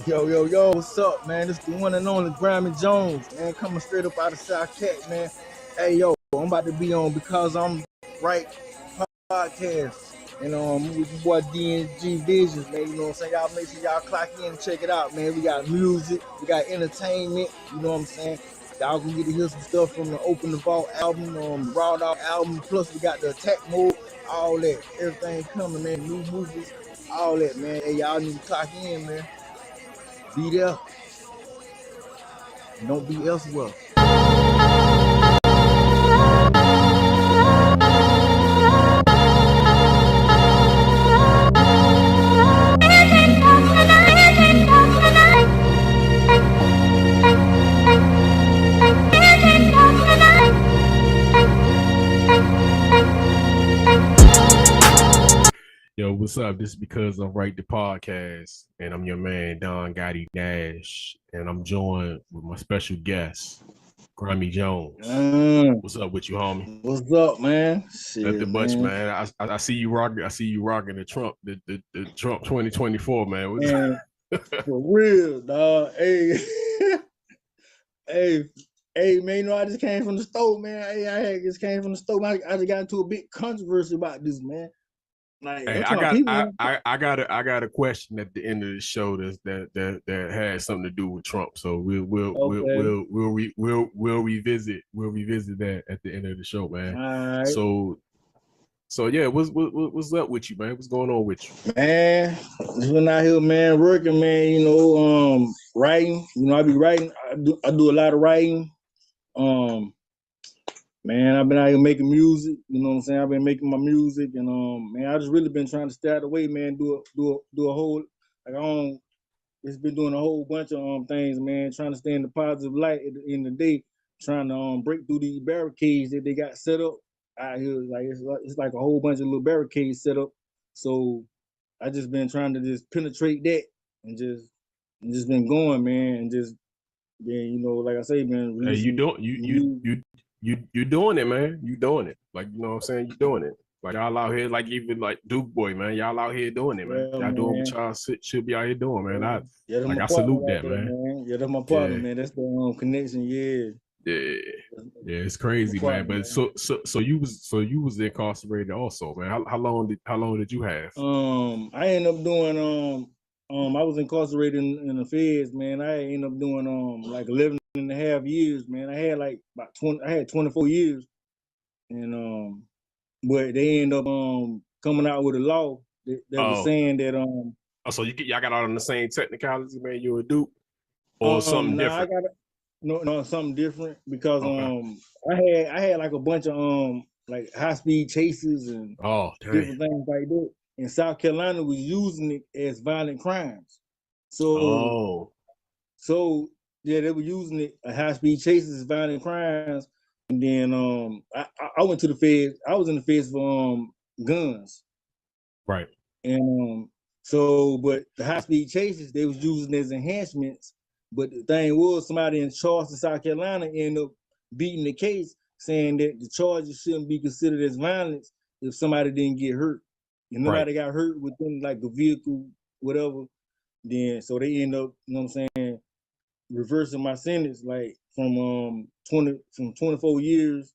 Yo, what's up, man? This the one and only Grimy Jones, man, coming straight up out of South Cat, man. Hey, yo, I'm about to be on Because I'm Right podcast. And with your boy DNG Visions, man. You know what I'm saying? Y'all make sure y'all clock in and check it out, man. We got music, we got entertainment, you know what I'm saying? Y'all gonna get to hear some stuff from the Open the Vault album, Raw Dog album, plus we got the attack mode, all that. Everything coming, man. New movies, all that, man. Hey, y'all need to clock in, man. Be there and don't be elsewhere. Yo, what's up? This is Because I'm Right the podcast, and I'm your man Don Gotti Dash, and I'm joined with my special guest, Grimy Jones. What's up with you, homie? What's up, man? Shit, Nothing much, man. I see you rocking. I see you rocking the Trump, the Trump 2024, man. Man, for real, dog. Hey, hey, man. You know, I just came from the store, man. Hey, I just came from the store. I just got into a big controversy about this, man. Like, Hey, I got a question at the end of the show that has something to do with Trump. So we'll revisit that at the end of the show, man. All right. So yeah, what's up with you, man? What's going on with you? Man, just been out here, man, working, man, you know, writing. You know, I be writing. I do a lot of writing. Man, I've been out here making music, you know what I'm saying? I've been making my music, and man, I just really been trying to stay out of the way, man, do a whole, like, it's been doing a whole bunch of things, man, trying to stay in the positive light at the end of the day, trying to break through these barricades that they got set up out here. Like it's like a whole bunch of little barricades set up. So I just been trying to just penetrate that and just been going, man, and just been, you know, like I say, man. Hey, you doing it, man. You doing it. Like, you know what I'm saying? You doing it. Like, y'all out here, like, even like Duke Boy, man. Y'all out here doing it, man. Y'all doing what y'all should be out here doing, man. I salute that, man. Yeah, that's my partner, man. That's the connection, yeah. Yeah, it's crazy, man. But so you was incarcerated also, man. How long did you have? I ended up doing I was incarcerated in the feds, man. I ended up doing like 11 and a half years, man. I had like about 24 years, and but they end up coming out with a law that was saying that so y'all got out on the same technicalities, man. You a Duke or something different? No, something different because I had like a bunch of like high speed chases and different things like that. And South Carolina was using it as violent crimes. So yeah, they were using it high speed chases as violent crimes. And then I went to the feds. I was in the feds for guns. Right. And but the high speed chases they was using as enhancements. But the thing was, somebody in Charleston, South Carolina, ended up beating the case, saying that the charges shouldn't be considered as violence if somebody didn't get hurt. If nobody got hurt within like the vehicle, whatever, then so they end up, you know what I'm saying, reversing my sentence, like from 24 years,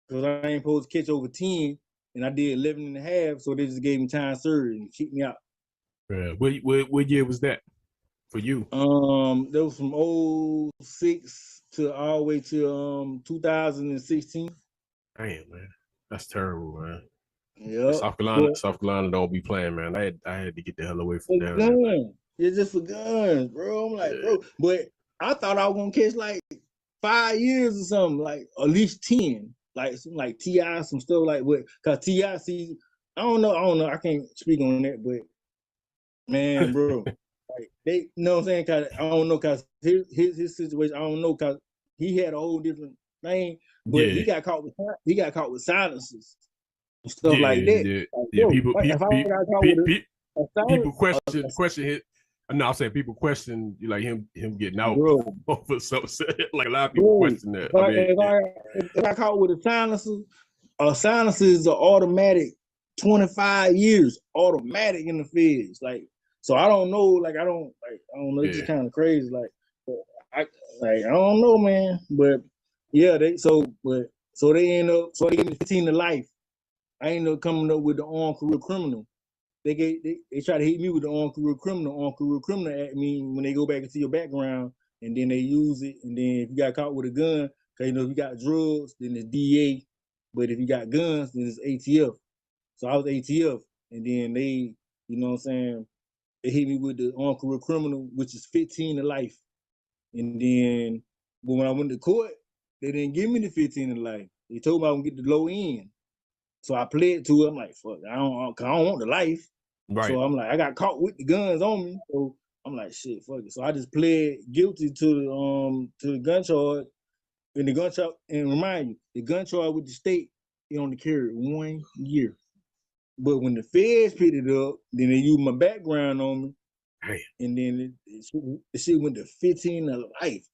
because I ain't supposed to catch over 10, and I did 11 and a half, so they just gave me time served and kicked me out. Yeah. What year was that for you? That was from 06 to all the way to 2016. Damn, man, that's terrible, man. Yeah, South Carolina don't be playing, man. I had to get the hell away from down there. It's just for guns, bro. I'm like, bro, but I thought I was gonna catch like 5 years or something, like at least 10, like some like T.I., some stuff like what? Cause T.I. see, I don't know, I can't speak on that, but man, bro, like they, you know what I'm saying? Cause I don't know, cause his situation, I don't know, cause he had a whole different thing, but he got caught with silences. Stuff like that. People question his. No, I'm saying people question like him getting out for something. Like a lot of people question that. If I caught with a silencer is an automatic 25 years, automatic in the feds. Like So I don't know, like I don't know, it's just kind of crazy. Like I don't know, man. But yeah, they end up they gave me 15 to life. I ended up coming up with the armed career criminal. They try to hit me with the armed career criminal. Armed career criminal act mean when they go back into your background and then they use it, and then if you got caught with a gun, cause if you got drugs, then it's DA. But if you got guns, then it's ATF. So I was ATF, and then they, you know what I'm saying, they hit me with the armed career criminal, which is 15 to life. And then, but when I went to court, they didn't give me the 15 to life. They told me I would get the low end. So I pled to it. I'm like, fuck, I don't want the life. Right. So I'm like, I got caught with the guns on me. So I'm like, shit, fuck it. So I just pled guilty to the gun charge. And the gun charge, and remind you, the gun charge with the state, it only carried 1 year. But when the feds picked it up, then they used my background on me. Damn. And then the shit went to 15 to life.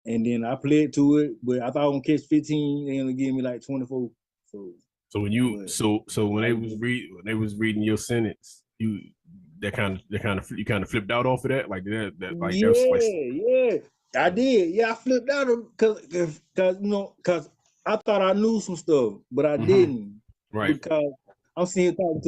And then I pled to it, but I thought I was gonna catch 15, they only gave me like 24. So when you when they was reading your sentence, you kind of flipped out off of that, like that like yeah, that was like, yeah, I did. Yeah, I flipped out because I thought I knew some stuff, but I didn't. Right. Because I'm sitting talking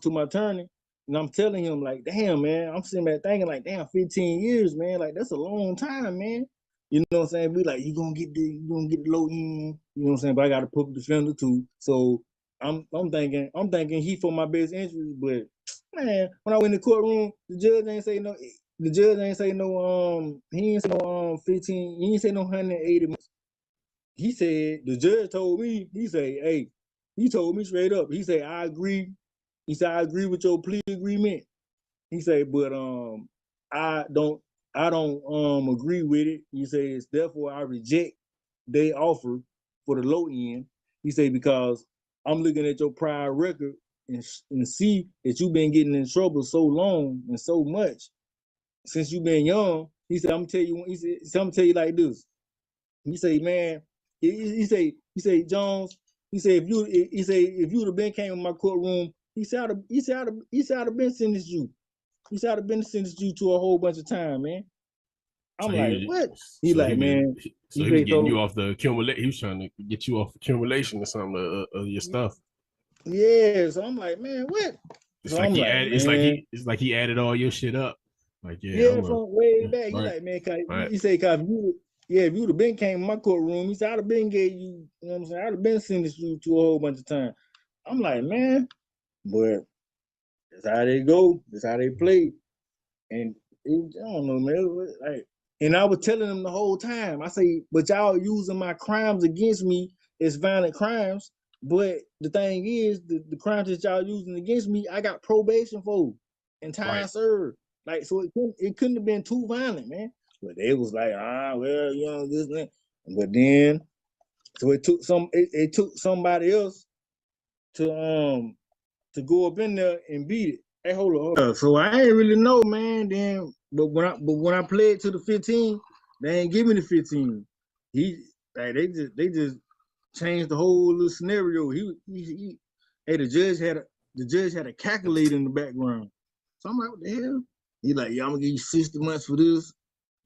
to my attorney, and I'm telling him like, damn, man, I'm sitting back thinking like, damn, 15 years, man, like that's a long time, man. You know what I'm saying? Be like, you gonna get the low end, you know what I'm saying? But I got a public defender too. So I'm thinking he for my best interest, but man, when I went in the courtroom, the judge ain't say no. The judge ain't say no. He ain't say no 15. He ain't say no 180 months. He said the judge told me. He said, hey, he told me straight up. He said I agree. He said I agree with your plea agreement. He said, but I don't agree with it. He says therefore I reject their offer for the low end. He said because I'm looking at your prior record and see that you've been getting in trouble so long and so much since you've been young. He said, I'm gonna tell you like this. He say, man, he say, Jones, he said, if you would have been came in my courtroom, he said I'd have been sentenced you. He said I'd have been sentenced you to a whole bunch of time, man. I'm so like, what? He like, man. So he was getting you off the accumulate. He was trying to get you off accumulation or something of your stuff. Yeah, so I'm like, man, what? It's like he added. It's like he added all your shit up. Like from way back. He like, man, he said, cause if you would have been came in my courtroom, he said I'd have been gave you. You know what I'm saying? I'd have been sentenced you to a whole bunch of time. I'm like, man, but that's how they go. That's how they play. And I don't know, man. Like, and I was telling them the whole time. I say, but y'all using my crimes against me as violent crimes. But the thing is, the crimes that y'all using against me, I got probation for and time served. Like, so it couldn't have been too violent, man. But they was like, well, you know, this and that. But then, so it took somebody else to go up in there and beat it. Hey, hold on. So I ain't really know, man. Then, but when I played to the 15, they ain't give me the 15. They just changed the whole little scenario. The judge had a calculator in the background. So I'm like, what the hell? He like, yeah, I'm gonna give you 60 months for this.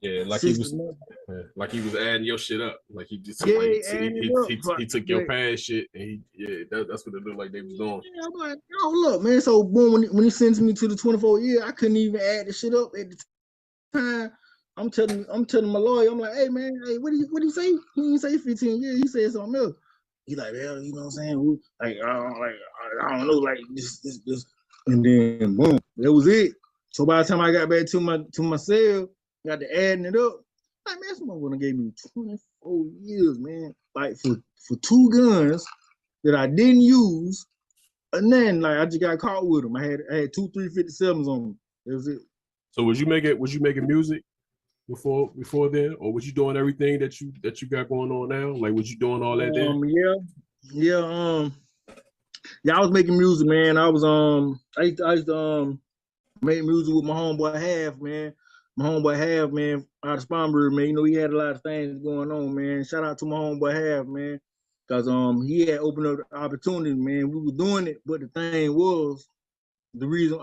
Yeah, like he was adding your shit up. Like he just he took your past shit and that's what it looked like they was doing. Yeah, I'm like, oh look, man. So boom, when he sends me to the 24 year, I couldn't even add the shit up at the time. I'm telling my lawyer, I'm like, hey man, hey, what do you say? He didn't say 15 years, he said something else. He like, well, you know what I'm saying? I don't know, like this, and then boom, that was it. So by the time I got back to my cell, got to adding it up. Like, man, someone would have gave me 24 years, man. Like for 2 guns that I didn't use, and then like I just got caught with them. I had 2 357s on them. That was it. So was you making music before then, or was you doing everything that you got going on now? Like, was you doing all that then? I was making music, man. I used to make music with my homeboy Half, man. My homeboy Half, man, out of Spartanburg, man. You know, he had a lot of things going on, man. Shout out to my homeboy Half, man. Cause he had opened up the opportunity, man. We were doing it, but the thing was, the reason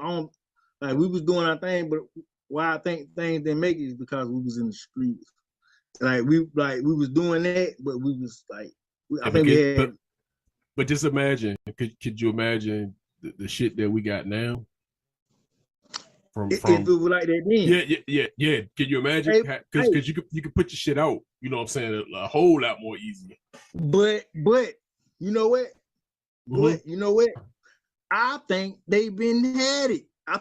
like we was doing our thing, but why I think things didn't make it is because we was in the streets. Like we was doing that, but we was like, I think we had. But just imagine, could you imagine the shit that we got now? If it was like that then. Yeah. Can you imagine? Because you could put your shit out. You know what I'm saying? A whole lot more easy. But you know what? But you know what? I think they've been had it. I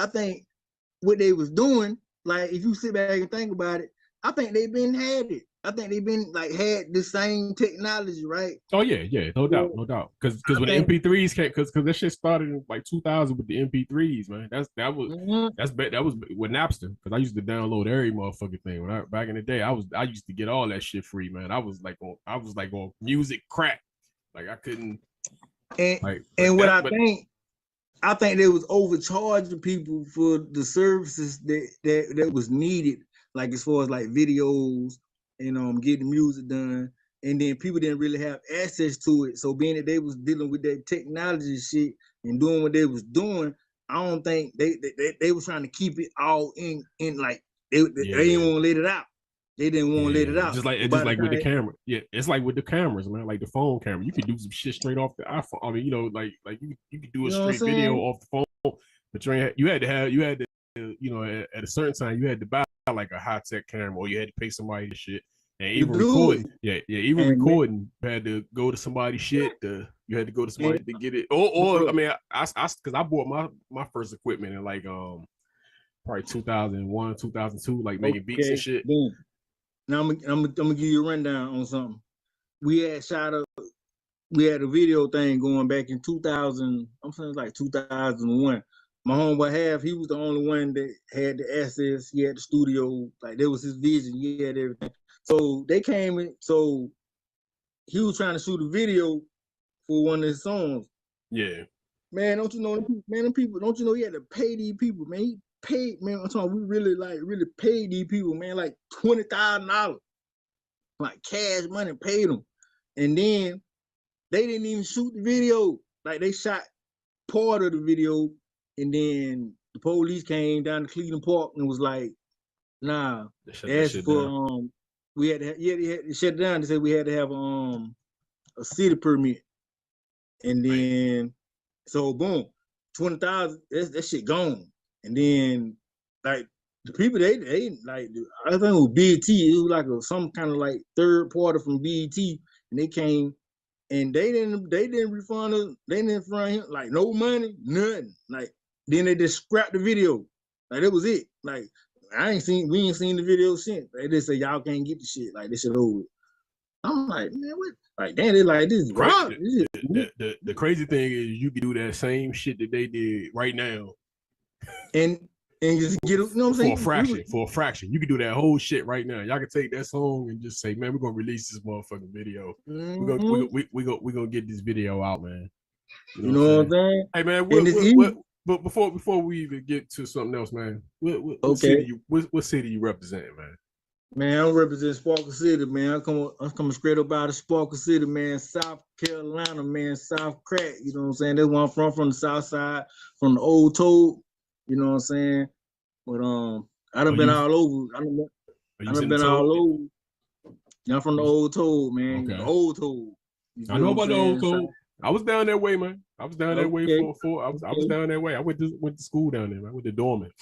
think what they was doing, like if you sit back and think about it, I think they've been had it. I think they've been like had the same technology, right? Oh yeah, no doubt. Because when the MP3s came, because that shit started in like 2000 with the MP3s, man. That was with Napster. Because I used to download every motherfucking thing. Back in the day, I used to get all that shit free, man. I was like on music crack. Like I couldn't. I think they was overcharging people for the services that was needed, like as far as like videos and getting music done, and then people didn't really have access to it. So being that they was dealing with that technology shit and doing what they was doing, I don't think they was trying to keep it all in like they didn't want to let it out. They didn't want to let it out. Just like with the camera. Yeah, it's like with the cameras, man. Like the phone camera, you can do some shit straight off the iPhone. I mean, like you could do a straight video off the phone, but you had to at a certain time you had to buy like a high tech camera, or you had to pay somebody to shit. And even recording, recording, you had to go to somebody's shit. You had to go to somebody to get it. Or I mean, because I bought my first equipment in like probably 2001, 2002, like making beats and shit. Boom. Now I'm gonna give you a rundown on something. We had a video thing going back in 2000. I'm saying like 2001. My homeboy he was the only one that had the access. He had the studio. Like that was his vision. He had everything. So they came in. So he was trying to shoot a video for one of his songs. Yeah. Man, don't you know, man, them people, don't you know he had to pay these people, man? He paid, man. I'm talking, we really paid these people, man, like $20,000. Like cash money, paid them. And then they didn't even shoot the video. Like they shot part of the video, and then the police came down to Cleveland Park and was like, nah, that's for we had to shut it down. They said we had to have a city permit. And then so boom, 20,000, that shit gone. And then like the people they like, I think it was BET. It was like some kind of like third party from BET, and they came and they didn't refund us. They didn't refund him like no money, nothing. Like then they just scrapped the video. Like that was it. Like we ain't seen the video since. They just say y'all can't get the shit. Like this shit over. I'm like, man, what? Like, damn, they like this. The crazy thing is you can do that same shit that they did right now, and just get, you know what I'm saying? For a fraction, you can do that whole shit right now. Y'all can take that song and just say, man, we're gonna release this motherfucking video. We're gonna get this video out, man. You know what I'm saying? Hey, man, but before we even get to something else, man, what city you representing, man? Man, I represent Sparkle City, man. I'm coming straight up out of Sparkle City, man. South Carolina, man. South Crack, you know what I'm saying? That's where I'm from the south side, from the old Toad, you know what I'm saying? But I done been all over. I done been all over. I'm from the old Toad, man. Okay. The old Toad. I know about the old Toad. I was down that way, man. I was down that way for I was down that way. I went to school down there, man. I went to Dorman.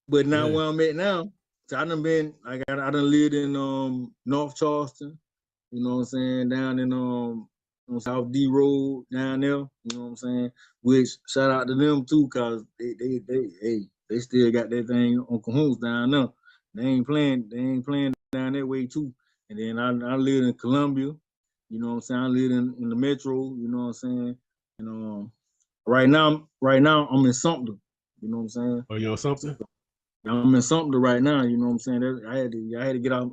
But now where I'm at now, so I done lived in North Charleston, you know what I'm saying, down in on South D Road down there, you know what I'm saying? Which shout out to them too, cause they still got that thing on Cahoons down there. They ain't playing down that way too. And then I live in Columbia, you know what I'm saying? I live in the metro, you know what I'm saying? And right now I'm in Sumter, you know what I'm saying? Oh, you know something? I'm in Sumter right now, you know what I'm saying? I had to get out up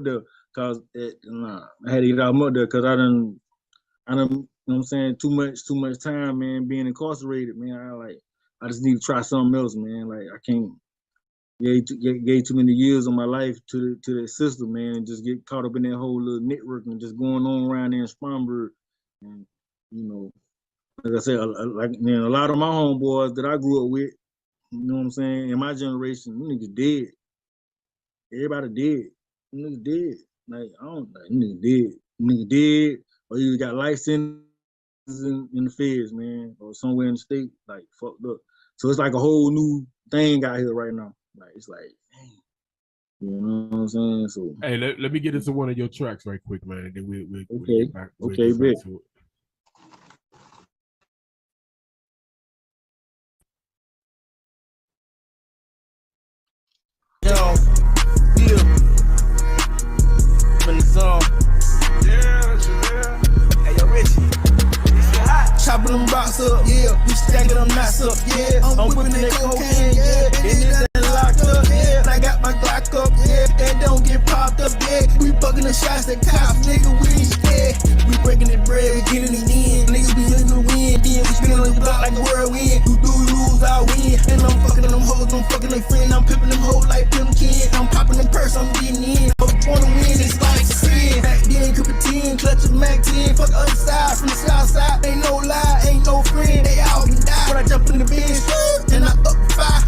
there because I had to get out up there because I done, you know what I'm saying, too much time, man, being incarcerated, man. I just need to try something else, man. Like I can't gave too many years of my life to that system, man, and just get caught up in that whole little network and just going on around there in Spartanburg. And, you know, like I said, like a lot of my homeboys that I grew up with, you know what I'm saying, in my generation, them niggas dead. Everybody dead. Them niggas dead. Like, I don't like niggas dead. Niggas dead, or you got life sentences in the feds, man, or somewhere in the state, like fucked up. So it's like a whole new thing out here right now. Like it's like, dang. You know what I'm saying? So hey, let me get into one of your tracks right quick, man. And then we'll okay, get back, okay, get back to it. Yo, yeah. From the song. Yeah. Hey, yo, Richie. Chopping them rocks up, yeah. We stacking them knots up, yeah. I'm whipping that cocaine, yeah. And it's locked up, yeah. I got my Glock up, yeah. That don't get popped up, yeah. We bucking the shots that cops, nigga. We ain't scared. We breaking the bread, we getting it in. Niggas be in the wind, then we spinning on the block like a whirlwind. You do lose, I win. And I'm fucking them hoes, I'm fucking them friends. I'm pimping them hoes like Pimp Ken. I'm popping them purse, I'm getting in. But wanna win, it's like sin. Back then, could pretend, clutch a Mac 10. Fuck the other side, from the south side. Ain't no lie, ain't no friend, they all can die. When I jump in the Benz, and I up fire.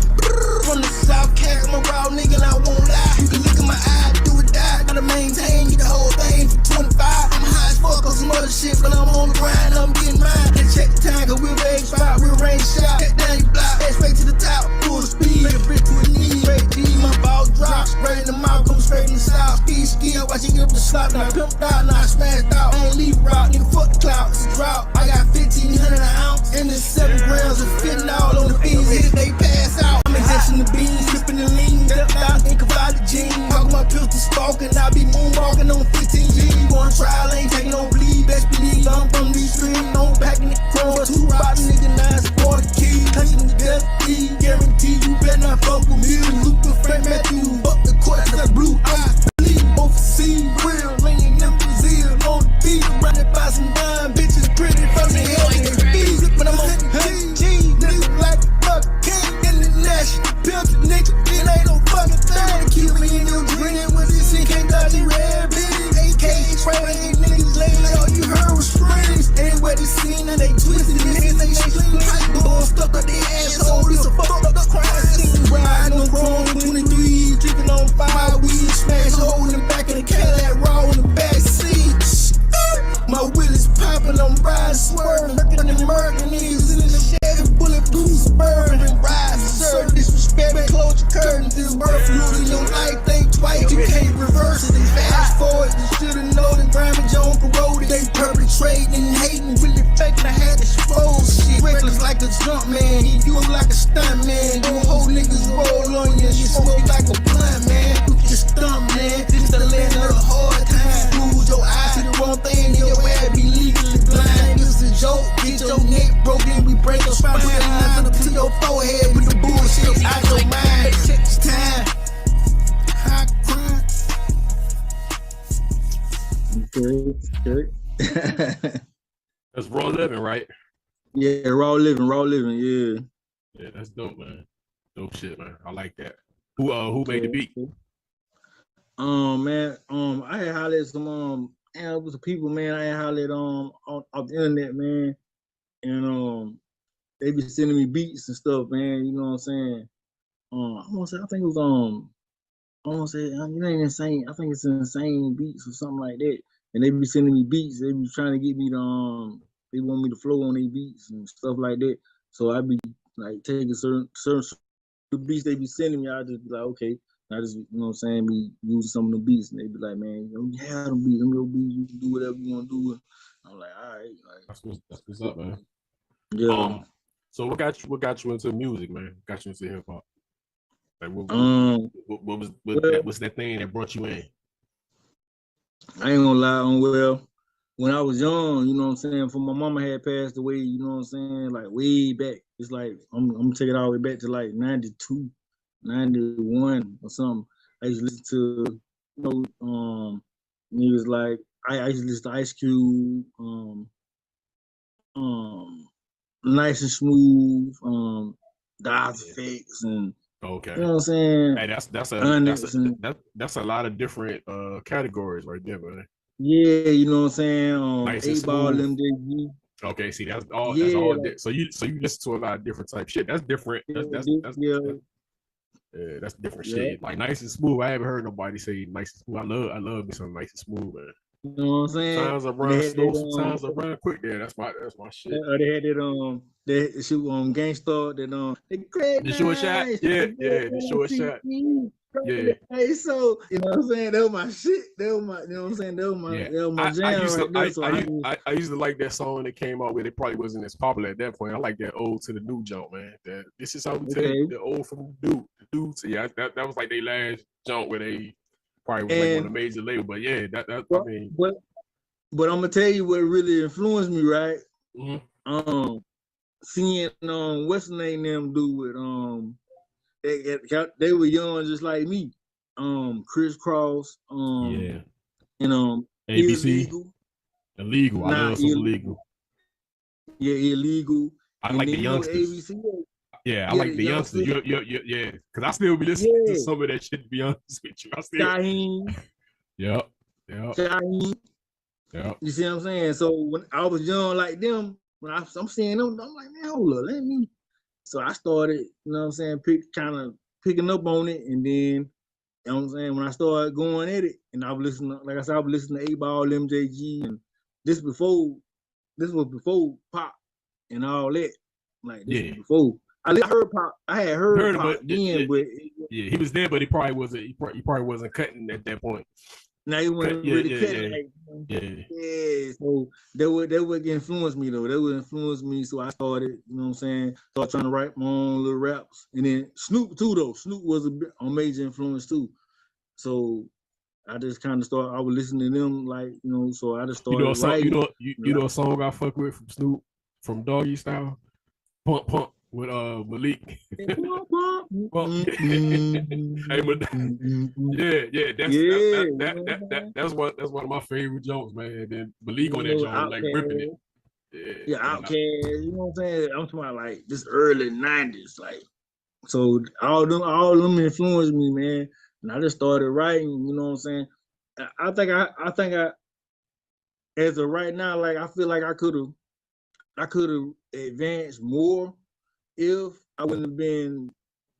From the south cat, I'm a raw nigga and I won't lie. You can look in my eye, do or die. Gotta maintain, get the whole thing for 25. I'm high as fuck on some other shit, but I'm on the grind, I'm getting mine. And check the time, cause we're range spot, we're range shot. Cut down your block, head straight to the top, full speed. Make a brick to a knee, straight G, my ball drop. Straight in the mouth, come straight in the south. Speed skill, watch you get up the slot. Now I pimped out, now I smashed out. I ain't leave route, nigga, fuck the clout, it's a drought. I got 1,500 an ounce, and there's 7 grams of fentanyl on the beans. Hit it, they pass out. I'm ingesting the beans, sipping the lean, stepped out, think about the jeans. Talking my pistol stalking, I be moonwalking on 15 G. Going trial, ain't taking no bleed, best believe I'm from these streets. I'm packing the chrome, 2 rotten nigga, 9 support key. Touching the death key, guarantee you better not fuck with me. Luke the Frank Matthew, fuck the court, that's blue eyes. Bleed overseas, real, laying in Brazil, on the beat, running by some dime bitches, pretty from the hell in the bees. When I'm on G, nigga like fuck king, international, pimp the nigga, it ain't no fucking thing. Keep me in your dream with this CK Dodgy Red Bean, AK spraying niggas laying, all you heard was screams. Anywhere they seen and they twisted, niggas they scream. Pipe bone stuck up their asshole, this a fucked up crime scene. Riding on chrome 23, dripping on fire, weed, smash hole in the back of the Cadillac, raw in the back seat. My wheel is popping, I'm riding, swerving, looking and murdering niggas in the Chevy, bulletproof spurring, rise, sir, disrespect, close your curtains, this birth losing your life, think twice, you can't reverse it, and fast forward, you should've known that Grimy Jones corroded, they perpetrating and hating, really faking, I had to expose shit, reckless like a jump man, you like a stunt man, you whole niggas roll on you, you smoke like a blunt man, you just stump man, this the land of the hard time, lose your eyes, see the wrong thing, your ass be legally blind, this is a joke, get your neck broken, we break your spine, put to your forehead with the bullshit out your mind, check this time, high crime. okay. That's raw living, right? Yeah, raw living, yeah. Yeah, that's dope, man. Dope shit, man. I like that. Who made the beat? Man, I had hollered some and it was the people, man. I had hollered off the internet, man, and they be sending me beats and stuff, man. You know what I'm saying? I want to say, I think it was I want to say it ain't insane. I think it's Insane Beats or something like that. And they be sending me beats. They be trying to get me to they want me to flow on their beats and stuff like that. So I be like taking certain beats they be sending me. I just be like, okay. I just, you know what I'm saying, be using some of the beats, and they be like, man, you have them beats, you can do whatever you want to do. I'm like, all right. Like, that's what's up, man. Yeah. So what got you into music, man? Got you into hip hop? Like what's that thing that brought you in? I ain't gonna lie, well, when I was young, you know what I'm saying, for my mama had passed away, you know what I'm saying, like way back. It's like I'm gonna take it all the way back to like 92. 91 or something. I used to listen to, you know, niggas like I used to listen to Ice Cube, Nice and Smooth, Dodge Effects, and okay, you know what I'm saying. Hey, that's a lot of different categories right there, man. Yeah, you know what I'm saying. Nice 8 Ball, MJG. Okay, see, that's all. Yeah, That's all. like, So you listen to a lot of different type shit. That's different. That's different shit. Like Nice and Smooth. I haven't heard nobody say Nice and Smooth. I love me some Nice and Smooth, man. you know what I'm saying? Sometimes I run slow, sometimes I run quick. Yeah, that's my shit. They had that shoot Gangstar that the short shot. Yeah, the short shot. Yeah. Hey, so you know what I'm saying? That was my shit. That was my, you know what I'm saying? That was my jam. I used to like that song that came out with. It probably wasn't as popular at that point. I like that old to the new jump, man. This is how we take the old from the dude. Yeah, that was like their last jump where they probably was like on a major label. But yeah, I mean. But I'm gonna tell you what really influenced me, right? Mm-hmm. Seeing what's the name them do with they were young just like me. Crisscross, and ABC. Illegal. I love some Illegal. Yeah, Illegal. I like the youngsters. ABC, yeah, I like the youngsters. Yeah, because I still be listening to some of that shit, to be honest with you. I still. Shaheem. Yep. Shaheem. Yep. You see what I'm saying? So when I was young like them, when I'm seeing them, I'm like, man, hold up, let me. So I started, you know what I'm saying, picking up on it, and then, you know what I'm saying, when I started going at it, and I was listening, like I said, I was listening to 8-Ball, MJG, and this was before Pop and all that. Like this was before. I heard Pop. I had heard Pop then, but he was there, but he probably wasn't cutting at that point. Now he wasn't really cutting. So that would influence me though. That would influence me. So I started, you know what I'm saying, started trying to write my own little raps. And then Snoop too though. Snoop was a major influence too. So I just kind of started. I was listening to them, like, you know. So I just started writing. You know a song I fuck with from Snoop, from Doggy Style, Pump with Malik. Hey, that's one of my favorite jokes, man. And then Malik on that joke, like ripping it. Yeah, Outkast. You know what I'm saying? I'm talking about like this early '90s, like. So all them influenced me, man. And I just started writing. You know what I'm saying? I think I as of right now, like I feel like I could have advanced more if I wouldn't have been,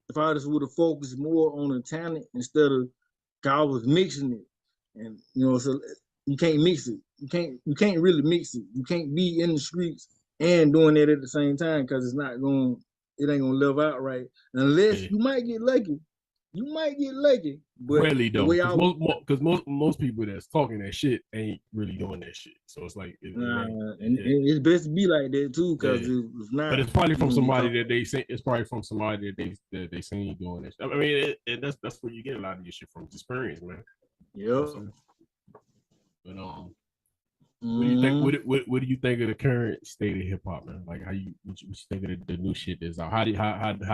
if I just would have focused more on the talent instead of, I was mixing it. And you know, so you can't mix it. You can't really mix it. You can't be in the streets and doing it at the same time, because it ain't gonna live out right. Unless you might get lucky. You might get lucky, but really though, because most people that's talking that shit ain't really doing that shit. So it's like, it's best to be like that too, because it's not. But it's probably from somebody that they say. It's probably from somebody that they seen doing that. I mean, that's where you get a lot of your shit from, experience, man. Yeah. But what do you think? What do you think of the current state of hip hop, man? Like, what you think of the new shit that's out? How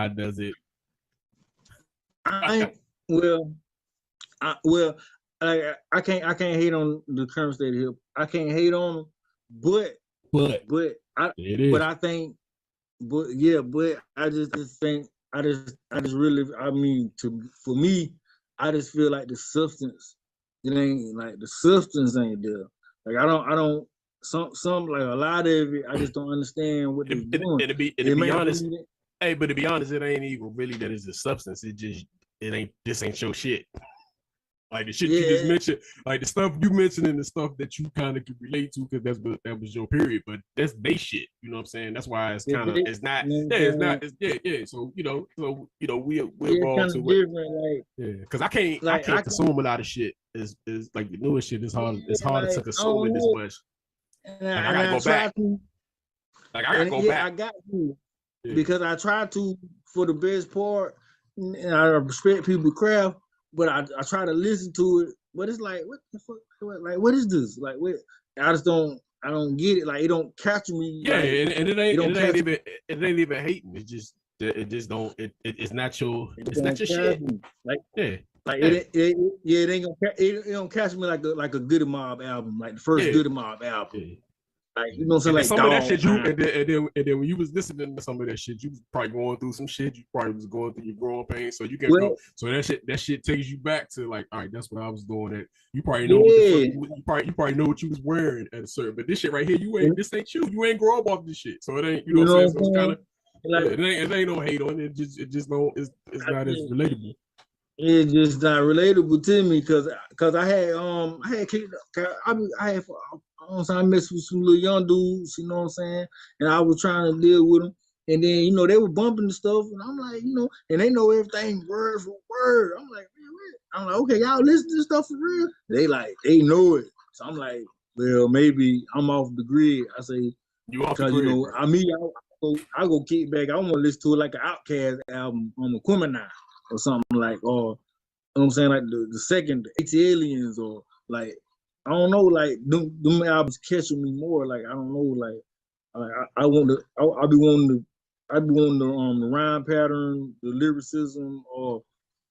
does it? I can't hate on the current state of hip. I can't hate on them, but I think, I just think, for me, I just feel like the substance, it ain't like the substance ain't there. Like I don't some like a lot of it, I just don't understand what they're doing. To be honest, but to be honest, it ain't even really that it's the substance. This ain't your shit. Like the shit you just mentioned, like the stuff you mentioned and the stuff that you kind of could relate to, because that was your period. But that's they shit. You know what I'm saying? That's why it's kind of it's not. So we're wrong to it. Because I can't consume a lot of shit. Is like the newest shit is hard. It's harder to consume it this much. Like I gotta go back. I got to because I try to for the best part. And I respect people's craft, but I try to listen to it. But it's like, what the fuck? Like, what is this? Like, what? I don't get it. Like, it don't catch me. Yeah, like, and it ain't even hating. It's not your shit. Like, it ain't gonna. It don't catch me like a Goody Mob album, like the first Goody Mob album. like you know what I'm saying, like some of that shit and then when you was listening to some of that shit, you was probably going through some shit. You probably was going through your growing pains, so you can go. So that shit takes you back to like, all right, that's what I was doing. That you probably know what the fuck, you probably know what you was wearing at a certain. But this shit right here, this ain't you. You ain't grow up off this shit, so it ain't. You know what I'm saying? So it's kind of. Like, it ain't no hate on it. It just don't. It's not as relatable. It's just not relatable to me because I had kicked I messed with some little young dudes, you know what I'm saying, and I was trying to deal with them, and then you know they were bumping the stuff, and I'm like, you know, and they know everything word for word. I'm like, man, what? I'm like, okay, y'all listen to this stuff for real? They know it, so I'm like, well, maybe I'm off the grid. I say, you off the grid, you know, I go kick back. I want to listen to it like an Outkast album on the Quimina or something like, or you know what I'm saying, like the second Aliens, or like I don't know, like them albums catching me more. Like I don't know, like I want to, I be wanting the rhyme pattern, the lyricism, or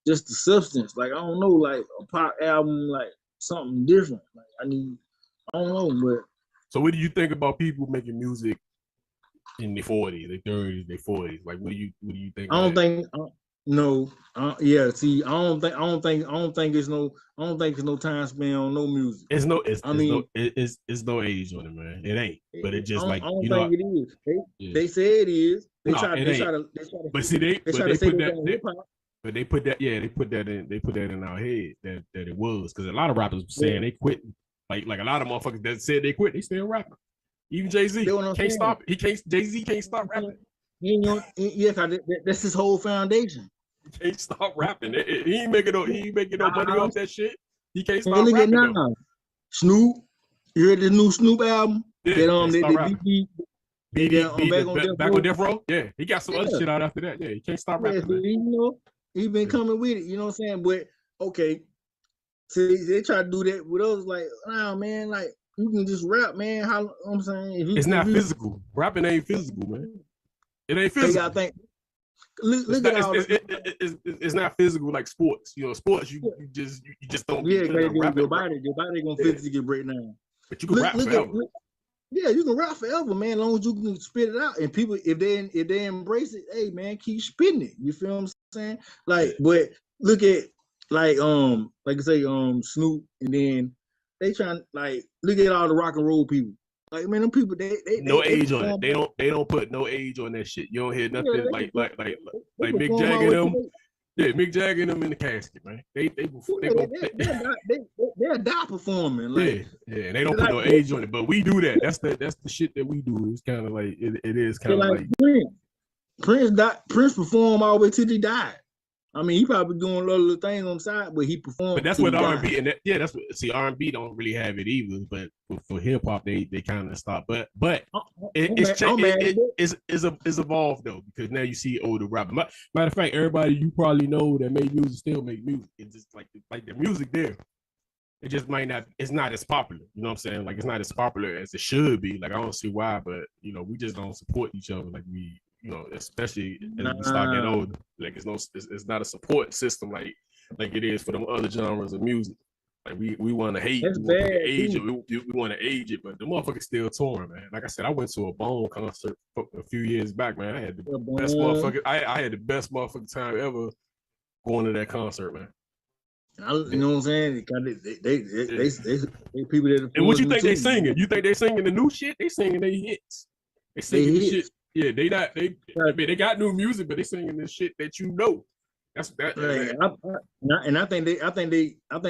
just the substance. Like I don't know, like a pop album, like something different. Like I don't know, but. So what do you think about people making music in their 40s, their 30s, their 40s? Like, what do you think? I don't think. No, yeah. See, I don't think it's no time span on no music. It's no age on it, man. It ain't. But it just like I don't think it is. They say it is. They try to. But see, they put that. But they put that in our head that it was, because a lot of rappers were saying they quit. Like a lot of motherfuckers that said they quit, they still rapping. Even Jay-Z can't stop it. Jay-Z can't stop rapping. That's his whole foundation. He can't stop rapping. He ain't making no money off that shit. He can't stop rapping. Now. Snoop, you heard the new Snoop album? Yeah, back on Death Row. Yeah, he got some other shit out after that. Yeah, he can't stop rapping. So you know, he been coming with it. You know what I'm saying? But okay, see, they try to do that with us. Like, nah, man, like you can just rap, man. How you know what I'm saying? It's not physical. Rapping ain't physical, man. It ain't physical. I think. Look at all it's not physical like sports. You know, sports you just don't. Yeah, your body gonna physically break down. But you can rap forever. Yeah, you can rap forever, man. As long as you can spit it out, and people, if they embrace it, hey, man, keep spitting it. You feel what I'm saying? Like, but look at like I say Snoop, and then they trying like look at all the rock and roll people. Like, man, them people, they no age on it. They don't put no age on that shit. You don't hear nothing like Mick Jagger them. Yeah, Mick Jagger them in the casket, man. They're die performing. Like, yeah. They don't put no age on it, but we do that. That's the shit that we do. It's kind of like it is kind of like Prince performed all the way till he died. I mean, he probably doing a lot of things on the side, but he performed. But that's what R&B, and that's what. See, R&B don't really have it either. But for hip hop, they kind of stop. But it's evolved though, because now you see older rappers. Matter of fact, everybody you probably know that make music still make music. It's just like the music there. It just might not. It's not as popular. You know what I'm saying? Like it's not as popular as it should be. Like I don't see why, but you know, we just don't support each other like we. You know, especially as we start getting older, like it's not a support system like it is for them other genres of music. Like we want to hate, we want to age it, but the motherfucker's still touring, man. Like I said, I went to a Bone concert a few years back, man. I had the best motherfucker. I had the best motherfucking time ever going to that concert, man. You know what I'm saying? They people that. And what you think they singing? You think they singing the new shit? They singing their hits. They singing the shit. Yeah, they got new music, but they singing this shit that you know. That's that. And I think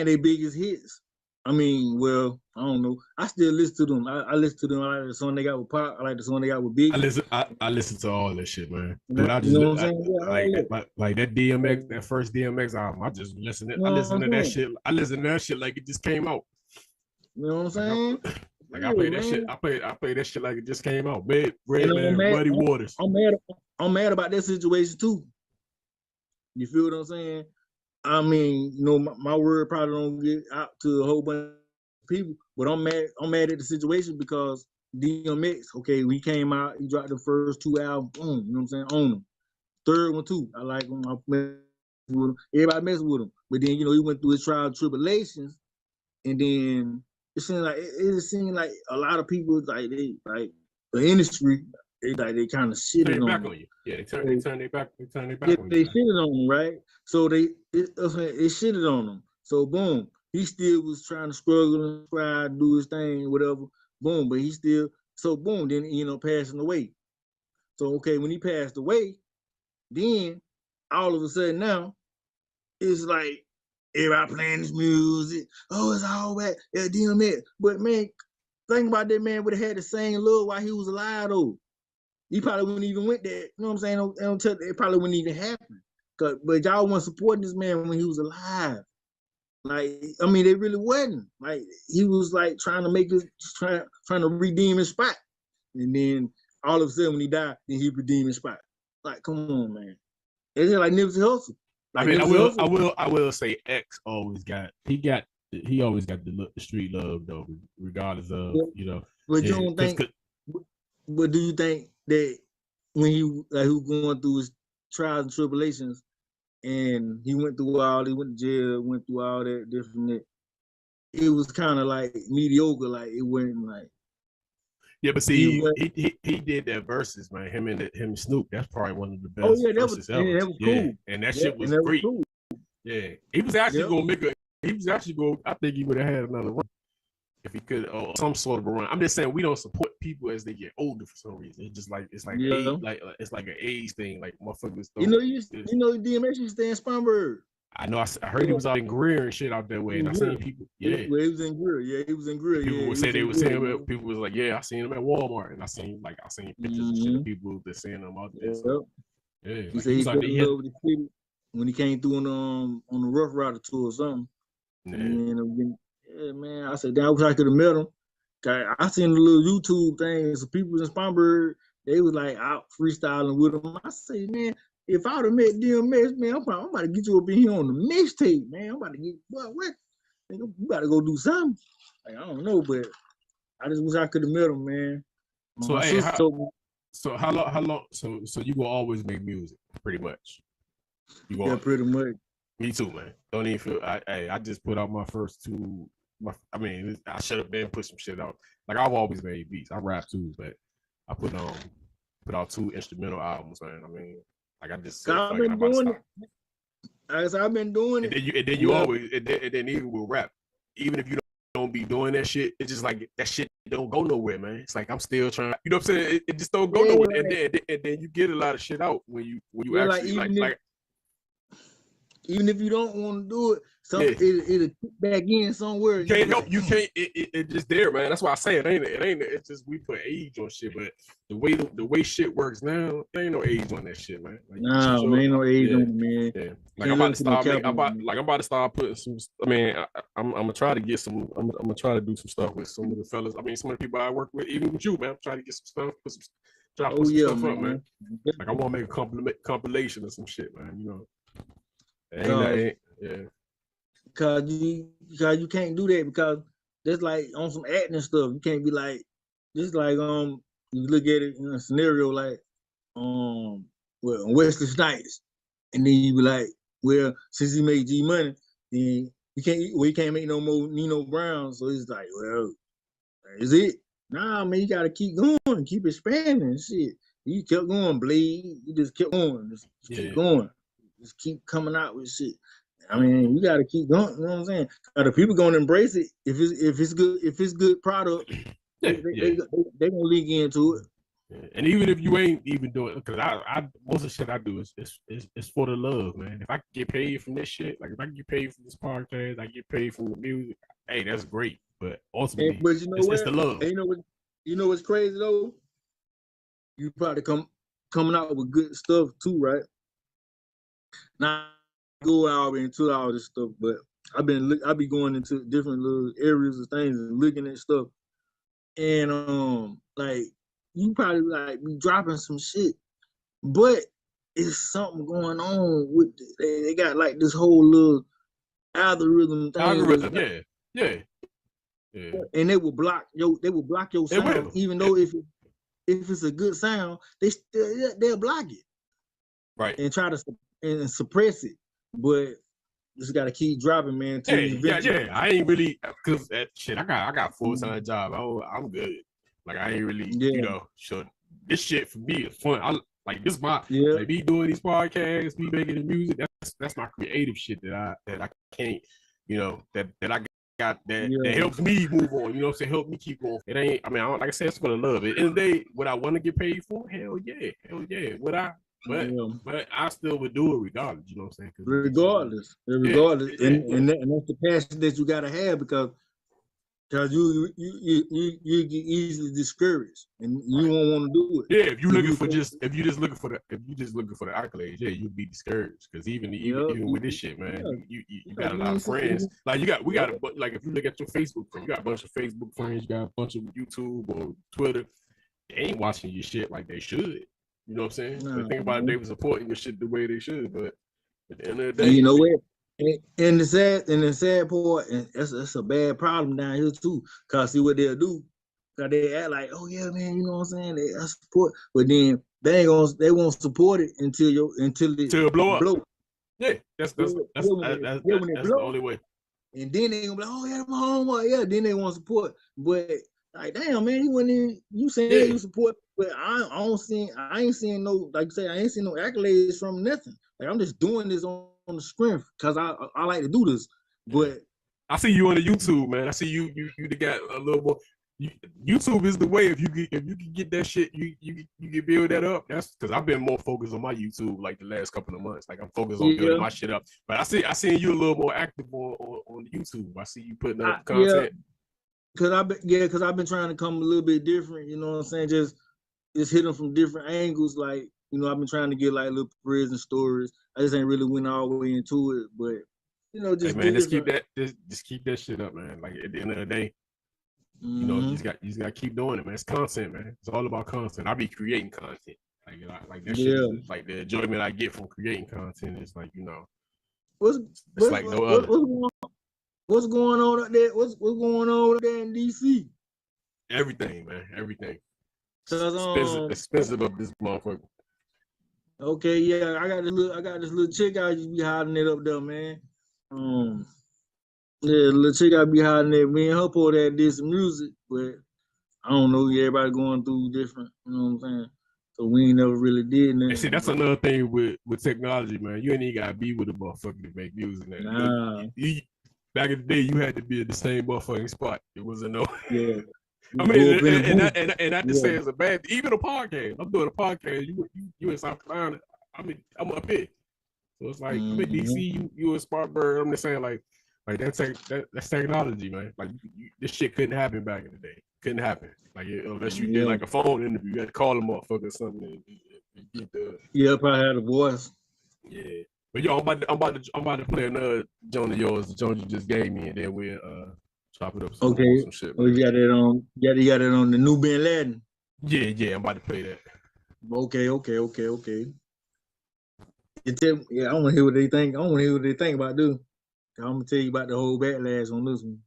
they biggest hits. I mean, well, I don't know. I still listen to them. I listen to them. I like the song they got with Pop. I like the song they got with Big. I listen to all that shit, man. But I just like that DMX, that first DMX album. I just listen to that shit. I listen to that shit like it just came out. You know what I'm saying? Like I play that shit. I play that shit like it just came out. Muddy Waters. I'm mad about that situation too. You feel what I'm saying? I mean, you know, my word probably don't get out to a whole bunch of people, but I'm mad at the situation because DMX, okay, we came out, he dropped the first two albums, boom, you know what I'm saying, on him. Third one too, I like him, I mess with him. Everybody mess with him. But then, you know, he went through his trial and tribulations, and then it seemed like it seemed like a lot of people like they like the industry they kind of shitted back on you. Yeah, they turn their back. They turn their back yeah, on they you. shitted on him, right? So they shitted on him. So boom, he still was trying to struggle and try to do his thing, whatever. Boom, but he still boom. Then he passing away. So okay, when he passed away, then all of a sudden now it's like everybody playing this music. Oh, it's all back at DMX. But man, think about that man would have had the same love while he was alive though. He probably wouldn't even went there. You know what I'm saying? It probably wouldn't even happen. But y'all weren't supporting this man when he was alive. Like, I mean, they really wasn't. Like, he was like trying to make trying to redeem his spot. And then all of a sudden when he died, then he redeemed his spot. Like, come on, man. It's just like Nipsey Hussle. Like, I mean, I will say X always got he always got the street love though, regardless of But you don't think? But do you think that when he was going through his trials and tribulations, and he went to jail, went through all that different, it was kind of like mediocre, like it wasn't like. Yeah, but see, he did that verses, man. Him and Snoop. That's probably one of the best. Oh yeah, that verses was ever. Yeah, that was cool. And that shit was great. Cool. Yeah, he was actually gonna make a. He was actually going. I think he would have had another run if he could, or some sort of a run. I'm just saying we don't support people as they get older for some reason. It's like age, it's like an age thing. Like motherfuckers. DMX used to stay in Spartanburg. I know. I heard he was out in Greer and shit out that way, and I seen people. Yeah, he was in Greer. Yeah, he was in Greer. People would say they were saying. People was like, "Yeah, I seen him at Walmart," and I seen pictures and shit of people that seeing him out there. So, yeah, he said he fell in love with the city when he came through on the Rough Rider tour or something. Yeah. And man, I said, damn, I wish I could have met him. I seen the little YouTube things. So people in Spartanburg, they was like out freestyling with him. I say, man, if I would have met DMX, man, I'm about to get you up in here on the mixtape, man. I'm about to get what? You got to go do something. Like, I don't know, but I just wish I could have met him, man. So how long? So you will always make music, pretty much. Yeah, pretty much. Me too, man. Don't even feel. I just put out my first two. I should have been put some shit out. Like I've always made beats. I rap too, but I put out 2 instrumental albums, man. I mean, like I just said, I've been doing it. I've been doing it. And then you always and then even with rap, even if you don't be doing that shit, it's just like that shit don't go nowhere, man. It's like I'm still trying. You know what I'm saying? It just don't go nowhere. Right. And then you get a lot of shit out when you actually like. Even if you don't want to do it, it'll kick back in somewhere. You can't help. You can't. It's just there, man. That's why I say it ain't. It's just we put age on shit, but the way shit works now, there ain't no age on that shit, man. Like, there ain't no age on it, man. Yeah. Like I'm about to start putting some. I mean, I'm gonna try to get some. I'm gonna try to do some stuff with some of the fellas. I mean, some of the people I work with, even with you, man. I'm trying to get some stuff. Put some stuff up, man. Like I want to make a compilation of some shit, man. You know. Cause you can't do that because that's like on some acting stuff. You can't be like just like you look at it in a scenario like Wesley Snipes, and then you be like, well, since he made G Money, then he can't make no more Nino Brown. So it's like, well, is it? Nah, man, you gotta keep going, keep expanding and shit. You kept going, Blade. You just kept going, keep going. Just keep coming out with shit. I mean, you gotta keep going. You know what I'm saying? The people gonna embrace it if it's good product. They gonna leak into it. Yeah. And even if you ain't even doing, because I most of the shit I do is for the love, man. If I get paid from this shit, like if I get paid from this podcast, I get paid from the music. Hey, that's great. But ultimately, but you know it's the love. And you know what's crazy though? You probably coming out with good stuff too, right? Now go out into all this stuff, but I be going into different little areas of things and looking at stuff, and like you probably like be dropping some shit, but it's something going on with they got like this whole little algorithm thing. Yeah. And they will block your sound, even though if it's a good sound, they'll block it, right, and try to and suppress it. But just gotta keep dropping, man. Yeah. I ain't really because that shit. I got full-time job. I'm good. Like I ain't really, sure. This shit for me is fun. This my like me doing these podcasts, me making the music. That's my creative shit that I can't, that I got that helps me move on. You know what I'm saying? Help me keep going. It ain't. I mean, like I said, it's for the love. At the end of the day, would I want to get paid for? Hell yeah. Would I? But I still would do it regardless. You know what I'm saying? Regardless. And that's the passion that you gotta have because you get easily discouraged and you won't want to do it. Yeah, if you just looking for the accolades, you'll be discouraged because even with this shit, man, you got a lot of friends. Like like if you look at your Facebook friends, you got a bunch of Facebook friends, you got a bunch of YouTube or Twitter. They ain't watching your shit like they should. You know what I'm saying? The thing about it, they were supporting your shit the way they should, but at the end of the day, you know what? And the sad part, and that's a bad problem down here too. Cause see what they'll do, cause they act like, oh yeah, man, you know what I'm saying? They support, but then they won't support it until it blow up. Yeah, that's the only way. And then they gonna be like, oh yeah, my homeboy, Then they want support, but like, damn, man, you saying you support, but I ain't seeing no, like you say, I ain't seeing no accolades from nothing. Like I'm just doing this on the strength because I like to do this. But I see you on the YouTube, man. I see you got a little more. YouTube is the way. If you can get that shit, you can build that up. That's because I've been more focused on my YouTube like the last couple of months. Like I'm focused on building my shit up. But I see you a little more active on YouTube. I see you putting up content. Cause I've been trying to come a little bit different. You know what I'm saying? Just hit them from different angles. Like I've been trying to get like little prison stories. I just ain't really went all the way into it, but just hey man, just keep that shit up, man. Like at the end of the day. You just got to keep doing it, man. It's content, man. It's all about content. I be creating content, like that shit. Like the enjoyment I get from creating content is like what's like no other. What's going on up there? What's going on up there in DC? Everything, man. Everything. Expensive up this motherfucker. Okay, yeah, I got this little chick I used to be hiding it up there, man. Yeah, little chick I be hiding it. Me and her pulled that did some music, but I don't know. Everybody going through different. You know what I'm saying? So we ain't never really did nothing. And see, that's another thing with technology, man. You ain't even gotta be with a motherfucker to make music. Nah. Back in the day, you had to be at the same motherfucking spot. It wasn't no. Yeah. I mean, and not to say it's a bad. Even a podcast. I'm doing a podcast. You in South Carolina. I'm up here. So it's like I'm in DC. You in Spartanburg. I'm just saying like that's technology, man. Like this shit couldn't happen back in the day. Couldn't happen. Like unless you did like a phone interview, you had to call a motherfucker or something and get the. Yeah, probably had a voice. Yeah, but yo, I'm about to play another joint of yours, the joint you just gave me, and then we'll chop it up. Some shit. Oh, you got it on. You got it on the new Bin Laden. Yeah, I'm about to play that. Okay. I want to hear what they think. I want to hear what they think about this. I'm gonna tell you about the whole backlash on this one.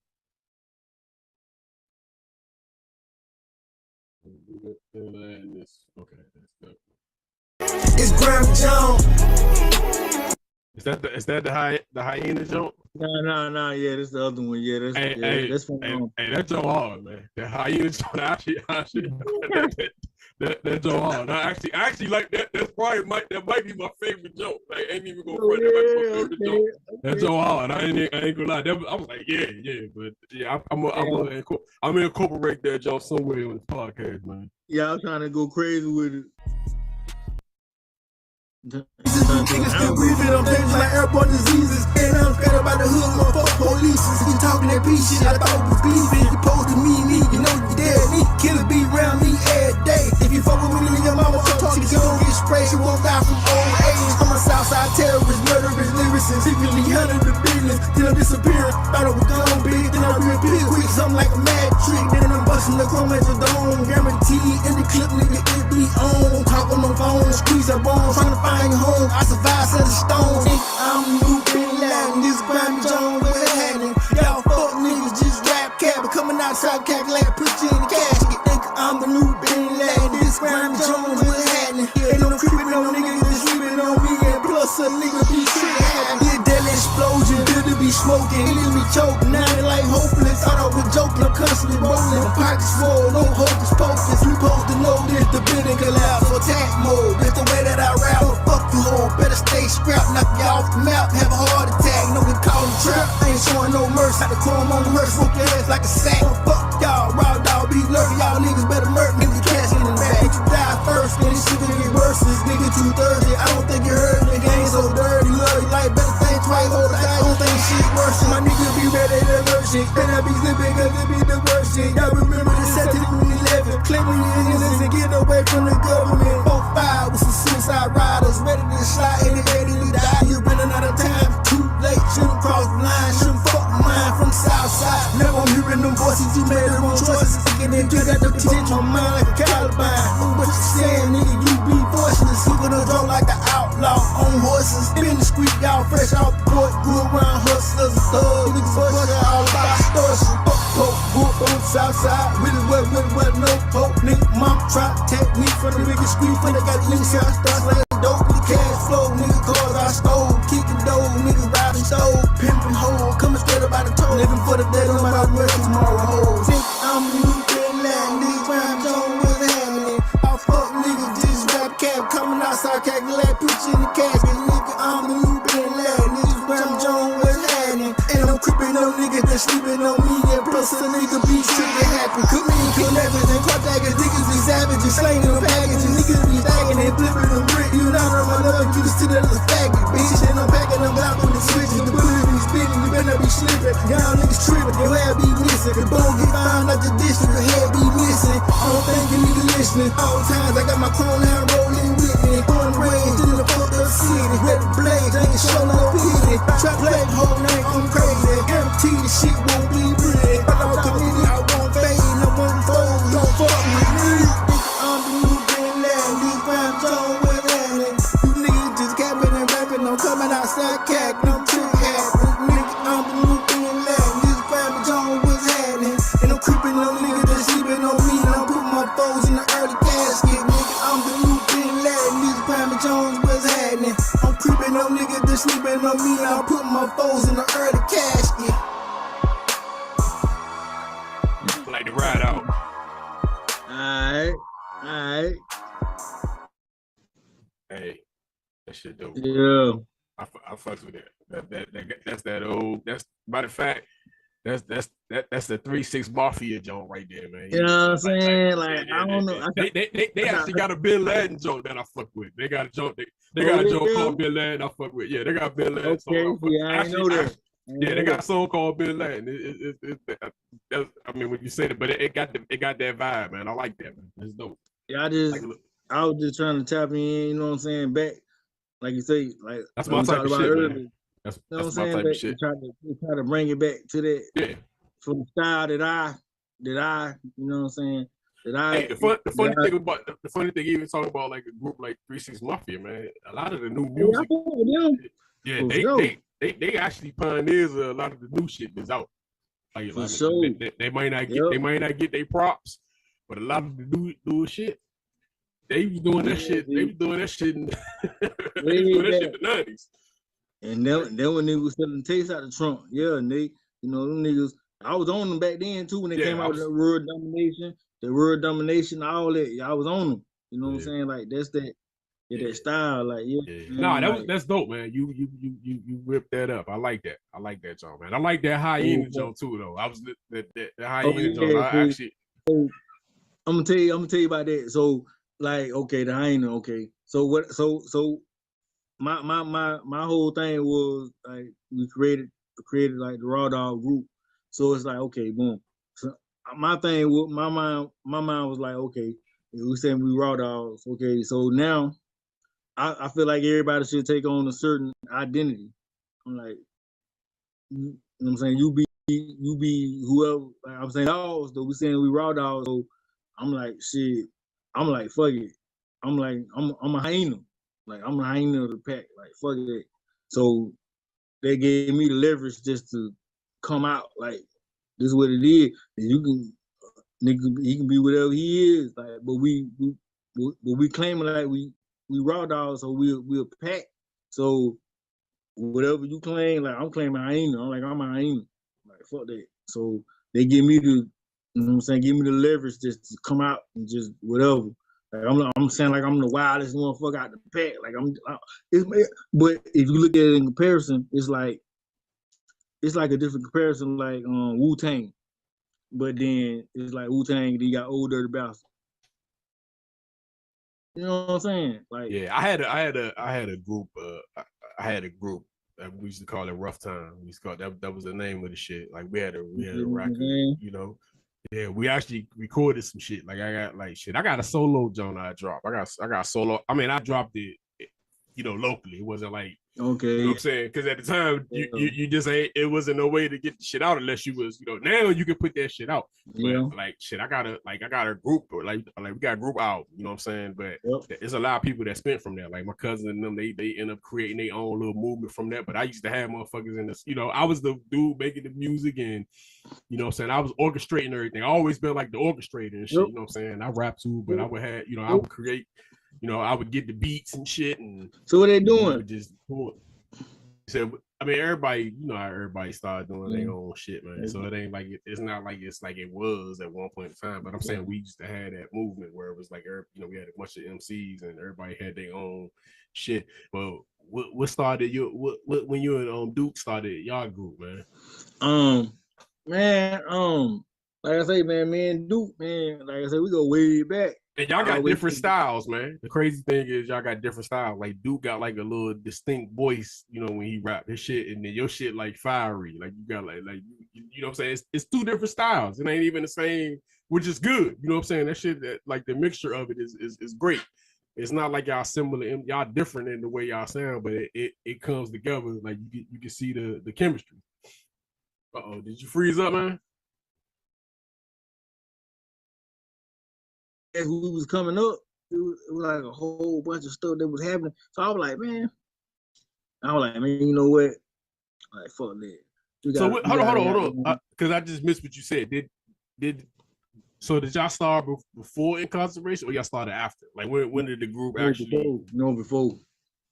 Okay, that's good. It's Grimy Jones. Is that the hyena joke? No. Yeah, that's the other one. Yeah, that's from. Hey, that's so hard, man. The hyena joke. Actually, that joke hard. I actually like that. That might be my favorite joke. Like, ain't even gonna front. That might be my favorite joke. That's so hard. I ain't gonna lie. I was like, yeah, but yeah, I'm gonna incorporate that joke somewhere on this podcast, man. Yeah, I'm trying to go crazy with it. Niggas still breathing on things like airborne diseases. And I'm scared about the hood, motherfucker police. You talking that beat shit, I thought was beefing. You supposed to me, you know you dead. Me, killer be around me every day. If you fuck with me, your mama talk to you, gon' get sprayed. She won't die from old age. I'm a Southside terrorist, murderous lyricist. Secretly handle the business, till I'm disappearing. Thought it was gonna be, then I reappear quick. Something like a mad trick, then I'm busting the chrome at the dome. Guaranteed in the clip, nigga, it be on. Talk on the phone, squeeze her bones, trying to find your home. I survived set of stones. I'm new Bin Laden, this Grimy Jones, what's happening? Y'all fuck niggas just rap cat, but coming outside calculate, put you in the casket. Think I'm the new Bin Laden, this Grimy Jones, what's happening? Ain't no creeping no niggas just sleeping on me, and plus a nigga be shit happening. Get that explosion. then leave me choking. Now they like hopeless. Thought I was joking, I'm constantly rolling. My pockets full, no hocus pocus. You supposed to know this, the building collapse. So attack mode, that's the way that I rap. Oh, fuck you, hoe. Better stay strapped, knock you off the map. Have a heart attack, know they call it trap. I ain't showing no mercy. Had the chrome on the hearse, whoop your ass like a sack. Oh, fuck y'all, raw dog, be lurking. Y'all niggas better murk me, the cash in the back. You die first, then this shit gonna get worse. This nigga too thirsty. I don't think you heard me, game so dirty. Love you like better think twice, hold the guy. Don't think shit worse. My nigga be ready to work shit. And I be slipping cause it be the worst shit. Y'all remember the 1711. Claiming you innocent, get away from the government. 4-5 with some suicide riders, ready to shot any ready to die. You running out of time, too late. Shouldn't cross the line, shouldn't fuck mine from the south side. Never I'm hearing them voices, you made the wrong choices. Thinking that you got the potential mind like a Caliban. What you saying, nigga, you be voiceless. You gonna draw like an outlaw on horses. In the street, y'all fresh out the port. Grew around hustlers and thugs. Niggas fuck all about extortion. Fuck poke, whoop on the south side. Really what, no poke. Nigga, mom try to take me from the biggest street. When they got the inside, start slaying dope. The cash flow, nigga, cars I stole. Kicking dough, nigga, riding stove. Pimping hole, coming straight up out the toe. Living for the day, no matter where tomorrow holds. Think I'm new, been land, nigga, Grimy Jones, what's happening? I fuck niggas, just rap cap, coming outside, calculate, put you in the casket. Nigga, I'm the new, been land, nigga, Grimy Jones, what's happening? And I'm creeping on niggas that sleeping on me, and plus a nigga be tripping happy. Cook me and kill niggas and cut daggers, niggas be savages, slaying them packages, niggas be stacking and flipping them brick. You know I'm up, you just sit there as a faggot, bitch. And I'm packing them out with the switches, the bullet be spinning, you better be slipping. Y'all niggas tripping, your hair be missing. The bone get found out the district, your head be missing. I don't think you niggas listening. All times I got my chrome line rolling with me. On the range in the fucked up city, ready to blaze, ain't show no pity. Trap play, whole name, I'm crazy. Guarantee the shit won't be pretty. But I'm committed, I won't fade, I won't fold. Don't fuck with me. I'm the new green lad, these Grimy Jones, what's happening? You niggas just capping and rapping, I'm coming outside cat, no trick hat. Nigga, I'm the new green lad, these Grimy Jones, what's happening? And I'm creeping on niggas that sleeping on me, and I'm putting my foes in the early casket. Nigga, I'm the new green lad, these Grimy Jones, what's happening? I'm creeping on niggas that sleeping on me, and I'm putting my foes in the early casket. Like to ride out. Alright. Hey, that shit dope. Yeah. I fucks with that. That's that old. That's matter of fact. That's the 3-6 Mafia joint right there, man. You know what I'm saying? Like, I don't know. They actually got a Bill Laden joint that I fuck with. They got a joint. They got a joint called Bill Laden I fuck with. Yeah, they got Bill Laden. Okay, yeah, I know that. Yeah, they got a song called Bill Laden. I mean, when you say it, but it got that vibe, man. I like that, man. It's dope. Yeah, I was just trying to tap in, you know what I'm saying, back, like you say, like that's my type of shit, man. That's my type of shit. Try to bring it back to that, yeah, from the style that I, you know what I'm saying, Hey, the funny thing, even talking about like a group like 3-6 Mafia, man. A lot of the new music, they actually pioneers a lot of the new shit that's out. Like sure. they might not get their props, but a lot of the new shit, they was doing that shit. They was doing that shit in, doing that shit in the 90s. And then when they was selling tapes out of Trump, yeah, and they, you know, them niggas, I was on them back then too when they came out with the world domination, all that. I was on them. You know what I'm saying? Like that's that style. Like that's dope, man. You ripped that up. I like that. I like that, John, man. I like that high end Joe too, though. I was the high end Joe. I actually. So, I'm gonna tell you about that. So like, okay, the hyena, okay. So what? So my whole thing was like we created like the Raw Dog group. So it's like, okay, boom. So my thing, my mind was like, okay, we said we Raw Dogs, okay. So now I feel like everybody should take on a certain identity. I'm like, you know what I'm saying? You be whoever. Like I'm saying dogs, though we saying we Raw Dogs. So I'm like, shit. I'm like, fuck it. I'm like, I'm a hyena. Like I'm a hyena of the pack. Like fuck it. So they gave me the leverage just to come out. Like this is what it is. And you can, nigga, he can be whatever he is. Like, but we claiming like we Raw Dogs, so we a pack. So whatever you claim, like I'm claiming hyena. I'm like, I'm a hyena. Like, fuck that. So they give me the, you know what I'm saying, give me the leverage just to come out and just whatever. Like I'm saying like I'm the wildest motherfucker out the pack. Like but if you look at it in comparison, it's like a different comparison, like Wu-Tang. But then it's like Wu-Tang, then you got Old Dirty Bastard. You know what I'm saying? Like, yeah, I had a group. I had a group. We used to call it Rough Time. We used to call that was the name of the shit. Like we had a record, you know. Yeah, we actually recorded some shit. Like I got a solo joint I dropped. I got solo. I mean, I dropped it, you know, locally. It wasn't like, okay, you know what I'm saying? Because at the time, you just ain't. It wasn't no way to get the shit out unless you was, you know. Now you can put that shit out. But like shit, I got a group, or like we got a group out. You know what I'm saying? But there's a lot of people that spent from that. Like my cousin and them, they end up creating their own little movement from that. But I used to have motherfuckers in this. You know, I was the dude making the music, and you know what I'm saying, I was orchestrating everything. I always been like the orchestrator and shit. You know what I'm saying? I rap too, but I would have, you know, I would create. You know, I would get the beats and shit. And so what they doing? Just pull it. So I mean, everybody, you know how everybody started doing their own shit, man. So it ain't like it's not like it's like it was at one point in time. But I'm saying we used to have that movement where it was like, you know, we had a bunch of MCs and everybody had their own shit. But what started you? What when you and Duke started y'all group, man? Like I say, man, me and Duke, man, like I said, we go way back. And y'all got different styles, man. The crazy thing is y'all got different styles. Like Duke got like a little distinct voice, you know, when he rap his shit, and then your shit like fiery. Like you got like you know what I'm saying? It's two different styles. It ain't even the same, which is good. You know what I'm saying? That shit, that like the mixture of it is great. It's not like y'all similar, y'all different in the way y'all sound, but it comes together. Like you can see the chemistry. Did you freeze up, man? As we was coming up, it was like a whole bunch of stuff that was happening. So I was like, man, you know what? Like, fuck that. Hold on. Because I just missed what you said. Did y'all start before incarceration, or y'all started after? Like when did the group actually? Before.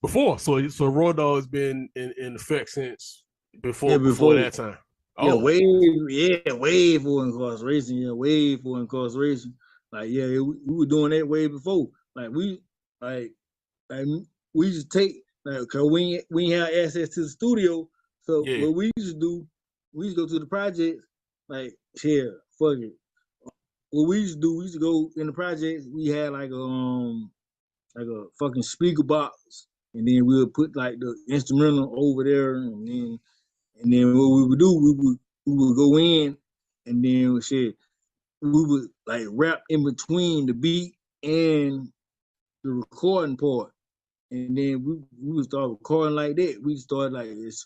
Before. So Raw Dog's been in effect since before that time. Oh. Yeah, way for incarceration. Yeah, way for incarceration. Like, yeah, we were doing that way before. Like we just take, like, cause we ain't have access to the studio. So what we used to do, we used to go to the projects. Like, yeah, fuck it. What we used to do, we used to go in the projects. We had like a fucking speaker box, and then we would put like the instrumental over there, and then what we would do, we would go in, and then shit, we would like rap in between the beat and the recording part, and then we would start recording like that. We started like this,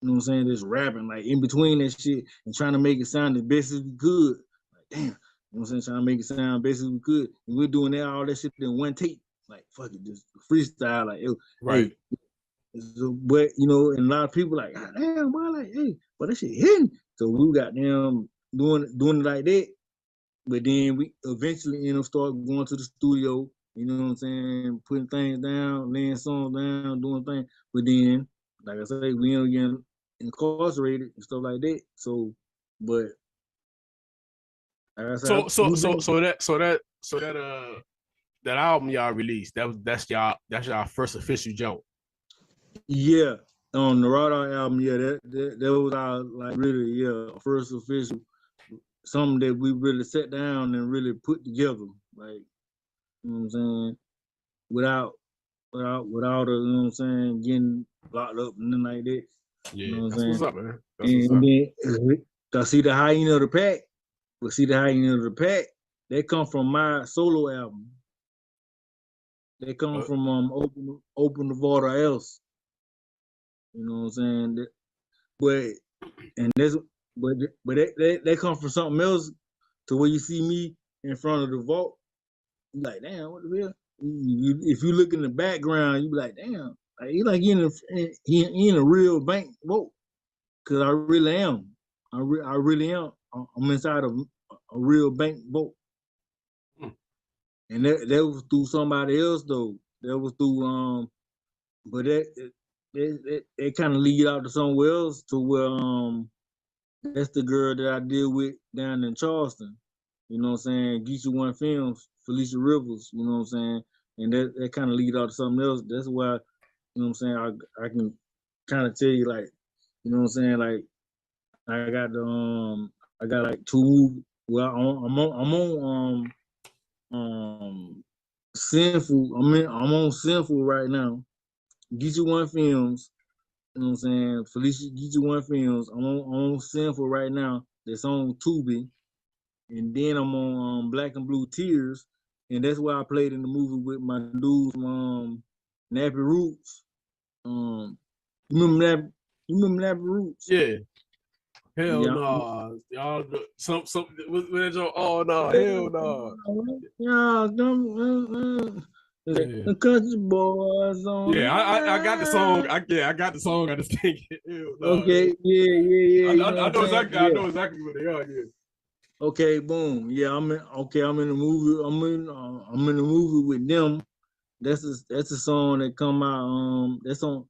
you know what I'm saying, just rapping like in between that shit and trying to make it sound the best as we could. Like, damn, you know what I'm saying, trying to make it sound best as we could, and we're doing all that shit in one take. Like, fuck it, just freestyle, like, right. Hey. So, but you know, and a lot of people like, God damn, boy, like, hey, but that shit hitting. So we got them doing it like that. But then we eventually, you know, start going to the studio, you know what I'm saying, putting things down, laying songs down, doing things. But then, like I say, we end up getting incarcerated and stuff like that. So, but like I said, that album y'all released, that's y'all first official joke. Yeah, on the Raw Dog album, yeah, that was our like really first official, something that we really sat down and really put together, like, you know what I'm saying, without the, you know what I'm saying, getting locked up and nothing like that. Yeah, you know what that's I'm saying? What's up, man. That's what's up. Then I see the hyena of the pack. But see the hyena of the pack, they come from my solo album. They come from Open the Water Else. You know what I'm saying? They come from something else to where you see me in front of the vault. You like, damn, what the hell? If you look in the background, you be like, damn, like, you like in a real bank vault. Cause I really am. I really am. I'm inside of a real bank vault. And that was through somebody else though. That was through but that it kind of lead out to somewhere else to where that's the girl that I deal with down in Charleston. You know what I'm saying? Geisha One Films, Felicia Rivers, you know what I'm saying? And that kind of lead out to something else. That's why, you know what I'm saying, I can kind of tell you like, you know what I'm saying, like I got like two. Well, I'm on Sinful. I'm on Sinful right now. Geisha One Films. You know what I'm saying? Felicia Geisha One Films. I'm on Sinful right now. That's on Tubi. And then I'm on Black and Blue Tears, and that's why I played in the movie with my dudes from Nappy Roots. You remember that? You remember Nappy Roots? Yeah. Hell Yeah. no. Y'all some oh no, hell no. Yeah, the country boys on. Yeah, I got the song. I got the song. I just can't get hell no. Okay, yeah. I know exactly. I know exactly what they are. Yeah. Okay, boom. Yeah, I'm in the movie. I'm in the movie with them. That's a song that come out. That's on.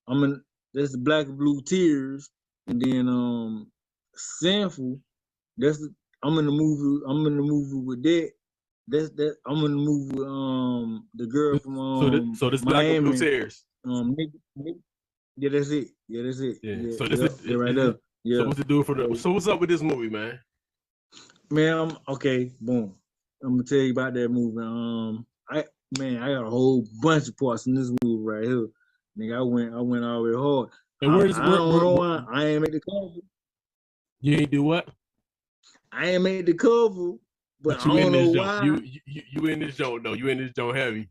I'm in. That's Black and Blue Tears, and then Sinful. That's I'm in the movie. I'm in the movie with that. That I'm in the movie with the girl from so this Black and Miami. Blue Tears. Yeah, that's it. Yeah. So they're right there. Yeah. So what's the do for the? So what's up with this movie, man? Man, okay, boom. I'm gonna tell you about that movie. I got a whole bunch of parts in this movie right here. Nigga, I went all the way hard. And I don't know why I ain't made the cover. You ain't do what? I ain't made the cover, but I don't know why. You in this joint though. You in this joint heavy.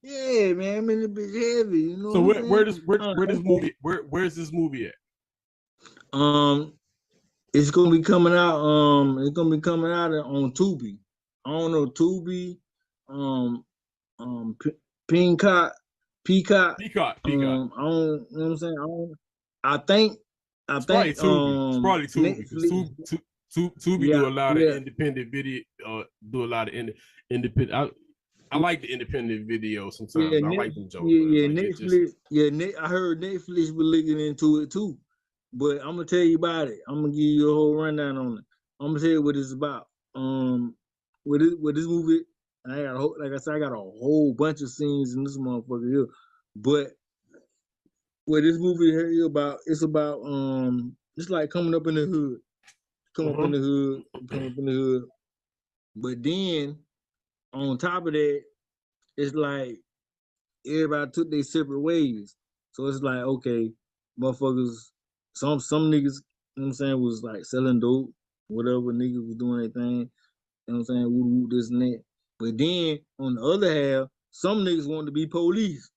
Yeah, man, I'm in the bitch heavy. You know. So where's this movie at? It's gonna be coming out. It's gonna be coming out on Tubi. I don't know Tubi. Peacock. Peacock. I don't. You know what I'm saying? I think. It's probably Tubi. Netflix. Tubi do a lot of independent video. Do a lot of independent. I like the independent videos sometimes. I like them jokes. Netflix. I heard Netflix was looking into it too. But I'm gonna tell you about it. I'm gonna give you a whole rundown on it. I'm gonna tell you what it's about. With this movie, I got like I said, I got a whole bunch of scenes in this motherfucker here. But what this movie here is about, it's about it's like coming up in the hood, come up in the hood. But then on top of that, it's like everybody took their separate ways. So it's like, okay, motherfuckers. Some niggas, you know what I'm saying, was like selling dope, whatever niggas was doing their thing, you know what I'm saying, woo this and that. But then on the other half, some niggas wanted to be police.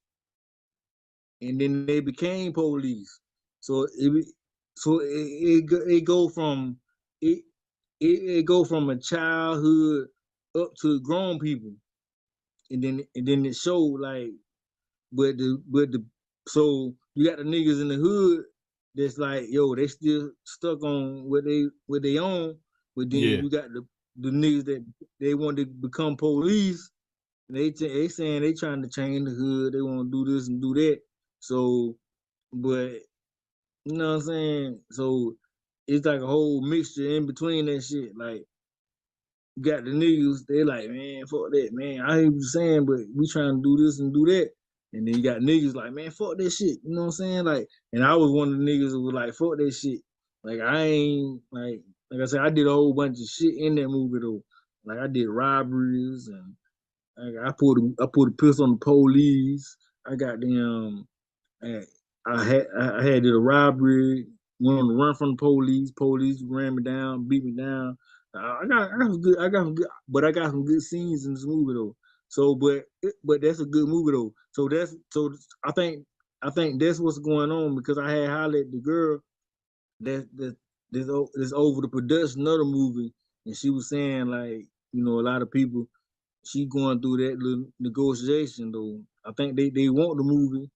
And then they became police. So it go from a childhood up to grown people. And then it showed like so you got the niggas in the hood that's like, yo, they still stuck on what they own, but then you got the niggas that they want to become police. And they saying they trying to change the hood, they want to do this and do that. So, but you know what I'm saying? So it's like a whole mixture in between that shit. Like you got the niggas, they like, man, fuck that, man. I hear you saying, but we trying to do this and do that. And then you got niggas like, man, fuck that shit. You know what I'm saying? Like, and I was one of the niggas who was like, fuck that shit. Like, I ain't, like I said, I did a whole bunch of shit in that movie though. Like, I did robberies and I put a pistol on the police. I got them, I had did a robbery, went on the run from the police. Police ran me down, beat me down. I got some good scenes in this movie though. So, but that's a good movie though. So I think that's what's going on because I had hollered at the girl that's over the production of the movie, and she was saying like, you know, a lot of people, she going through that little negotiation though. I think they want the movie.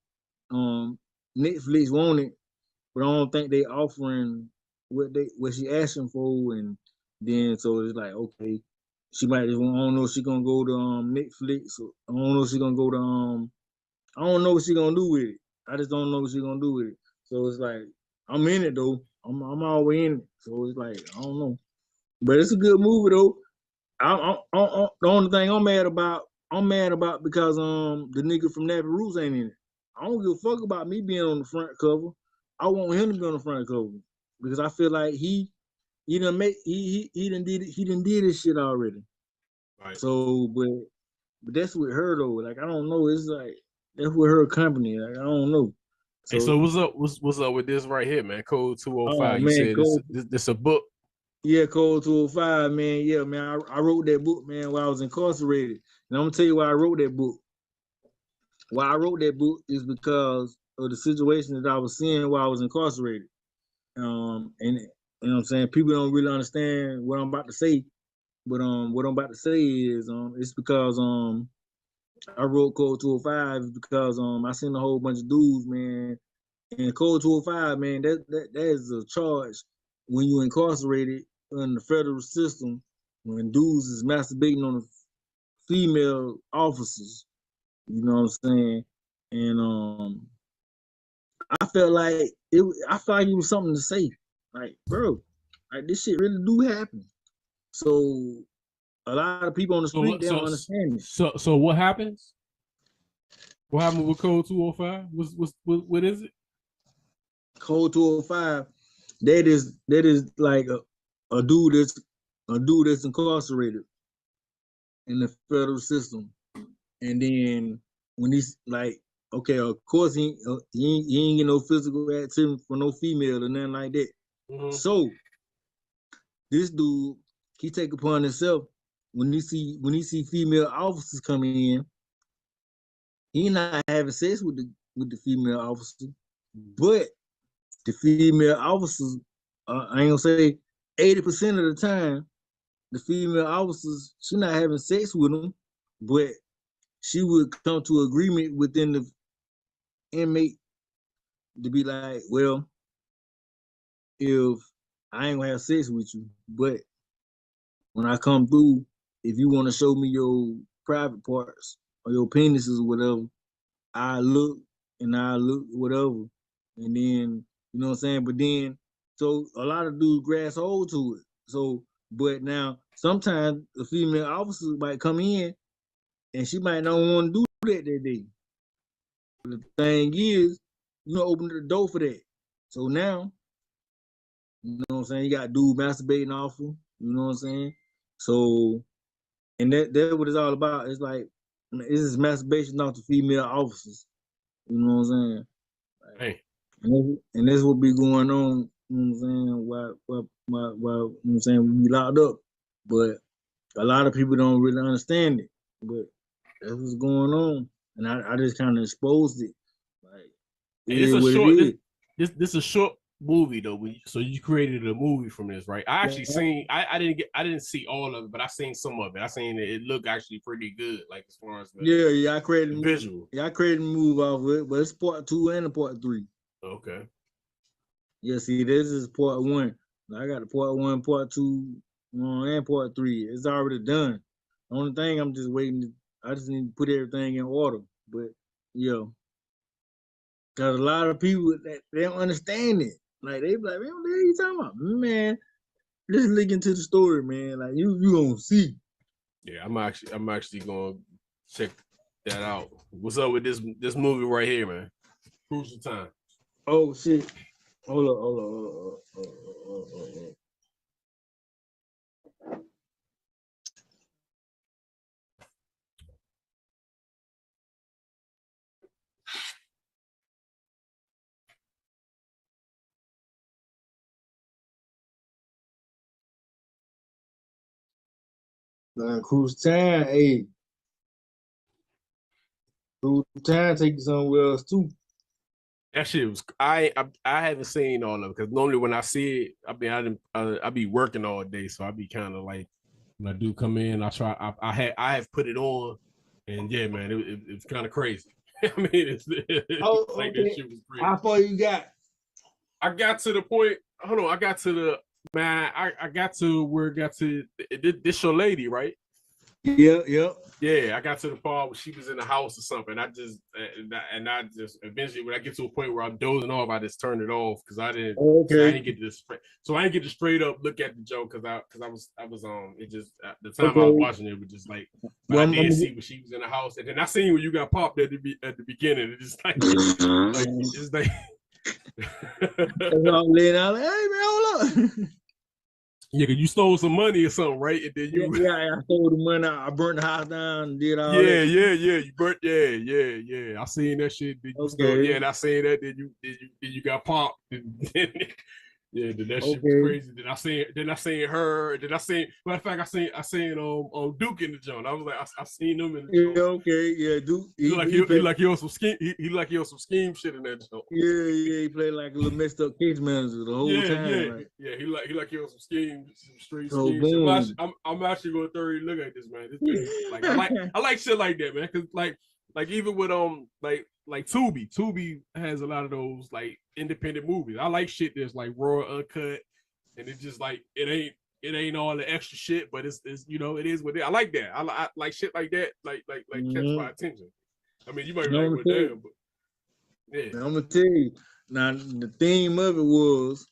Netflix want it, but I don't think they offering what she asking for, and then so it's like, okay, she might just want, I don't know if she gonna go to Netflix, or I don't know if she gonna go to I don't know what she gonna do with it. I just don't know what she's gonna do with it. So it's like I'm in it though. I'm always in it. So it's like I don't know, but it's a good movie though. The only thing I'm mad about because the nigga from Nappy Roots ain't in it. I don't give a fuck about me being on the front cover. I want him to be on the front cover because I feel like he done did his shit already. Right. So, but that's with her though. Like I don't know. It's like that's with her company. Like I don't know. So, hey, so what's up? What's up with this right here, man? Code 205. You man, said this a book. Yeah, Code 205, man. Yeah, man. I wrote that book, man, while I was incarcerated. And I'm gonna tell you why I wrote that book. Why I wrote that book is because of the situation that I was seeing while I was incarcerated. And you know what I'm saying? People don't really understand what I'm about to say. But what I'm about to say is it's because I wrote Code 205 because I seen a whole bunch of dudes, man. And Code 205, man, that is a charge when you incarcerated in the federal system when dudes is masturbating on the female officers. You know what I'm saying? And I felt like it was something to say. Like, bro, like this shit really do happen. So a lot of people on the street they don't understand it. So what happens? What happened with Code 205? What is it? Code 205, that is like a dude that's incarcerated in the federal system, and then when he's like, okay, of course he ain't get no physical activity for no female or nothing like that. Mm-hmm. So this dude, he take upon himself when he see female officers coming in, he not having sex with the female officer, but the female officers, I ain't gonna say 80% of the time, the female officers, she not having sex with them, but she would come to agreement within the inmate to be like, well, if I ain't gonna have sex with you, but when I come through, if you want to show me your private parts or your penises or whatever, I look whatever, and then you know what I'm saying. But then, so a lot of dudes grasp hold to it. So, but now sometimes the female officer might come in, and she might not want to do that day. But the thing is, you know, open the door for that. So now, you know what I'm saying. You got dude masturbating off her. You know what I'm saying. So, and that's what it's all about. It's like this is masturbation off the female officers. You know what I'm saying. Like, hey. And that's what be going on, you know what I'm saying, while you know what I'm saying, we locked up. But a lot of people don't really understand it. But that's what's going on. And I just kind of exposed it. Like, it's a short, this a short movie though. So you created a movie from this, right? I actually seen, I didn't see all of it, but I seen some of it. I seen it looked actually pretty good, like as far as I created the visual. Yeah, I created a movie off of it, but it's part 2 and a part 3. Okay. Yeah, see, this is part 1. I got the part 1, part 2, and part 3. It's already done. The only thing I'm just waiting, I just need to put everything in order. But, because a lot of people, they don't understand it. Like, they be like, man, what the hell you talking about? Man, just look into the story, man. Like, you gonna see. Yeah, I'm actually gonna check that out. What's up with this movie right here, man? Crucial Time. Oh shit! Hold up. Cruise Time, hey. Cruise Time take you somewhere else too. That shit was I haven't seen all of it because normally when I see it, I be working all day, so I be kind of like when I do come in, I have put it on, and yeah, man, it's kind of crazy. I mean, it's like okay. that shit was crazy. How far you got? I got to the point. Hold on, I got to the man. I got to where it got to. This your lady, right? Yeah. Yeah, I got to the part where she was in the house or something. I just eventually when I get to a point where I'm dozing off, I just turned it off because I didn't get this. So I didn't get to straight up look at the joke because I was it just the time I was watching it was just like, but I did see when she was in the house, and then I seen when you got popped at the beginning. It's just like it's like. I'm laying out like, hey man, hold up. Yeah, cause you stole some money or something, right? And then you I stole the money. I burnt the house down and did all that. Yeah, You burnt. Yeah. I seen that shit. And I seen that. Then you got popped. Yeah, then that shit was crazy. Then I seen her. Then I seen. Matter of fact, I seen Duke in the joint. I was like, I seen him in the joint. Yeah, Duke. He like he on some scheme. He like he on some scheme shit in that joint. Yeah. He played like a little messed up case manager the whole time. He like he on some scheme, some straight scheme shit. I'm actually gonna thoroughly look at this, man. I like shit like that, man. Cause like even with like Tubi has a lot of those like independent movies. I like shit that's like raw, uncut, and it's just like it ain't all the extra shit, but it's you know it is what it is. I like that. I like shit like that, like catch my attention. I mean, you might be like, well, damn, but yeah. I'm gonna tell you now. The theme of it was,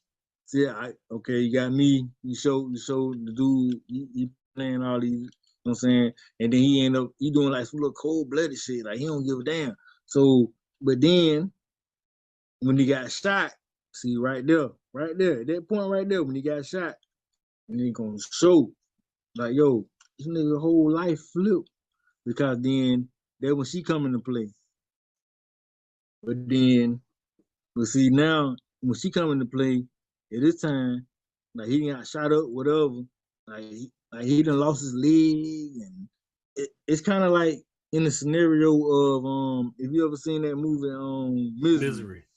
see, you got me. You show the dude. He playing all these. You know what I'm saying, and then he end up doing like some little cold-blooded shit. Like he don't give a damn. So, but then when he got shot, see right there, at that point right there, when he got shot, and he gonna show like, yo, this nigga whole life flipped because then that when she come into play. But see now when she come into play at this time, like he got shot up, whatever, like he done lost his leg, and it's kind of like in the scenario of if you ever seen that movie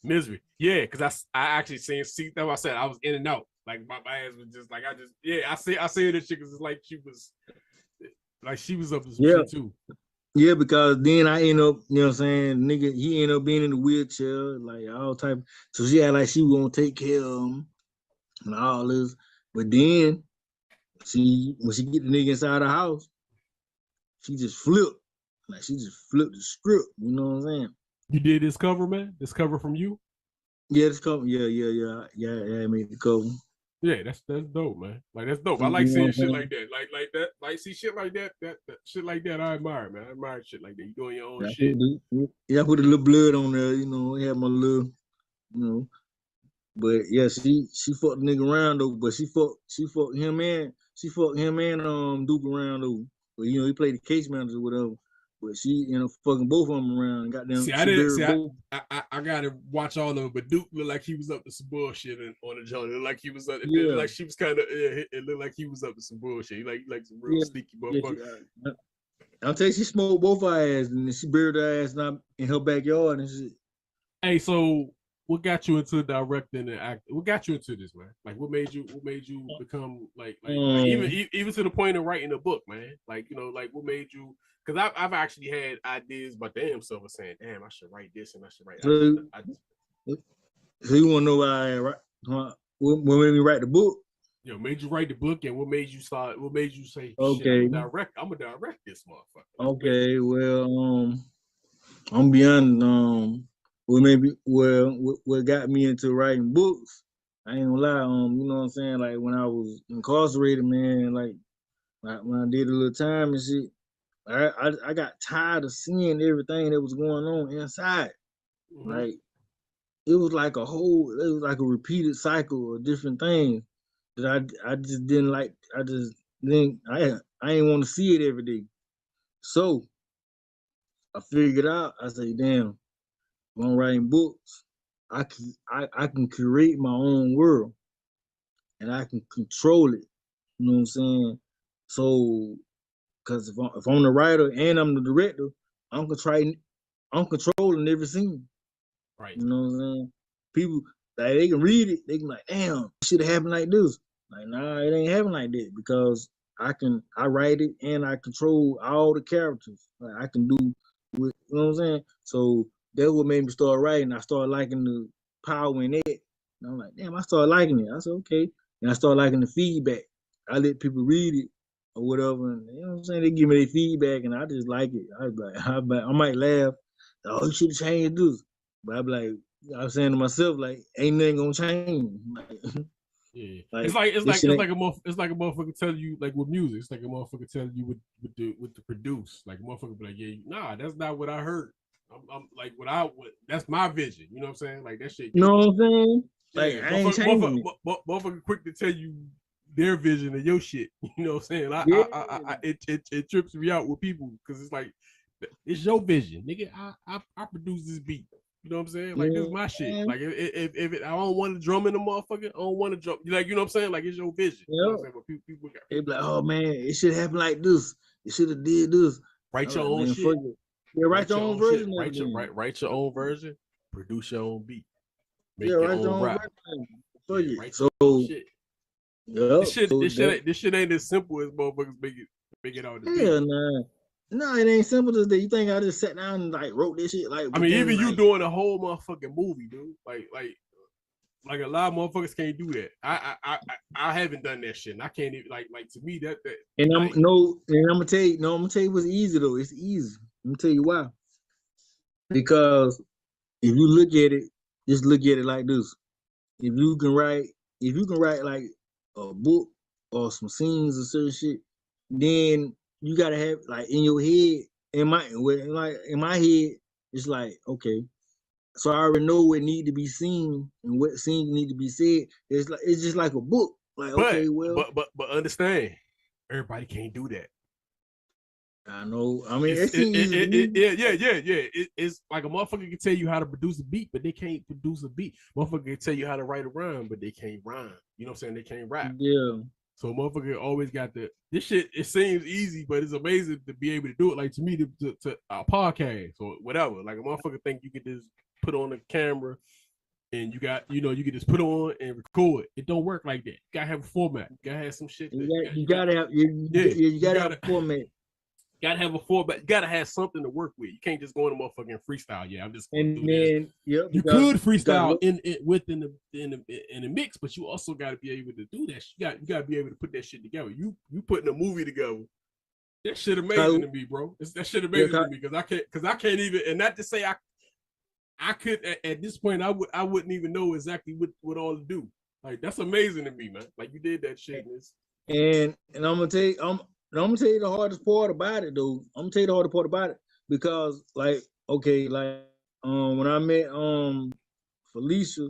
Misery. Yeah, because I actually see that I said I was in and out. Like my ass was just like I say that shit because it's like she was up to some shit too. Yeah, because then I end up, you know what I'm saying, nigga, he ended up being in the wheelchair, like all type. So she had like she was gonna take care of him and all this. But then when she get the nigga inside the house, she just flipped. Like she just flipped the script, you know what I'm saying? You did this cover, man? This cover from you? Yeah, this cover. Yeah, I made the cover. Yeah, that's dope, man. Like that's dope. I like seeing shit like that. Like that. Like see shit like that. That shit like that. I admire, man. I admire shit like that. You doing your own shit. I put a little blood on there. You know, I had my little, you know. But yeah, she fucked the nigga around though. But she fucked him and Duke around though. But you know, he played the case manager or whatever. But she fucking both of them around. Goddamn. See, I gotta watch all of them. But Duke looked like he was up to some bullshit on the joint. It looked like he was up. It looked like she was kind of. It looked like he was up to some bullshit. He like some real sneaky motherfucker. I'll tell you, she smoked both our ass, and then she buried her ass in her backyard and shit. Hey, so what got you into directing and acting? What got you into this, man? Like, what made you become like even to the point of writing a book, man? Like, you know, like what made you? Because I've actually had ideas, but damn self was saying, damn, I should write this and I should write. So you want to know why what made me write the book? You know, made you write the book, and what made you start? What made you say, okay, I'm gonna direct this motherfucker? Okay, well, I'm beyond what got me into writing books. I ain't gonna lie, you know what I'm saying? Like when I was incarcerated, man, like when I did a little time and shit, I got tired of seeing everything that was going on inside. Mm-hmm. Like it was like a repeated cycle of different things that I just didn't like. I ain't want to see it every day. So I figured out, I say, damn, when I'm writing books, I can create my own world and I can control it. You know what I'm saying? So, because if I'm the writer and I'm the director, I'm controlling every scene. Right. You know what I'm saying? People, like, they can read it, they can be like, damn, it should have happened like this. Like, nah, it ain't happen like that because I write it and I control all the characters. Like, I can do you know what I'm saying? So that's what made me start writing. I started liking the power in it. And I'm like, damn, I started liking it. I said, okay. And I started liking the feedback. I let people read it or whatever. And, you know what I'm saying? They give me their feedback, and I just like it. I might laugh. Oh, you should have changed this. But I be like, I'm saying to myself, like, ain't nothing gonna change. Yeah, like it's like a motherfucker telling you like with music. It's like a motherfucker telling you what to produce. Like a motherfucker be like, yeah, nah, that's not what I heard. I'm like that's my vision. You know what I'm saying? Like that shit. You know what I'm saying? Like Yeah, I ain't changing it. motherfucker quick to tell you their vision of your shit. You know what I'm saying? It trips me out with people because it's like it's your vision, nigga. I produce this beat. You know what I'm saying? Like this is my shit. Like if I don't want to drum in the motherfucker, I don't want to drum. Like you know what I'm saying? Like it's your vision. You know what I'm saying? But people got they be like, oh man, it should happen like this. It should have did this. Write your own shit. Yeah, write your own version. Write your own version. Produce your own beat. Make your own rap. So shit. This shit ain't as simple as motherfuckers make it all the hell nah. No, it ain't simple as that. You think I just sat down and like wrote this shit? Like I mean, even you doing a whole motherfucking movie, dude. Like a lot of motherfuckers can't do that. I haven't done that shit. And I can't even like to me that. And I'm gonna tell you what's easy though. It's easy. Let me tell you why. Because if you look at it, just look at it like this. If you can write like a book or some scenes or certain shit, then you gotta have like in your head, in my head, it's like, okay, so I already know what need to be seen and what scene need to be said. It's just like a book. Like, okay, well, but understand, everybody can't do that. I know. I mean, it's like a motherfucker can tell you how to produce a beat, but they can't produce a beat. Motherfucker can tell you how to write a rhyme, but they can't rhyme. You know what I'm saying? They can't rap. Yeah. So motherfucker always got this shit. It seems easy, but it's amazing to be able to do it. Like to me, to a podcast or whatever. Like a motherfucker think you could just put on a camera and you can just put on and record. It don't work like that. You gotta have a format. You gotta have some shit. You gotta have a format. Gotta have a format. You gotta have something to work with. You can't just go in a motherfucking freestyle. Yeah, I'm just going to do this. Yep, you could freestyle in the mix, but you also gotta be able to do that. You gotta be able to put that shit together. You putting a movie together. That shit amazing to me, bro. That shit amazing to me because I can't even, and not to say I could at this point I wouldn't even know exactly what all to do. Like that's amazing to me, man. Like you did that shit. And I'm gonna tell you the hardest part about it, though. I'm gonna tell you the hardest part about it because, like, okay, like, when I met Felicia,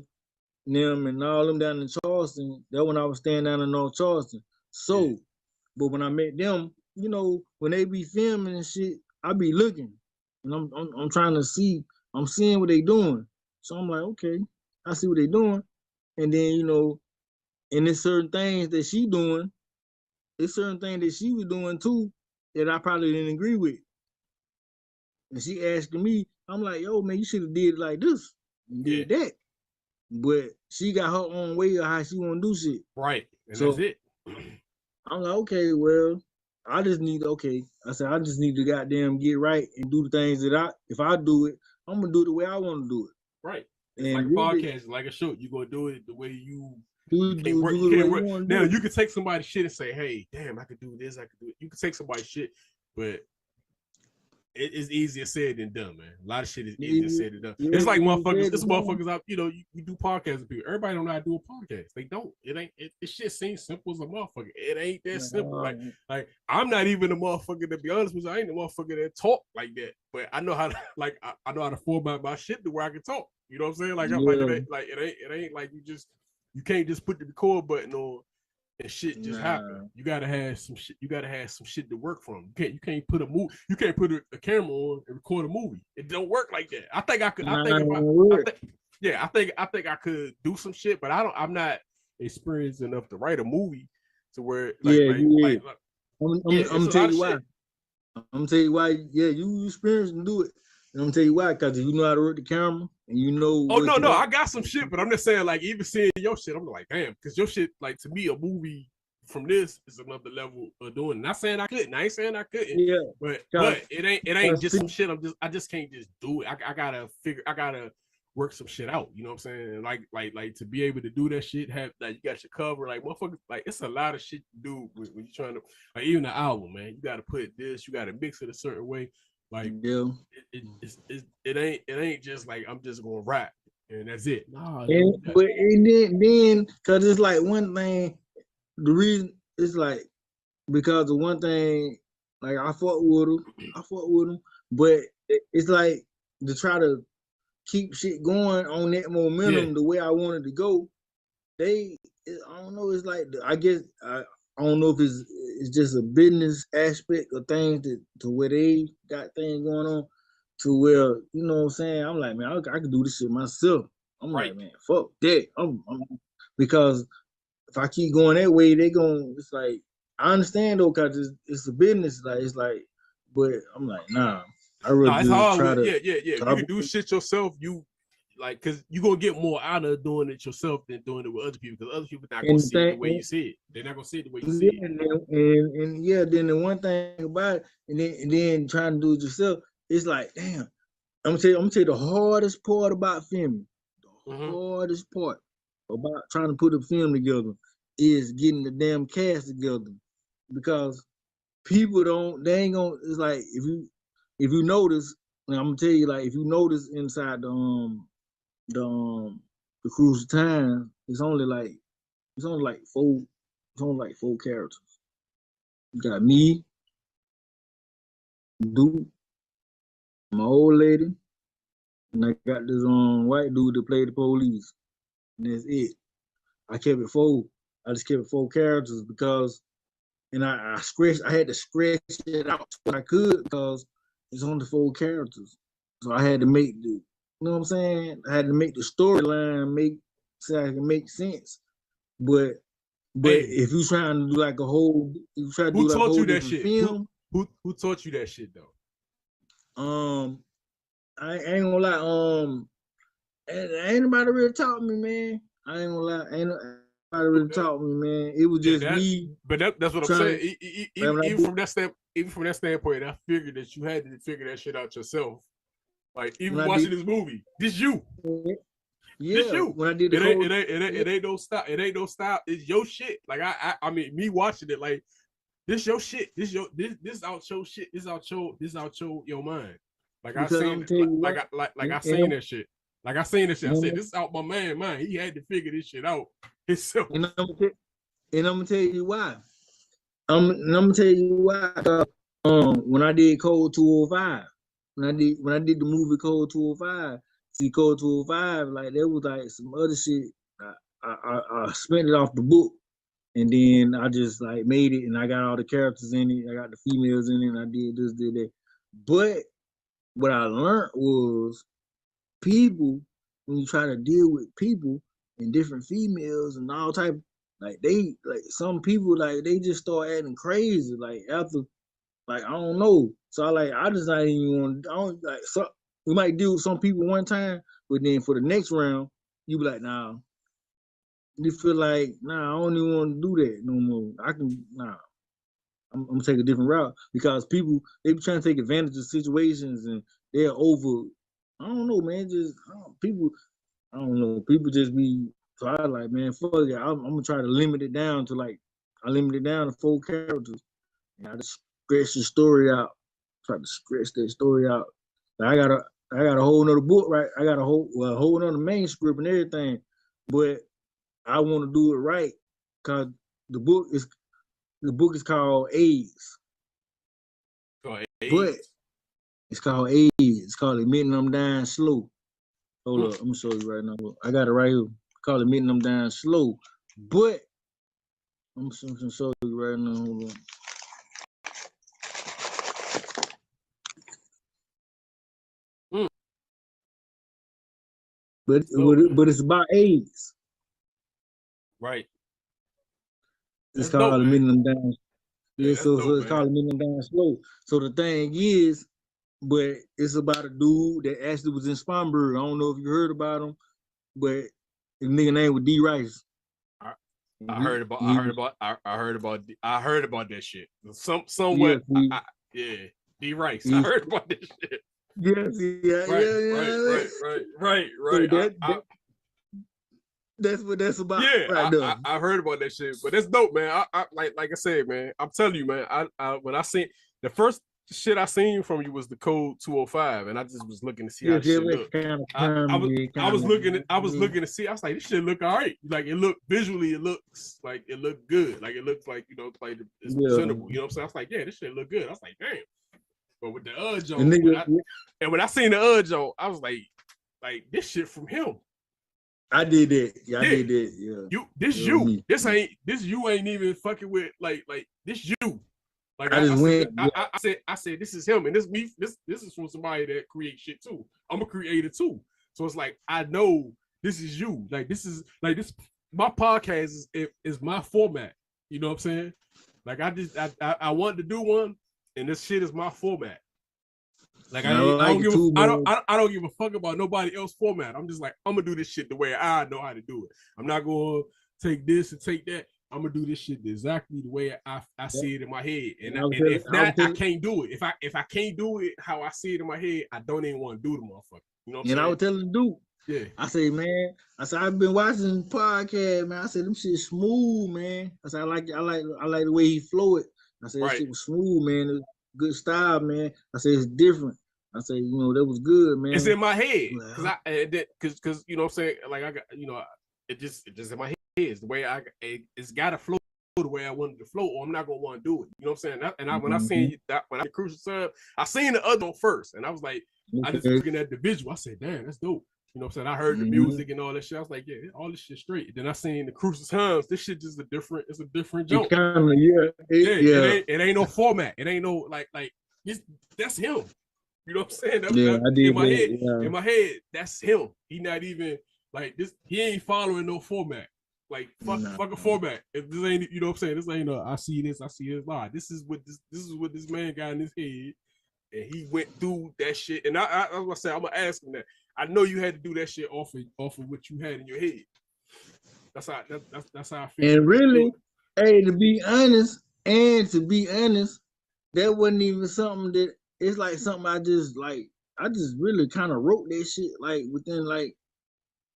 them and all them down in Charleston, that when I was staying down in North Charleston. So, but when I met them, you know, when they be filming and shit, I be looking, and I'm trying to see, I'm seeing what they doing. So I'm like, okay, I see what they doing, and then you know, and there's certain things that she doing. There's certain things that she was doing too that I probably didn't agree with. And she asking me, I'm like, yo, man, you should have did it like this and did that. But she got her own way of how she want to do shit. Right. And so, that's it. I'm like, okay, well, I just need to goddamn get right and do the things that if I do it, I'm going to do it the way I want to do it. Right. It's and like a podcast, like a show. You're going to do it the way you can't work. Now you can take somebody's shit and say, "Hey, damn, I could do this. I could do it." You can take somebody's shit, but it's easier said than done, man. A lot of shit is easier said than done. It's like motherfuckers. It's motherfuckers out. You know, you do podcasts with people. Everybody don't know how to do a podcast. They don't. It ain't. This shit seems simple as a motherfucker. It ain't that simple. Like I'm not even a motherfucker, to be honest with you. I ain't a motherfucker that talk like that. But I know how to I know how to format my shit to where I can talk. You know what I'm saying? Like it ain't like you can't just put the record button on and shit just happen. You gotta have some shit. You gotta have some shit to work from. You can't put a movie. You can't put a camera on and record a movie. It don't work like that. I think I could. I think I could do some shit, but I'm not experienced enough to write a movie to where. I'm gonna tell you why. I'm gonna tell you why. Yeah, you experienced and do it. And I'm gonna tell you why, because you know how to work the camera and you know. Oh no, I got some shit, but I'm just saying, like, even seeing your shit, I'm like, damn, because your shit, like, to me, a movie from this is another level of doing. Not saying I couldn't. I ain't saying I couldn't. Yeah. But it ain't just some shit. I just can't just do it. I gotta work some shit out. You know what I'm saying? Like to be able to do that shit, have like you got your cover, like motherfuckers, like it's a lot of shit to do when you're trying to, like even the album, man. You got to put this, you got to mix it a certain way. Like it ain't just like I'm just gonna rap and that's it. Nah, but then because it's like one thing, the reason it's like because of one thing, like I fought with him, but it's like to try to keep shit going on that momentum the way I wanted to go. I don't know. It's like I guess I don't know if it's just a business aspect of things to where they got things going on to where you know what I'm saying. I'm like, man, I can do this shit myself. I'm like, man, fuck that. I'm because if I keep going that way, they going. It's like I understand though, cause it's a business. Like it's like, but I'm like, nah. I really it's hard. try to, yeah. You can do shit yourself. You like, cause you gonna get more out of doing it yourself than doing it with other people. Because other people not gonna see it the way you see it. They're not gonna see it the way you see it. And then the one thing about it, and then trying to do it yourself, it's like, damn. I'm gonna tell you the hardest part about filming. The hardest part about trying to put a film together is getting the damn cast together, because people they ain't gonna. It's like if you notice, I'm gonna tell you, like if you notice inside the Cruise of Time, it's only like four characters. You got me, dude, my old lady, and I got this white dude that played the police. And that's it. I kept it four. I just kept it four characters because, and I had to scratch it out what I could because it's only four characters. So I had to make you know what I'm saying? I had to make the storyline so I can make sense. But if you trying to do like a whole, you try to do like a whole different film. Who taught you that shit though? I ain't gonna lie. Ain't nobody really taught me, man. I ain't gonna lie. Ain't nobody really taught me, man. It was just me. But that's what I'm saying. Even from that standpoint, I figured that you had to figure that shit out yourself. Like even watching this movie, this you. Yeah, this you. When I did it ain't no style. It ain't no style. It's your shit. Like I mean, me watching it, like this your shit. This out your shit. This out your mind. Like I seen I seen that shit. Like I seen this shit. I said, this is out my man mind. He had to figure this shit out himself. And I'm gonna tell you why. I'm gonna tell you why. When I did Code 205, when I did the movie Code 205, see Code 205, like there was like some other shit. I spent it off the book, and then I just like made it, and I got all the characters in it. I got the females in it, and I did this, did that. But what I learned was people, when you try to deal with people and different females and all type, like some people, like they just start acting crazy, like after, like I don't know. So I just not even want. I don't like. So we might deal with some people one time, but then for the next round, you be like, nah. You feel like, nah, I don't even want to do that no more. I'm gonna take a different route because people they be trying to take advantage of situations and they're over. I don't know, man. People just be. So I like, man, fuck it. I'm gonna try to limit it down to I limit it down to 4 characters. And I just stretch the story out. Try to stretch that story out. I got a whole nother book, right? I got a whole nother manuscript and everything, but I want to do it right because the book is called AIDS. But it's called AIDS. It's called Admitting I'm Dying Slow. Hold up, I'm gonna show you right now. I got it right here. It's called Admitting I'm Dying Slow. But I'm gonna show you right now. Hold on. But it's about AIDS. Right. It's called Admitting I'm Dying. Yeah, so it's called Admitting I'm Dying Slow. So the thing is, but it's about a dude that actually was in Spartanburg. I don't know if you heard about him, but his nigga name was D. Rice. I heard about that shit. Somewhere, D. Rice. I heard about this shit. Yes, yeah, Right, yeah. right. So that's what that's about right there. I heard about that shit, but that's dope, man. I like I said, man. I'm telling you, man. I when I seen the first shit I seen from you was the Code 205, and I just was looking to see how Yes, this yeah, shit looked. kind of I was looking to see. I was like, this shit look all right. Like it looked visually, it looks good. Like it looks like like it's presentable. You know what I'm saying? I was like, yeah, this shit look good. I was like, damn. But with the Jones, when I seen the Jones, I was like this shit from him. I did that. Yeah, I did that. Yeah. This you ain't even fucking with like this you. Like I said this is him, and this is from somebody that creates shit too. I'm a creator too. So it's like I know this is you. Like this is like this my podcast is my format. You know what I'm saying? Like I wanted to do one, and this shit is my format. Like I don't give a fuck about nobody else's format. I'm just like, I'm gonna do this shit the way I know how to do it. I'm not gonna take this and take that. I'm gonna do this shit exactly the way I see it in my head. And if not, I can't do it. If I can't do it how I see it in my head, I don't even want to do the motherfucker. You know what I'm saying? I was telling dude. Yeah. I say, man, I've been watching podcast, man. I said them shit smooth, man. I said I like the way he flow it. I said that shit was smooth, man. It was good style, man. I said it's different. I say, that was good, man. It's in my head because you know what I'm saying. Like I got, it just in my head. It's the way it's gotta flow the way I wanted to flow, or I'm not gonna want to do it. You know what I'm saying? When I seen that, when I Crucial Sub, I seen the other one first, and I was like, I just looking at the visual. I said, damn, that's dope. You know what I'm saying? I heard the music and all that shit. I was like, yeah, all this shit straight. Then I seen the Crucial Times. This shit just it's a different joke. It ain't no format. It ain't no like that's him. You know what I'm saying? I did in my head, that's him. He not even like this. He ain't following no format. Like fuck a format. If this ain't, you know what I'm saying? This ain't I see this live. This is what this man got in his head, and he went through that shit. And I was gonna say, I'm gonna ask him that. I know you had to do that shit off of what you had in your head. That's how I feel. And really, to be honest, that wasn't even something that it's like something I just really kind of wrote that shit like within like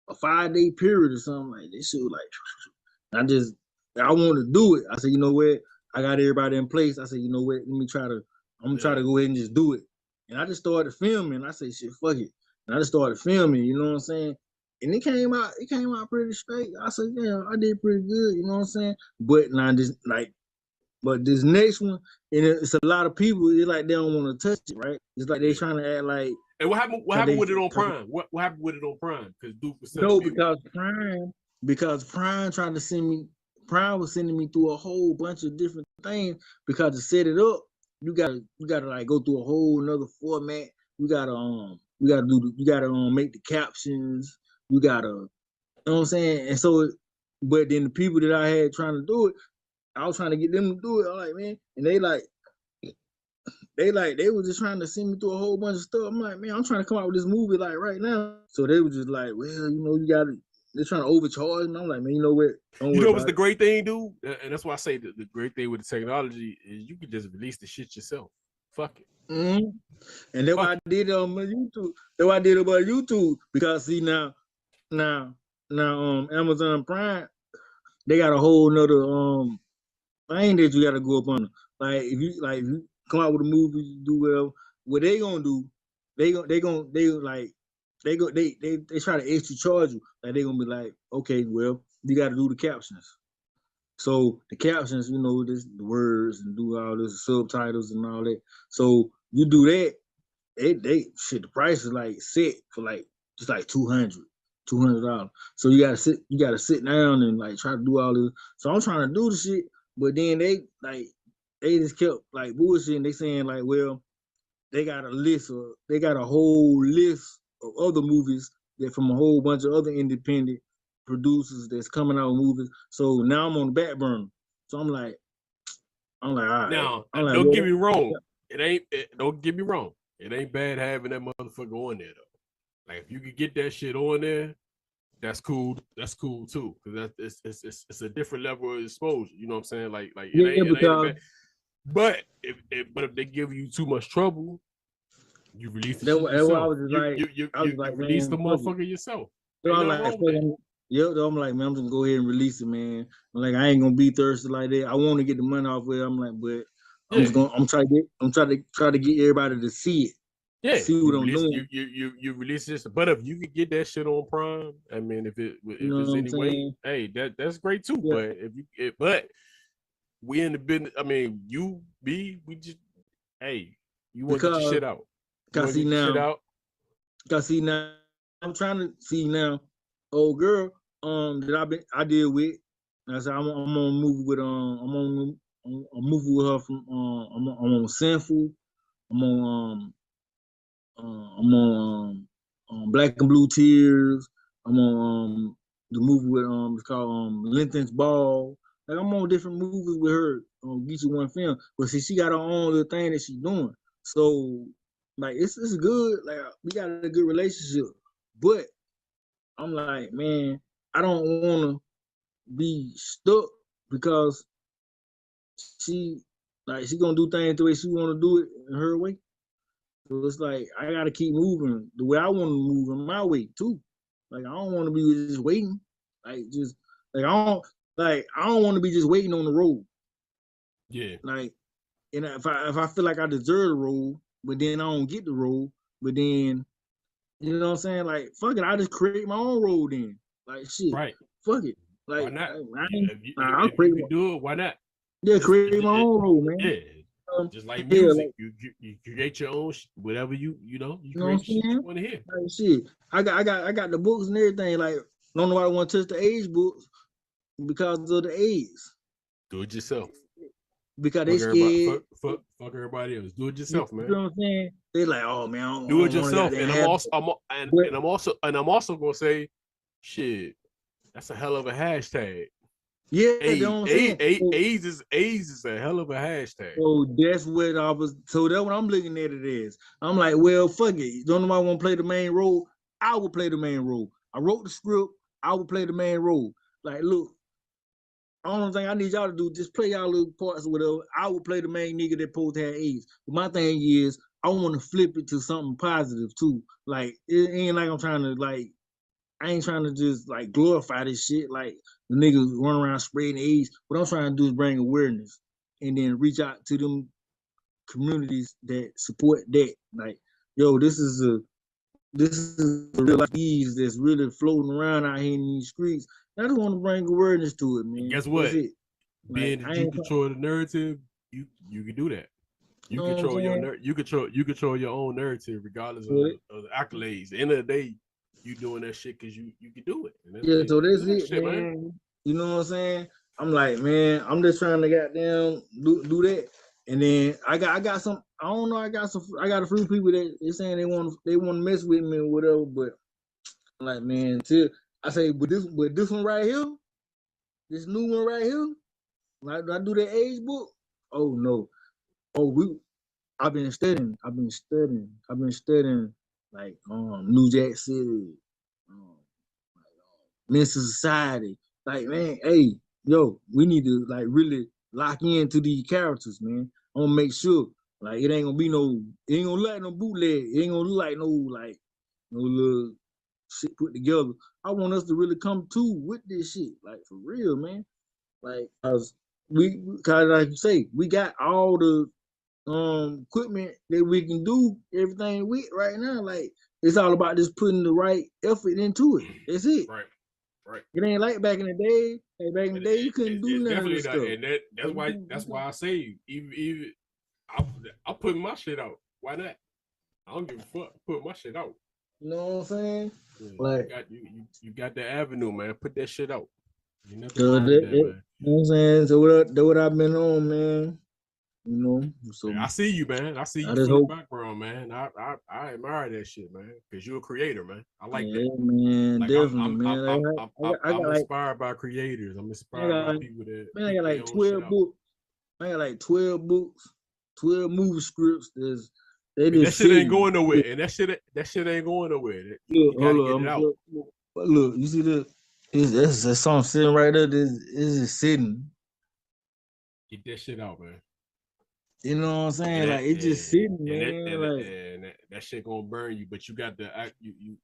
a 5-day period or something like this shit was like I want to do it. I said, you know what? I got everybody in place. I said, you know what? I'm gonna try to go ahead and just do it. And I just started filming. I said, shit, fuck it. And I just started filming, you know what I'm saying? And it came out pretty straight. I said, yeah, I did pretty good, you know what I'm saying? But now this next one, and it's a lot of people, it's like they don't want to touch it, right? It's like they trying to act like. And what happened with it on Prime? What happened with it on Prime? Because Duke was because Prime tried to send me. Prime was sending me through a whole bunch of different things because to set it up, you gotta like go through a whole another format. You gotta make the captions. You gotta, you know what I'm saying? And so, but then the people that I had trying to do it, I was trying to get them to do it. I'm like, man, and they were just trying to send me through a whole bunch of stuff. I'm like, man, I'm trying to come out with this movie like right now. So they were just like, well, they're trying to overcharge me. I'm like, man, you know what? You know what's the great thing, dude? And that's why I say the great thing with the technology is you can just release the shit yourself. Fuck it. Mm-hmm. And that's why I did it on my YouTube. That's why I did it on YouTube because see now Amazon Prime, they got a whole nother thing that you gotta go up on. Like if you come out with a movie, you do well. What they gonna do? They try to extra charge you. Like they gonna be like, okay, well, you got to do the captions. So the captions, the words and do all this subtitles and all that. So you do that, the price is like set for like just like $200. So you gotta sit down and like try to do all this. So I'm trying to do the shit, but then they just kept like bullshitting. They saying like, well, they got a whole list of other movies that from a whole bunch of other independent producers that's coming out with movies. So now I'm on the back burner. So I'm like, all right. Now, don't get me wrong. Don't get me wrong. It ain't bad having that motherfucker on there though. Like if you could get that shit on there, that's cool. That's cool too, because it's a different level of exposure. You know what I'm saying? Like it ain't bad. But if they give you too much trouble, You release the That's shit what I yourself. was just like. I was You like, release the man, fuck it. motherfucker yourself. So Ain't I'm nothing like, wrong with that. yep. I'm like, man, I'm just gonna go ahead and release it, man. I'm like, I ain't gonna be thirsty like that. I want to get the money off of it. I'm like, but I'm just gonna, I'm trying to get everybody to see it. Yeah, See what I'm doing. You release this, but if you could get that shit on Prime, I mean, if it's any way, hey, that's great too. Yeah. But we in the business. I mean, we just, hey, you want to get your shit out. Cause see now, I'm trying to see now. Old girl, that I deal with. I said I'm on a movie with I'm on a movie with her from I'm on Sinful. I'm on Black and Blue Tears. I'm on the movie with it's called Linton's Ball. Like I'm on different movies with her on Get You One Film. But see, she got her own little thing that she's doing. So like it's good. Like we got a good relationship. But I'm like, man, I don't wanna be stuck because she gonna do things the way she wanna do it in her way. So it's like I gotta keep moving the way I want to move in my way too. Like I don't want to be just waiting. I don't want to be just waiting on the road. Yeah. Like, and if I feel like I deserve the road, but then I don't get the road, but then you know what I'm saying? Like fuck it, I just create my own road then. Like shit. Right. Fuck it. Like why not? If you can do it, why not? Yeah, create my own road, man. Yeah. Just like music, like, you create your own whatever you create shit you want to hear. Like, shit, I got the books and everything. Like, don't nobody want to touch the age books because of the age. Do it yourself. Because they scared. Fuck everybody else. Do it yourself, man. You know what I'm saying? They like, oh man, do it yourself. And I'm also gonna say, shit, that's a hell of a hashtag. Yeah, AIDS is a hell of a hashtag. So that's what I was. So that's what I'm looking at it as. I'm like, well, fuck it. Don't nobody want to play the main role? I will play the main role. I wrote the script. I will play the main role. Like, look, only thing I need y'all to do just play y'all little parts or whatever. I will play the main nigga that supposed to have AIDS. But my thing is, I want to flip it to something positive too. Like, it ain't like I'm trying to like. I ain't trying to just like glorify this shit like the niggas run around spreading AIDS. What I'm trying to do is bring awareness and then reach out to them communities that support that. Like, yo, this is a real life disease that's really floating around out here in these streets. I just want to bring awareness to it, man. And guess what? Being that you control the narrative, you can do that. You control you control your own narrative regardless of the accolades. At the end of the day, you doing that shit because you can do it. Yeah, so that's it, shit, man. You know what I'm saying? I'm like, man, I'm just trying to goddamn do that. And then I got some, I don't know, I got a few people that they're saying they want to mess with me or whatever, but I'm like, man, I say, but this one right here, this new one right here, like I do that age book. Oh no. I've been studying like New Jack City, Mental Society. Like, man, hey, yo, we need to like really lock into these characters, man. I want to make sure, like, it ain't gonna look like no bootleg. It ain't gonna look like no little shit put together. I want us to really come to with this shit, like for real, man. Like, cause like you say, we got all the equipment that we can do everything with right now. Like, it's all about just putting the right effort into it. That's it. Right. It ain't like back in the day. Like back in the day, you couldn't do none of this stuff. And that's why I say even I'm putting my shit out. Why not? I don't give a fuck. Put my shit out. You know what I'm saying? Yeah, like you got the avenue, man. Put that shit out. You know what I'm saying? So what I've been on, man. You know, so I see you, man. I see you from the background, man. I admire that shit, man. Because you're a creator, man. I like that, man. Like, definitely, man. I'm inspired by creators. I'm inspired by people that. Man, I got like 12 books. I got like 12 books, 12 movie scripts. That shit ain't going nowhere, and that shit ain't going nowhere. You gotta get it out. Look, you see this? That's something sitting right there. This is sitting. Get that shit out, man. You know what I'm saying? Like it's just sitting, man. That shit gonna burn you, but you got the you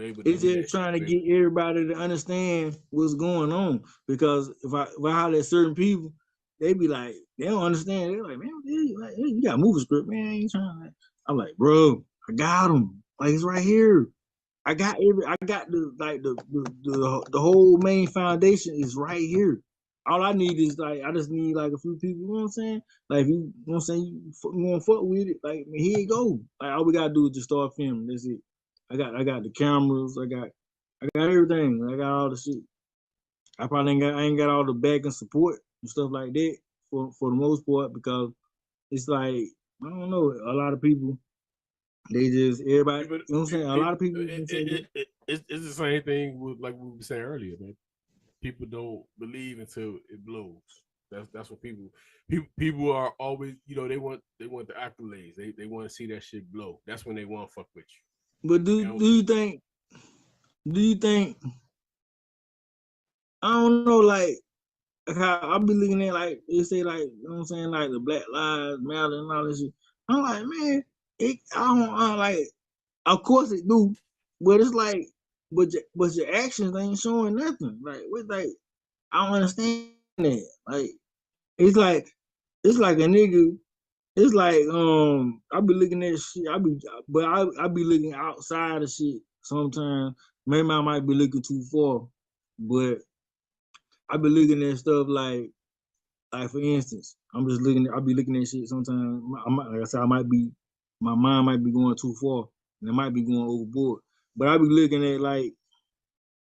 able to It's do just that trying to shit. get everybody to understand what's going on. Because if I holler at certain people, they be like, they don't understand. They're like, man, you got a movie script, man. You trying? I'm like, bro, I got them. Like it's right here. I got the whole main foundation is right here. All I need is like I just need like a few people, you know what I'm saying? Like if you know what I'm saying, you wanna fuck with it, like here you go. Like all we gotta do is just start filming. That's it. I got the cameras, I got everything, I got all the shit. I ain't got all the back and support and stuff like that for the most part because it's like I don't know, a lot of people they just everybody, you know what I'm saying? A lot of people it's the same thing with like we were saying earlier, man. People don't believe until it blows. That's what people are always, you know, they want the accolades. They want to see that shit blow. That's when they want to fuck with you. But do you think I don't know, like how I be looking at like they say like you know what I'm saying, like the Black Lives Matter and all this shit. I'm like, man, I don't like of course it do, but it's like but your actions ain't showing nothing. Like I don't understand that. Like it's like a nigga. It's like I be looking at shit. I be looking outside of shit sometimes. Maybe I might be looking too far, but I be looking at stuff like for instance, I be looking at shit sometimes. Like I said, my mind might be going too far, and it might be going overboard. But I be looking at like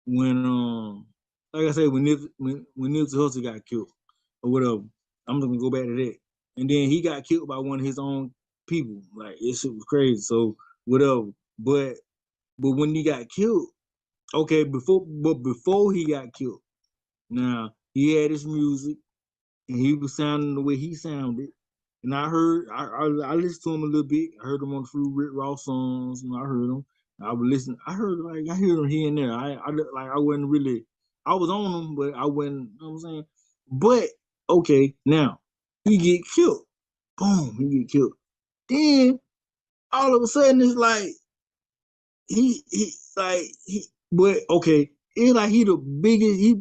when like I said, when Nipsey Hussle got killed or whatever. I'm just gonna go back to that. And then he got killed by one of his own people. Like it shit was crazy. So whatever. But when he got killed, okay, before he got killed, now he had his music and he was sounding the way he sounded. And I listened to him a little bit. I heard him on a few Rick Ross songs. You know, I heard him. I would listen. I heard him here and there. I wasn't really. I was on him, but I wasn't. You know what I'm saying? But okay, now he get killed. Boom, he get killed. Then all of a sudden it's like he. But okay, it's like he the biggest. It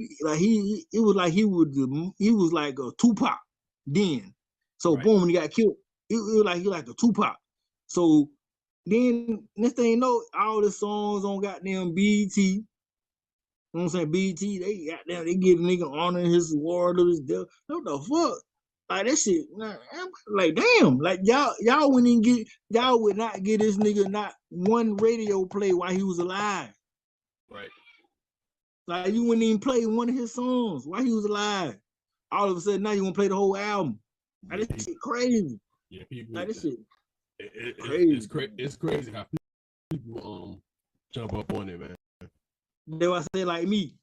was like he was like a Tupac then. So right. Boom, when he got killed, it was like he like a Tupac. So then next thing you know, all the songs on goddamn BET. You know what I'm saying? BET, they give a nigga honor his award of his death. What the fuck? Like that shit, man, like damn, like y'all would not get this nigga not one radio play while he was alive. Right. Like you wouldn't even play one of his songs while he was alive. All of a sudden now you want to play the whole album. Like this shit crazy. Yeah, people. Like this shit. Crazy. It's crazy how people jump up on it, man. They I say like me.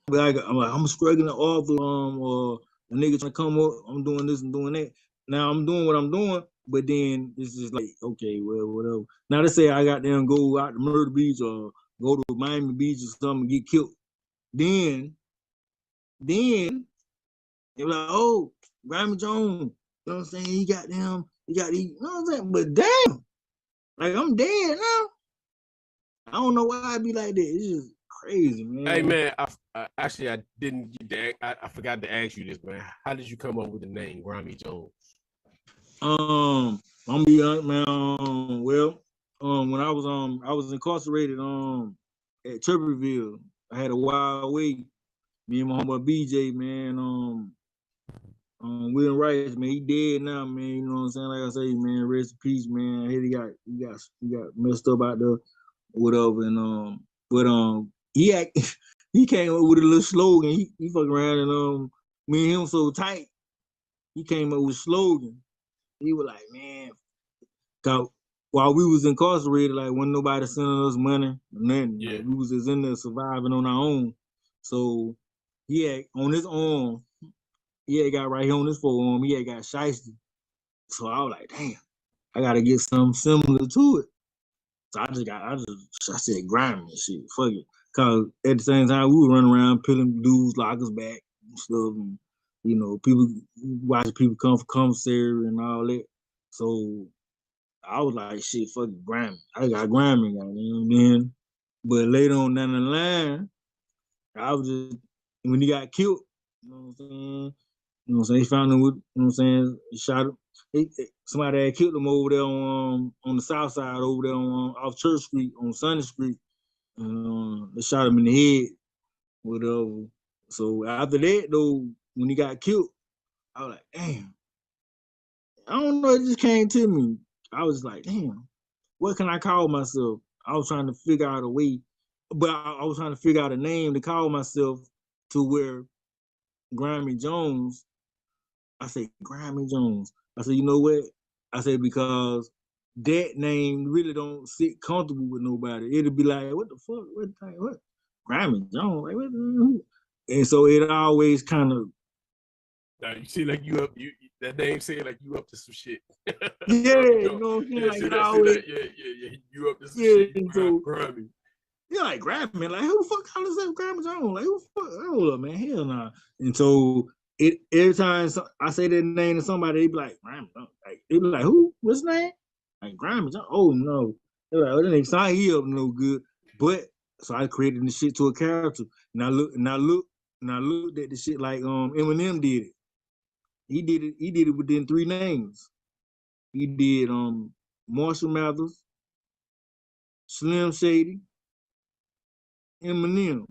But I'm struggling author or a nigga trying to come up, I'm doing this and doing that. Now I'm doing what I'm doing, but then it's just like, okay, well, whatever. Now they say I got them go out to Murder Beach or go to Miami Beach or something and get killed. Then they're like, oh, Grimy Jones, you know what I'm saying? You know what I'm saying? But damn, like I'm dead now. I don't know why I be like that. It's just crazy, man. Hey, man, I didn't get to, I forgot to ask you this, man. How did you come up with the name Grimy Jones? I'm gonna be honest, man. When I was incarcerated at Tuberville. I had a wild way. Me and my homeboy BJ, man. Will Rice, man, he dead now, man. You know what I'm saying? Like I say, man, rest in peace, man. He got messed up out there, whatever. And he came up with a little slogan. He fucking around and me and him so tight. He came up with a slogan. He was like, man, while we was incarcerated, like wasn't nobody sending us money, nothing. Yeah. Like, we was just in there surviving on our own. So he had on his arm, he had got right here on his forearm, he had got shiesty. So I was like, damn, I gotta get something similar to it. So I said grimy and shit, fuck it. Cause at the same time we were running around peeling dudes lockers back and stuff. And you know, people watching people come for commissary and all that. So I was like, shit, fuck Grimy. I got Grimy, you know what I mean? But later on down the line, I was just when he got killed, you know what I'm saying? You know what I'm saying? He found him with, you know what I'm saying? He shot him. Somebody had killed him over there on the south side, over there on off Church Street, on Sunny Street. And they shot him in the head, whatever. So after that, though, when he got killed, I was like, damn. I don't know, it just came to me. I was like, damn, what can I call myself? I was trying to figure out a way, but I was trying to figure out a name to call myself to where Grimy Jones. I say Grimy Jones. I said, you know what? I said because that name really don't sit comfortable with nobody. It'll be like, what the fuck? What? Grimy Jones? Like what? And so it always kind of. Now you see, like you up, that name said like you up to some shit. Yeah, you know what I'm saying? Yeah, like see it that, always. yeah. You up to some Yeah, shit. so Grimy. you're like Grimy, like who the fuck calls himself Grimy Jones? Like who the fuck? Hold up, man, hell nah. And so it every time I say that name to somebody, they be like Grimy, like they be like who? What's his name? Like Grimy Jones? Oh no, they're like, oh, that nigga sound he up no good. But so I created this shit to a character, and I looked at the shit like Eminem did it. He did it within 3 names. He did Marshall Mathers, Slim Shady, Eminem.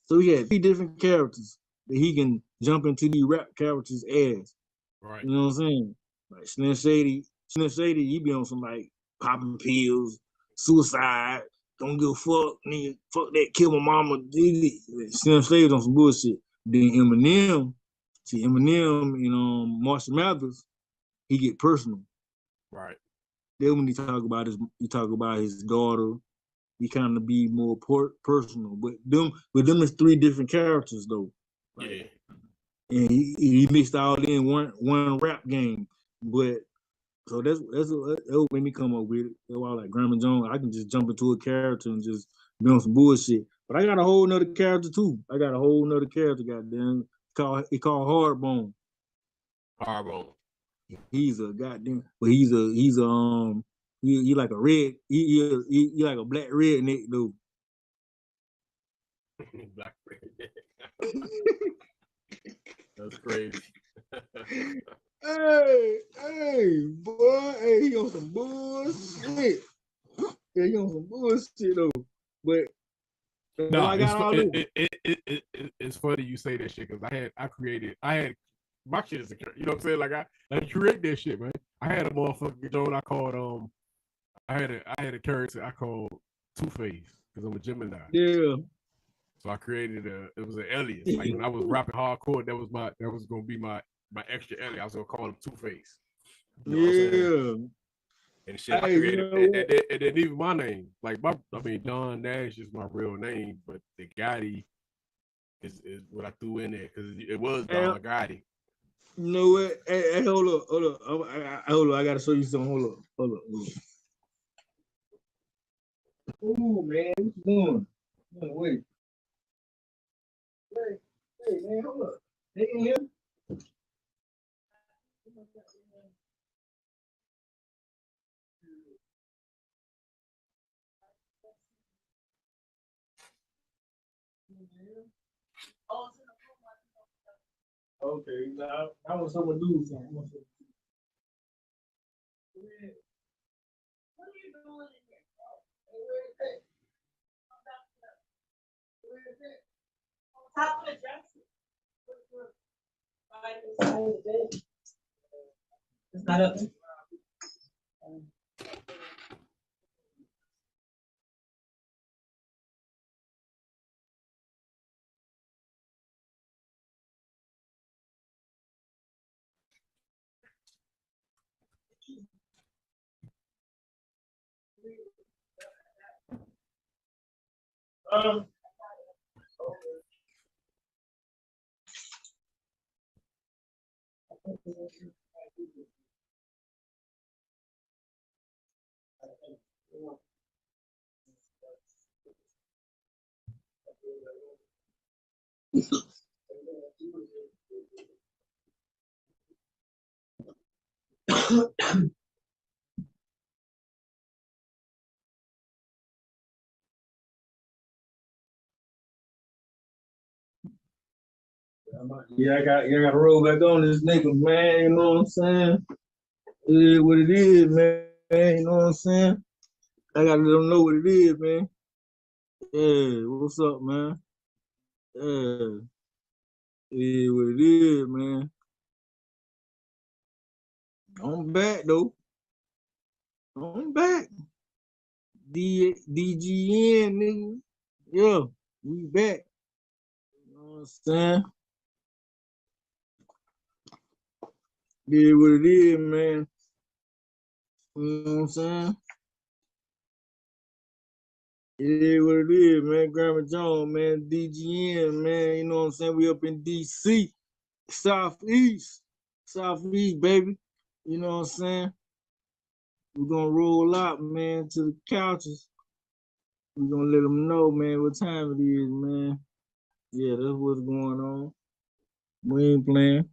So he had 3 different characters that he can jump into these rap characters as. Right. You know what I'm saying? Like Slim Shady, he be on some like popping pills, suicide, don't give a fuck, nigga, fuck that, kill my mama. Slim Shady on some bullshit. Then Eminem, see Eminem and Marshall Mathers, he get personal. Right. Then when he talk about his daughter, he kind of be more personal. But them is 3 different characters though. Like, Yeah. And he mixed all in one rap game. But so that's what made me come up with it. That's why I like Grimy Jones. I can just jump into a character and just be on some bullshit. But I got a whole nother character too. I got a whole nother character, goddamn. It's called Hardbone. Hardbone. He's a goddamn, but he's a he like a red, he like a black redneck dude. Black redneck. That's crazy. Hey, boy, hey, he on some bullshit. Yeah, he on some bullshit though. But no, it's funny you say that shit because I had my shit is a character. You know what I'm saying? Like I create that shit, man. I had a motherfucking Joan I called I had a character I called Two-Face because I'm a Gemini. Yeah. So I created it was an alias. Like when I was rapping hardcore, that was gonna be my extra alias. I was gonna call him Two-Face. You know what I'm saying? And shit, I created, and then even my name, like Don Nash is my real name, but the Gotti is what I threw in there because it was Don Gotti. You know what? Hey, hold up. Hold up. I gotta show you something. Hold up. Ooh, man, what you doing? Wait. Hey, man, hold up. They in here? Okay, now I want someone to do something. What are you doing in here? Where is that? Where is that? Top of the dresser. It's not up. Um. Yeah, I got to roll back on this nigga, man. You know what I'm saying? It is what it is, man. You know what I'm saying? I gotta let them know what it is, man. Yeah, what's up, man? Yeah, it is what it is, man. I'm back though. I'm back. DGN, nigga. Yeah, we back. You know what I'm saying? It is what it is, man. You know what I'm saying? It is what it is, man. Grimy Jones, man. DGN, man. You know what I'm saying? We up in DC, Southeast, baby. You know what I'm saying? We're gonna roll out, man, to the couches. We're gonna let them know, man, what time it is, man. Yeah, that's what's going on. We ain't playing.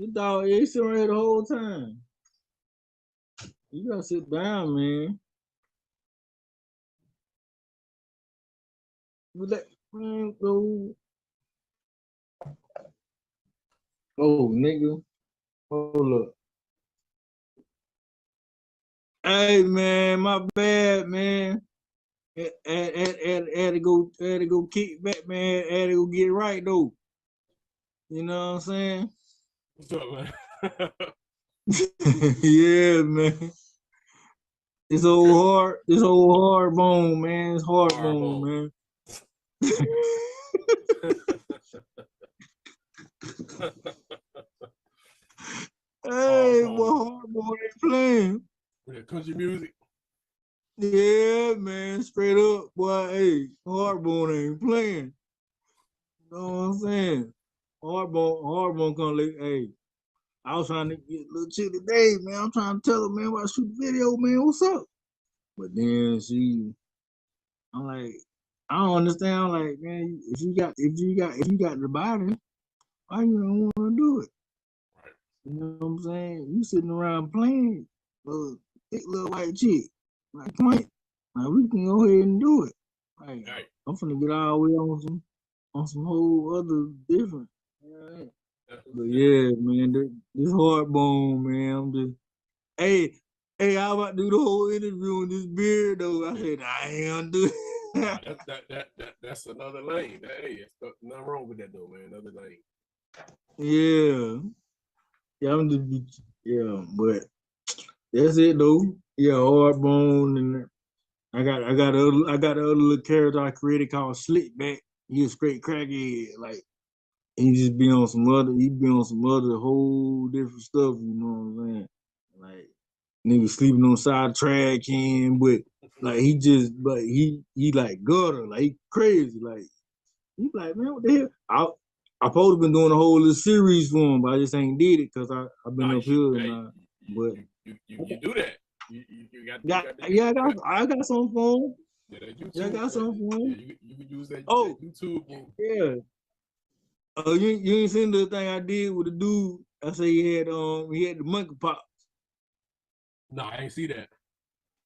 This dog, he's sitting right here the whole time. You gotta sit down, man. Man, go. Oh, nigga. Hold up. Hey, man, my bad, man. Had to go kick back, man. Had to go get right though. You know what I'm saying? What's up, man? Yeah, man. It's old hard bone, man. It's hard bone, man. Hey, what hard bone they playing? With country music. Yeah, man. Straight up, boy. Hey, hard bone ain't playing. You know what I'm saying? Hard bone come like, hey. I was trying to get a little chick today, man. I'm trying to tell her, man, why I shoot the video, man. What's up? But then I'm like, I don't understand. I'm like, man, if you got the body, why you don't want to do it? Right. You know what I'm saying? You sitting around playing, thick little white chick, like point. Like we can go ahead and do it. Like Right. I'm finna get all the way on some whole other different. Yeah. But yeah, man, this hard bone, man. I'm just, hey, I about to do the whole interview in this beard though. I said I ain't gonna do it. That's another lane. Hey, nothing wrong with that though, man. Another lane. Yeah, but that's it though. Yeah, hard bone, and I got the other little character I created called Slickback. He a straight crackhead, like he just be on some other whole different stuff. You know what I'm saying? Like nigga sleeping on the side of the trash can, but like he like gutter, like he crazy, like he like, man, what the hell? I supposed to been doing a whole little series for him, but I just ain't did it because I've been up here and but you do that. You got I got something for him. Yeah, that YouTube, yeah, I got something for him. Yeah, you can use that, that YouTube. Yeah. You ain't seen the thing I did with the dude. I say he had the monkey pox. No, I ain't see that.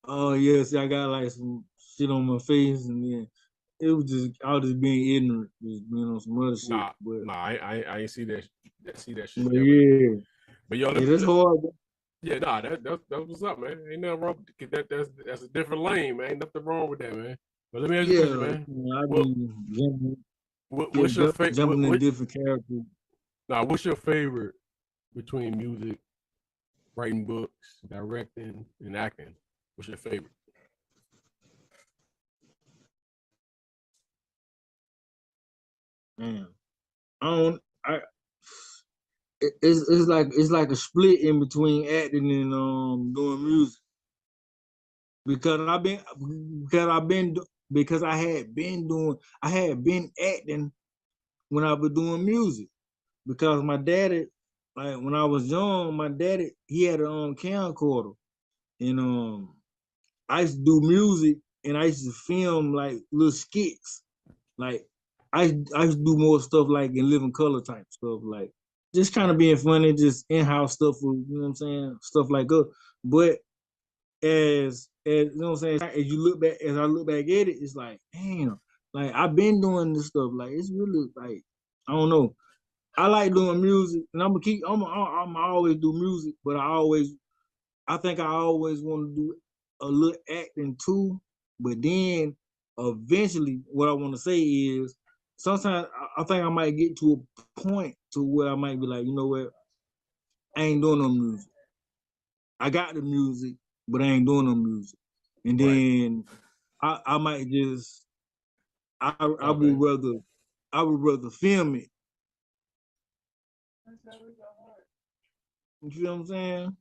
Oh yeah, see, I got like some shit on my face, and then it was I was just being ignorant, just being on some other shit. I ain't see that. See that shit. But yo, that's hard. Yeah, that's what's up, man. Ain't nothing wrong with that. That's a different lane, man. Ain't nothing wrong with that, man. But let me ask you a question, man. What's your favorite? Jumping in different characters. Nah, what's your favorite between music, writing books, directing, and acting? What's your favorite? Man, it's like a split in between acting and doing music because I had been acting when I was doing music because my daddy, like when I was young, my daddy he had a camcorder and I used to do music and I used to film like little skits. Like I used to do more stuff like in living color type stuff. Like just kind of being funny, just in-house stuff, you know what I'm saying, stuff like that. But as you know what I'm saying, as I look back at it, it's like, damn, like I've been doing this stuff. Like it's really like, I don't know. I like doing music, and I'm always do music, but I think I always want to do a little acting too. But then eventually, what I want to say is, sometimes I think I might get to a point to where I might be like, you know what, I ain't doing no music. I got the music, but I ain't doing no music. And then I might just I would rather film it. You feel what I'm saying?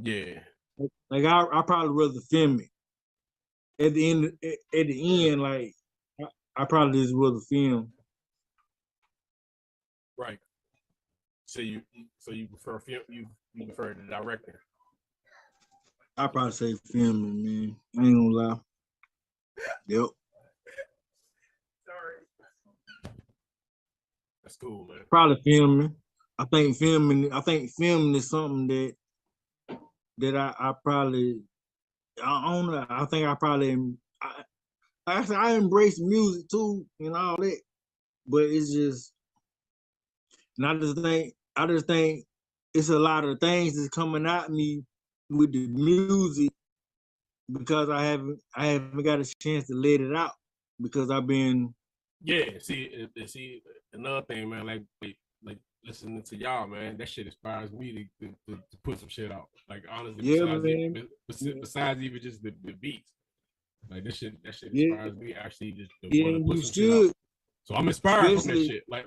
Yeah. Like I probably rather film it. At the end, like I probably just rather film. Right. So you prefer film? You prefer the director? I probably say filming, man. I ain't gonna lie. Yep. Sorry. That's cool, man. Probably filming. I think filming is something that I probably, I don't know. I think I probably I embrace music too and all that, but it's just, and I just think it's a lot of things that's coming at me with the music because I haven't got a chance to let it out because I've been. Yeah, see, another thing, man, like listening to y'all, man, that shit inspires me to put some shit out. Like honestly, Yeah, man. Besides even just the beats, like that shit Yeah. inspires me actually just to Yeah, want to put you some shit out. should. So I'm inspired from that Especially, shit. Like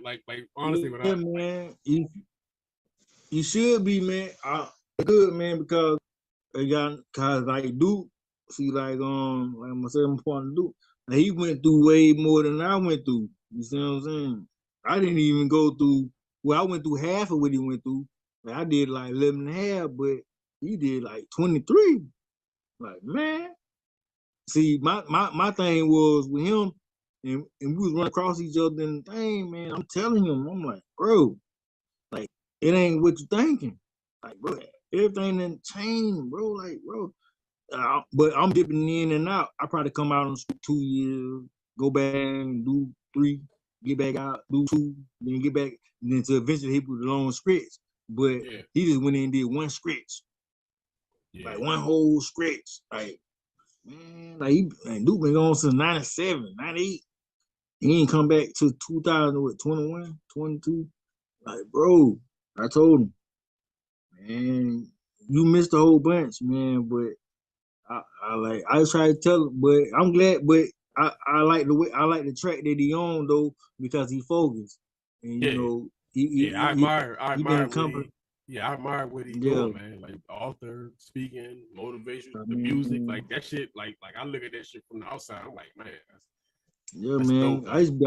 honestly, yeah, man. You should be, man. Good, man, because cause like Duke, see, like myself, my partner Duke, like, he went through way more than I went through. You see what I'm saying? I didn't even go through. Well, I went through half of what he went through. Like, I did like 11 and a half, but he did like 23. Like, man. See, my thing was with him, and we was running across each other and the thing, man. I'm telling him, I'm like, bro, like, it ain't what you thinking. Like, bro, everything done changed, bro. Like, bro. But I'm dipping in and out. I probably come out in 2 years, go back and do 3, get back out, do 2, then get back, and then to eventually hit with the long stretch. But he just went in and did one stretch, like one whole stretch. Like, man, like Duke been going since 97, 98. He ain't come back to 2021, 22. Like, bro, I told him, man, you missed a whole bunch, man, but I try to tell him, but I'm glad, but I like the track that he on though because he focused, and you know I admire I admire what he's doing, man. Like author, speaking, motivation, the music, like that shit. Like I look at that shit from the outside. I'm like, man, that's man. dope, man. I used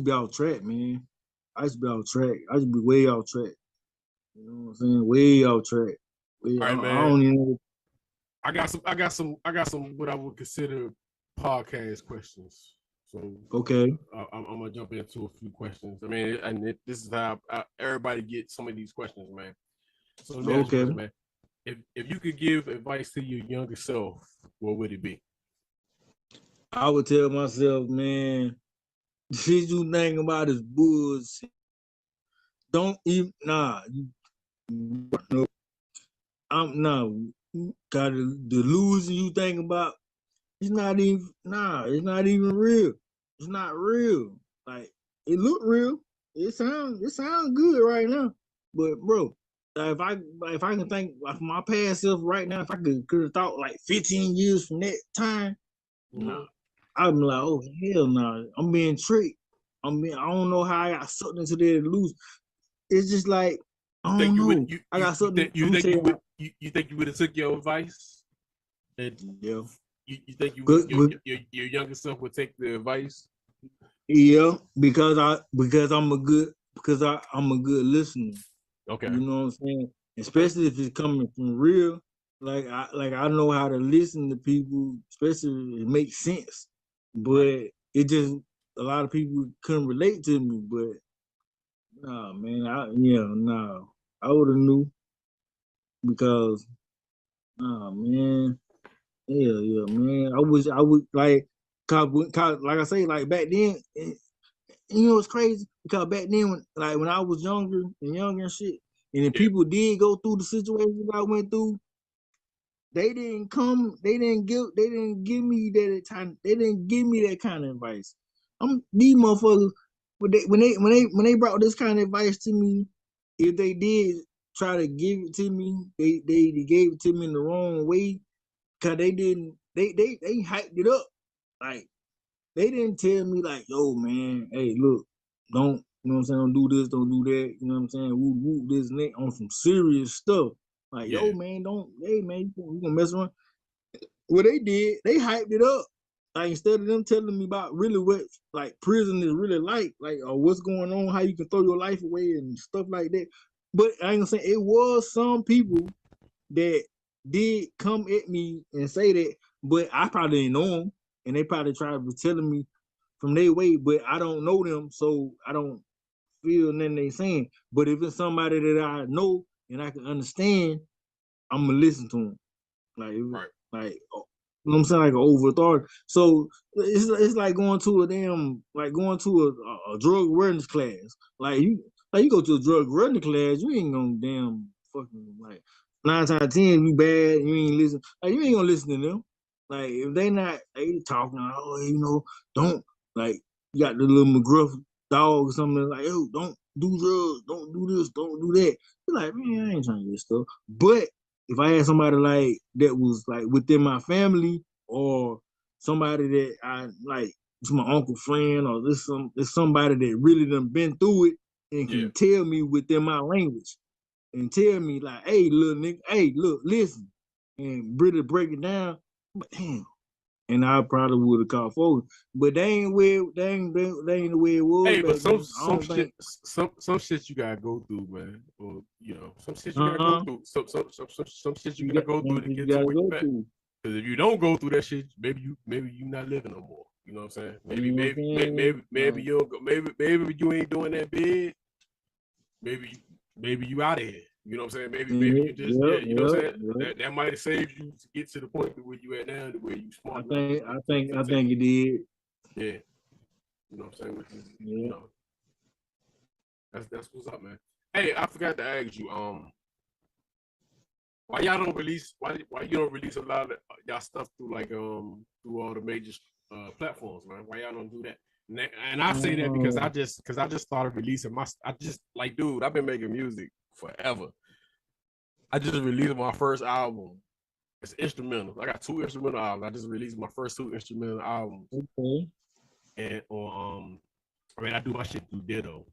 to be out track, man. I used to be out track. I used to be way out track. You know what I'm saying? Way out track. All right, man. I don't even. I got some what I would consider podcast questions. So okay, I'm gonna jump into a few questions. I mean, and this is how everybody gets some of these questions, man. So let me ask you this, man. If you could give advice to your younger self, what would it be? I would tell myself, man, shit you think about is bullshit. Don't even no. I'm no. Got the delusion you think about. It's not even real. It's not real. Like it look real. It sounds good right now. But bro, if I can think of my past self right now, if I could have thought like 15 years from that time, nah, I'm like, oh hell no, nah. I'm being tricked. I don't know how I got sucked into that delusion. It's just like I don't know. I got something. You think you would have took your advice? Yeah. You think your younger self would take the advice? Yeah, because I'm a good listener. Okay. You know what I'm saying? Especially if it's coming from real. Like I know how to listen to people, especially if it makes sense. But it just a lot of people couldn't relate to me. But Nah, man. I would have knew because, nah, man. Yeah, man. I would like, cause, like I say, like back then, it's crazy because back then, when I was younger and shit, and if Yeah, people did go through the situations I went through, they didn't come, they didn't give me that time, they didn't give me that kind of advice. These motherfuckers, when they brought this kind of advice to me, if they did try to give it to me, they gave it to me in the wrong way, cause they didn't, they hyped it up. Like, they didn't tell me like, yo, man, hey, look, don't, you know what I'm saying, don't do this, don't do that, you know what I'm saying, woo, woo, this and that, on some serious stuff. Like, yeah, yo, man, don't, hey, man, you gonna mess around. What they did, they hyped it up. Like, instead of them telling me about really what, like, prison is really like, or what's going on, how you can throw your life away and stuff like that. But I ain't gonna say, it was some people that did come at me and say that, but I probably didn't know them, and they probably tried to be telling me from their way, but I don't know them, so I don't feel nothing they saying. But if it's somebody that I know and I can understand, I'm gonna listen to them. Like, right. you know what I'm saying, like an over authority. So it's like going to a damn, like going to a drug awareness class. Like you go to a drug awareness class, you ain't gonna damn fucking, like, 9 times 10 you bad, you ain't listen. Like, you ain't gonna listen to them. Like, if they talking, oh, don't, like, you got the little McGruff dog or something like, oh, don't do drugs, don't do this, don't do that. You're like, man, I ain't trying to get stuff. But if I had somebody like that was like within my family, or somebody that I like, it's my uncle friend, or it's somebody that really done been through it and Yeah, can tell me within my language and tell me like, hey, little nigga, hey, look, listen, and really break it down. But damn, and I probably would have called forward. But they ain't the way it was hey, but back some then. I some don't shit think. some shit you gotta go through, man. Or some shit you gotta go Uh-huh. through. Some shit you You gotta got go through to you get to gotta where you go at. through. Because if you don't go through that shit, maybe you not living no more. You know what I'm saying? You know what I'm saying? Maybe you don't go, maybe you ain't doing that big. Maybe you out of here. You know what I'm saying? Maybe you just, yeah, Yep, you know what I'm yep, saying? yep. That might have saved you to get to the point where you at now, where you I smart enough think I think to I take, think it did. yeah. You know what I'm saying? Which is, Yeah. that's what's up, man. Hey, I forgot to ask you, why y'all don't release, why you don't release a lot of y'all stuff through like through all the major platforms, man? Why y'all don't do that? And I say that because Um, I just started releasing I just, like, dude, I've been making music forever. I just released my first album. It's instrumental. I got 2 instrumental albums. I just released my first 2 instrumental albums. okay. And I mean, I do my shit through Ditto.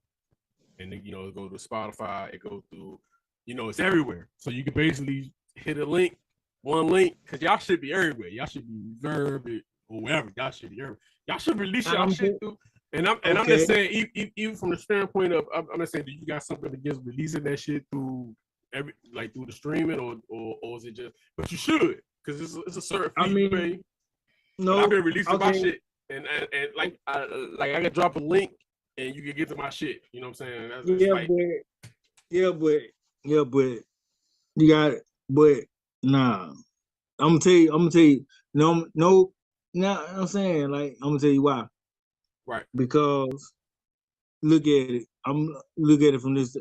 And then, it go to Spotify, it go through, it's everywhere. So you can basically hit a link, one link, because y'all should be everywhere. Y'all should be Verb or wherever. Y'all should be everywhere. Y'all should release y'all shit through. And I'm just Okay. saying, even from the standpoint of, I'm just saying, do you got something against releasing that shit through through the streaming, or is it just? But you should, because it's a certain I fee you mean, pay. But I've no. been releasing my Okay. shit, and I can drop a link and you can get to my shit. You know what I'm saying? It's Yeah, like, yeah, but you got it. But nah. I'm gonna tell you, no, no, nah, I'm saying, like, I'm gonna tell you why. right, Because look at it. Look at it from this,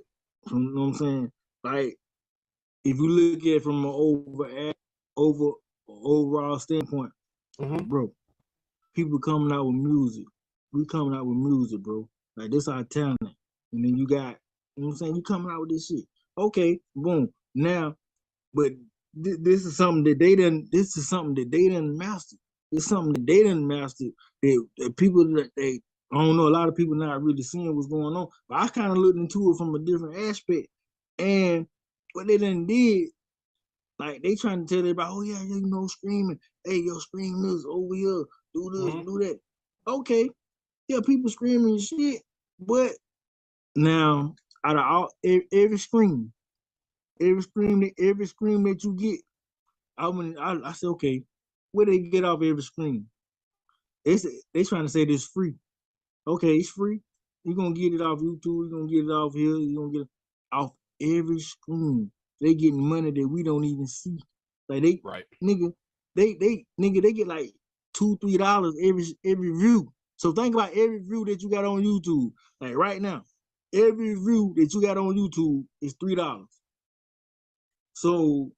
from, you know what I'm saying? Like, if you look at it from an over overall standpoint, mm-hmm. bro, people coming out with music. We coming out with music, bro. Like, this our talent. And then you got, you know what I'm saying? You coming out with this shit. Okay, boom. Now, but this is something that they didn't. This is something that they didn't master. It's something that they didn't master. That people that they, I don't know. A lot of people not really seeing what's going on. But I kind of looked into it from a different aspect. And what they done did, like, they trying to tell everybody, oh yeah, screaming. Hey, yo, scream this over here. Do this, Mm-hmm. do that. Okay, yeah, people screaming shit. But now, out of every scream, every scream that you get, I said, okay, where they get off every screen? They trying to say this free. Okay, it's free. You're gonna get it off YouTube. You're gonna get it off here. You're gonna get it off every screen. They getting money that we don't even see. Like they, nigga, they get like $2-3 every view. So think about every view that you got on YouTube. Like right now, every view that you got on YouTube is $3. So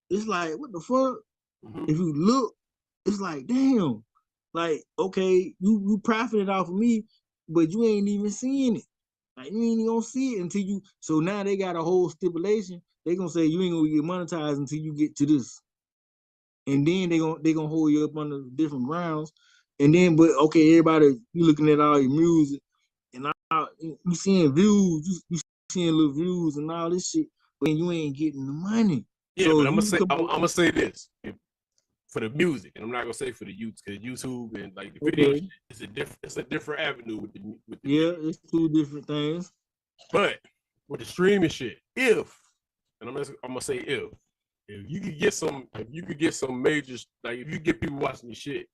it's like, what the fuck? If you look, it's like, damn. Like, okay, you profited off of me, but you ain't even seeing it. Like, you ain't even gonna see it until you. So now they got a whole stipulation. They gonna say you ain't gonna get monetized until you get to this, and then they gonna hold you up under different grounds. And then, but okay, everybody, you looking at all your music, and you seeing views, you seeing little views and all this shit, but you ain't getting the money. Yeah, so but I'm gonna say this. For the music, and I'm not gonna say for the youth, because YouTube and like the video it's a different avenue with the yeah, it's two different things. But with the streaming shit, I'm gonna say if you could get some major, like if you get people watching your shit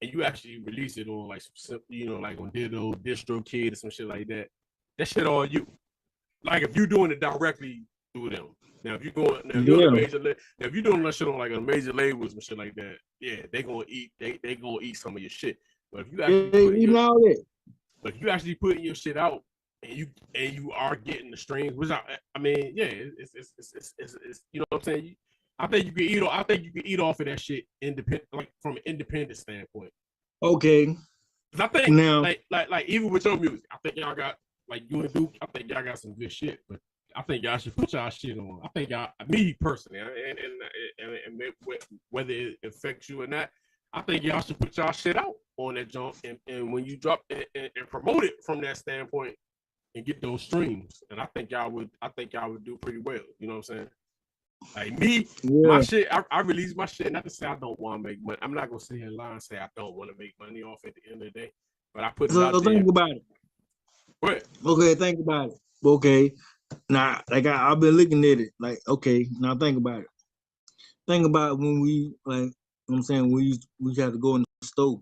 and you actually release it on like some, like on DistroKid or some shit like that, that shit on you. Like if you're doing it directly through them. Now, if you're going, if you're doing that shit on like a major labels and shit like that, yeah, they gonna eat some of your shit. But if you actually putting your shit out and you are getting the streams, which I mean, yeah, it's you know what I'm saying. I think you can eat off of that shit independent, like from an independent standpoint. Okay. I think now, like even with your music, I think y'all got like you and Duke. I think y'all got some good shit, but I think y'all should put y'all shit on. I think me personally, and whether it affects you or not, I think y'all should put y'all shit out on that jump, and when you drop it and promote it from that standpoint and get those streams, and I think y'all would do pretty well. You know what I'm saying? Like me, my shit, I release my shit. Not to say I don't want to make money. I'm not gonna sit here and lie and say I don't want to make money off at the end of the day, but I put it out there. Think about it. What? Okay, think about it. Okay. Now, like I've been looking at it, like, okay, now think about it. Think about when we, like, you know what I'm saying, we had to go in the store.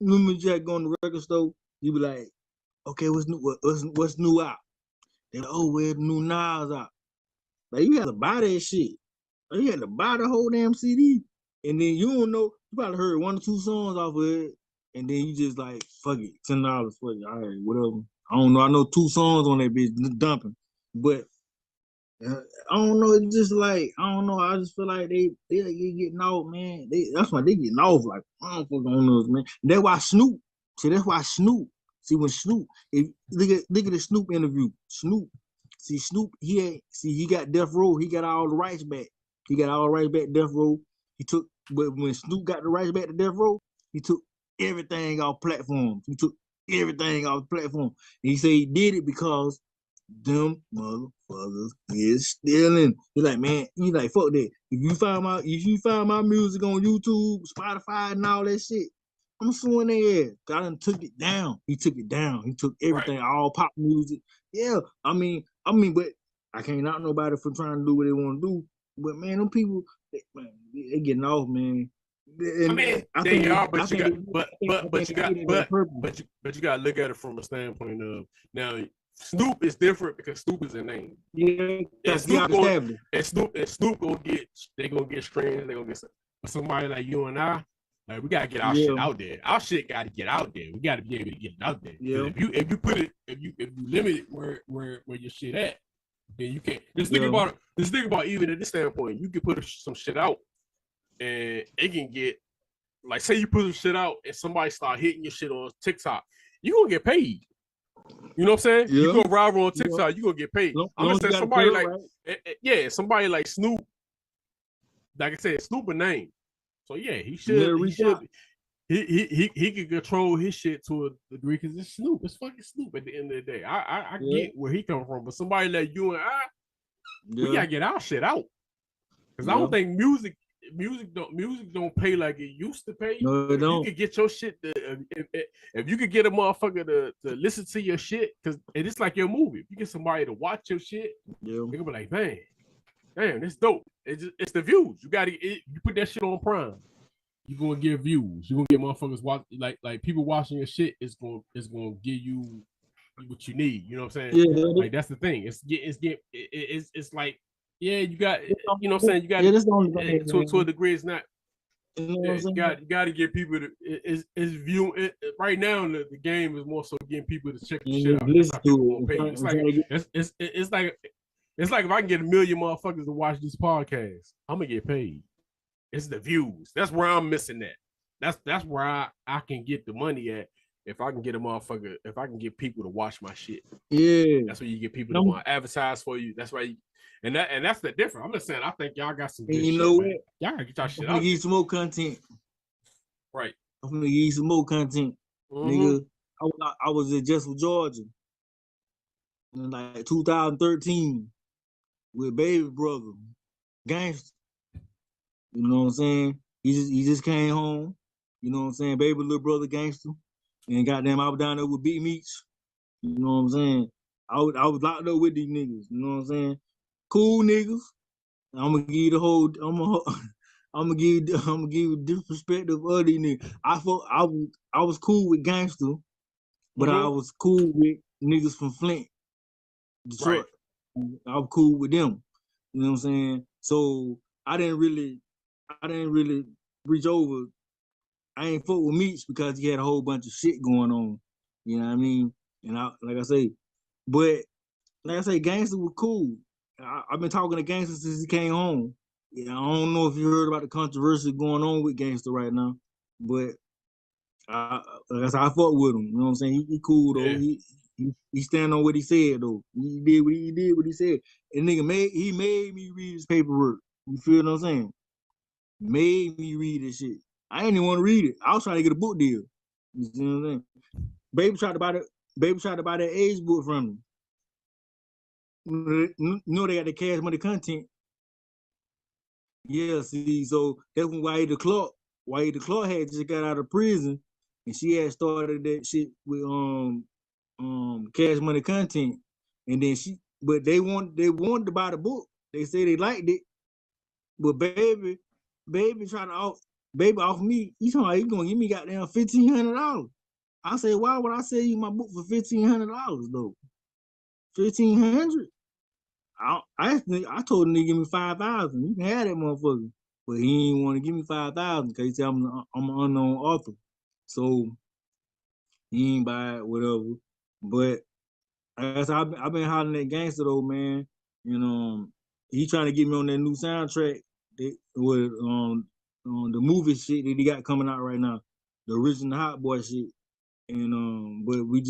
Remember you had to go in the record store, you be like, okay, what's new out? They're like, oh, where's the new Nas out? Like, you had to buy that shit. Like, you had to buy the whole damn CD. And then you don't know, you probably heard 1 or 2 songs off of it, and then you just like, fuck it, $10 for it. All right, whatever. I don't know. I know 2 songs on that bitch dumping. But I don't know. It's just like, I don't know. I just feel like they getting off, man. That's why they getting off. Like, I don't fucking know, man. That's why Snoop. See, when Snoop, look at the Snoop interview. Snoop, he got Death Row. He got all the rights back. He got all the rights back to Death Row. But when Snoop got the rights back to Death Row, he took everything off platforms. He took everything off the platform. And he said he did it because them motherfuckers is stealing. He's like, man, he's like, fuck that. If you find my music on YouTube, Spotify, and all that shit, I'm suing their ass. I done took it down. He took it down. He took everything, all pop music. Yeah, I mean, but I can't knock nobody for trying to do what they want to do. But man, them people, they getting off, man. And I mean, you gotta look at it from a standpoint of now. Snoop is different because Snoop is a name. Yeah, and Snoop gonna get streams. They gonna get somebody like you and I. Like we gotta get our shit out there. Our shit gotta get out there. We gotta be able to get it out there. Yeah. If you limit it where your shit at, then you can't. Just think about even at this standpoint, you can put some shit out, and it can get like say you put some shit out and somebody start hitting your shit on TikTok, you gonna get paid. You know what I'm saying? Yeah. You go viral on TikTok, you gonna get paid. I'm gonna say somebody like somebody like Snoop. Like I said, Snoop a name. So yeah, he can control his shit to a degree because it's Snoop. It's fucking Snoop at the end of the day. I get where he come from, but somebody like you and I, we gotta get our shit out. Because I don't think music don't pay like it used to pay. No, it don't. You could get your shit if you could get a motherfucker to listen to your shit, because it's like your movie. If you get somebody to watch your shit, they gonna be like, man, damn, this dope. It's the views. You put that shit on Prime. you're gonna get views. You're gonna get motherfuckers watch like people watching your shit is gonna give you what you need. You know what I'm saying? Yeah, like that's the thing. It's like, yeah, you got, you know what I'm saying? You got that's the only thing, to a degree. It's not. You know what I'm saying? You got to get people to is view it right now. The game is more so getting people to check the shit out. That's how people gonna pay you. It's like if I can get 1 million motherfuckers to watch this podcast, I'm gonna get paid. It's the views. That's where I'm missing at. That's where I can get the money at. If I can get if I can get people to watch my shit. Yeah. That's where you get people to want to advertise for you. That's why you, and that's the difference. I'm just saying, I think y'all got some good shit, know man. Y'all gotta get y'all shit out. I'm gonna give you some more content. Right. I'm gonna give you some more content. Nigga, I was in Jessup, Georgia in like 2013 with baby brother, gangster. You know what I'm saying? He just came home. You know what I'm saying? Baby little brother gangster. And goddamn, I was down there with Big Meats. You know what I'm saying? I was locked up with these niggas. You know what I'm saying? Cool niggas. I'm gonna give you the whole. I'm gonna give you a different perspective of these niggas. I was cool with gangster, but I was cool with niggas from Flint, Detroit. Right. I was cool with them. You know what I'm saying? So I didn't really reach over. I ain't fuck with Meech because he had a whole bunch of shit going on. You know what I mean? And like I say, gangster was cool. I've been talking to gangster since he came home. Yeah, I don't know if you heard about the controversy going on with gangster right now, but like I said, I fuck with him. You know what I'm saying? He cool though. Yeah. He stand on what he said though. He did what he said. And nigga made me read his paperwork. You feel what I'm saying? Made me read this shit. I didn't even want to read it. I was trying to get a book deal. You see what I'm saying? Baby tried to buy that age book from me. You know they got the Cash Money content. Yeah, see, so that's when Why the Clark had just got out of prison, and she had started that shit with Cash Money content, and then but they wanted to buy the book. They said they liked it, but baby trying to offer me. You talking about you gonna give me goddamn $1,500? I said, why would I sell you my book for $1,500 though? $1,500? I told him to give me $5,000. You can have that motherfucker, but he didn't want to give me $5,000 because he said I'm an unknown author, so he ain't buy it, whatever. But I guess I've been hollering at gangster though, man. You know, he trying to get me on that new soundtrack with the movie shit that he got coming out right now, the original Hot Boy shit, and but we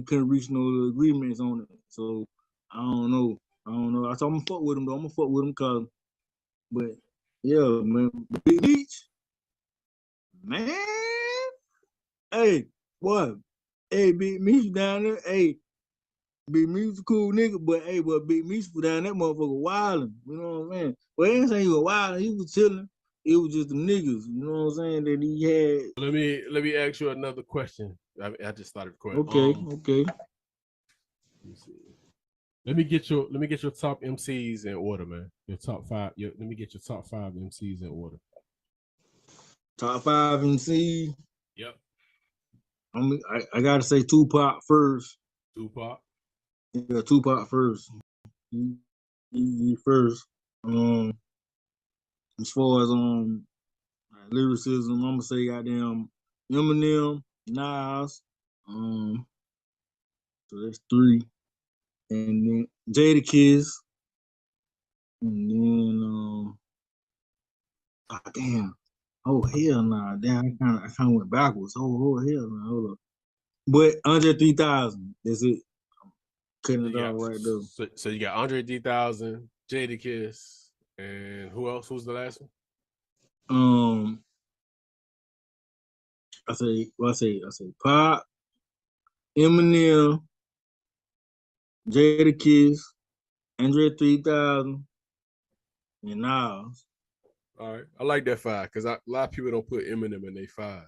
couldn't reach no agreements on it, so I don't know. So I'm gonna fuck with him though. Cause, but yeah, man, Big Beach, man, hey, what? Hey, Big Meech down there, hey, Big Meech a cool nigga, but hey, Big Meech was down that motherfucker wilding, you know what I'm saying? But I ain't saying he was wilding, he was chilling. It was just the niggas, you know what I'm saying, that he had. Let me ask you another question. I just started recording. Okay. Let me see. Let me get your top MCs in order, man. Your top 5. Let me get your top 5 MCs in order. Top 5 MC. Yep. I gotta say Tupac first. Tupac. Yeah, Tupac first. He first. As far as lyricism, I'm gonna say goddamn Eminem, Nas. So that's 3. And then Jadakiss, and then damn, oh hell nah, damn, I kind of went backwards. Oh hell nah, hold up. But Andre 3000, that's it. Cutting it off right there. So you got Andre 3000, Jadakiss, and who else? Who's the last one? I say Pop, Eminem, Jadakiss, Andre 3000, and Nas. All right, I like that 5 because a lot of people don't put Eminem in their 5.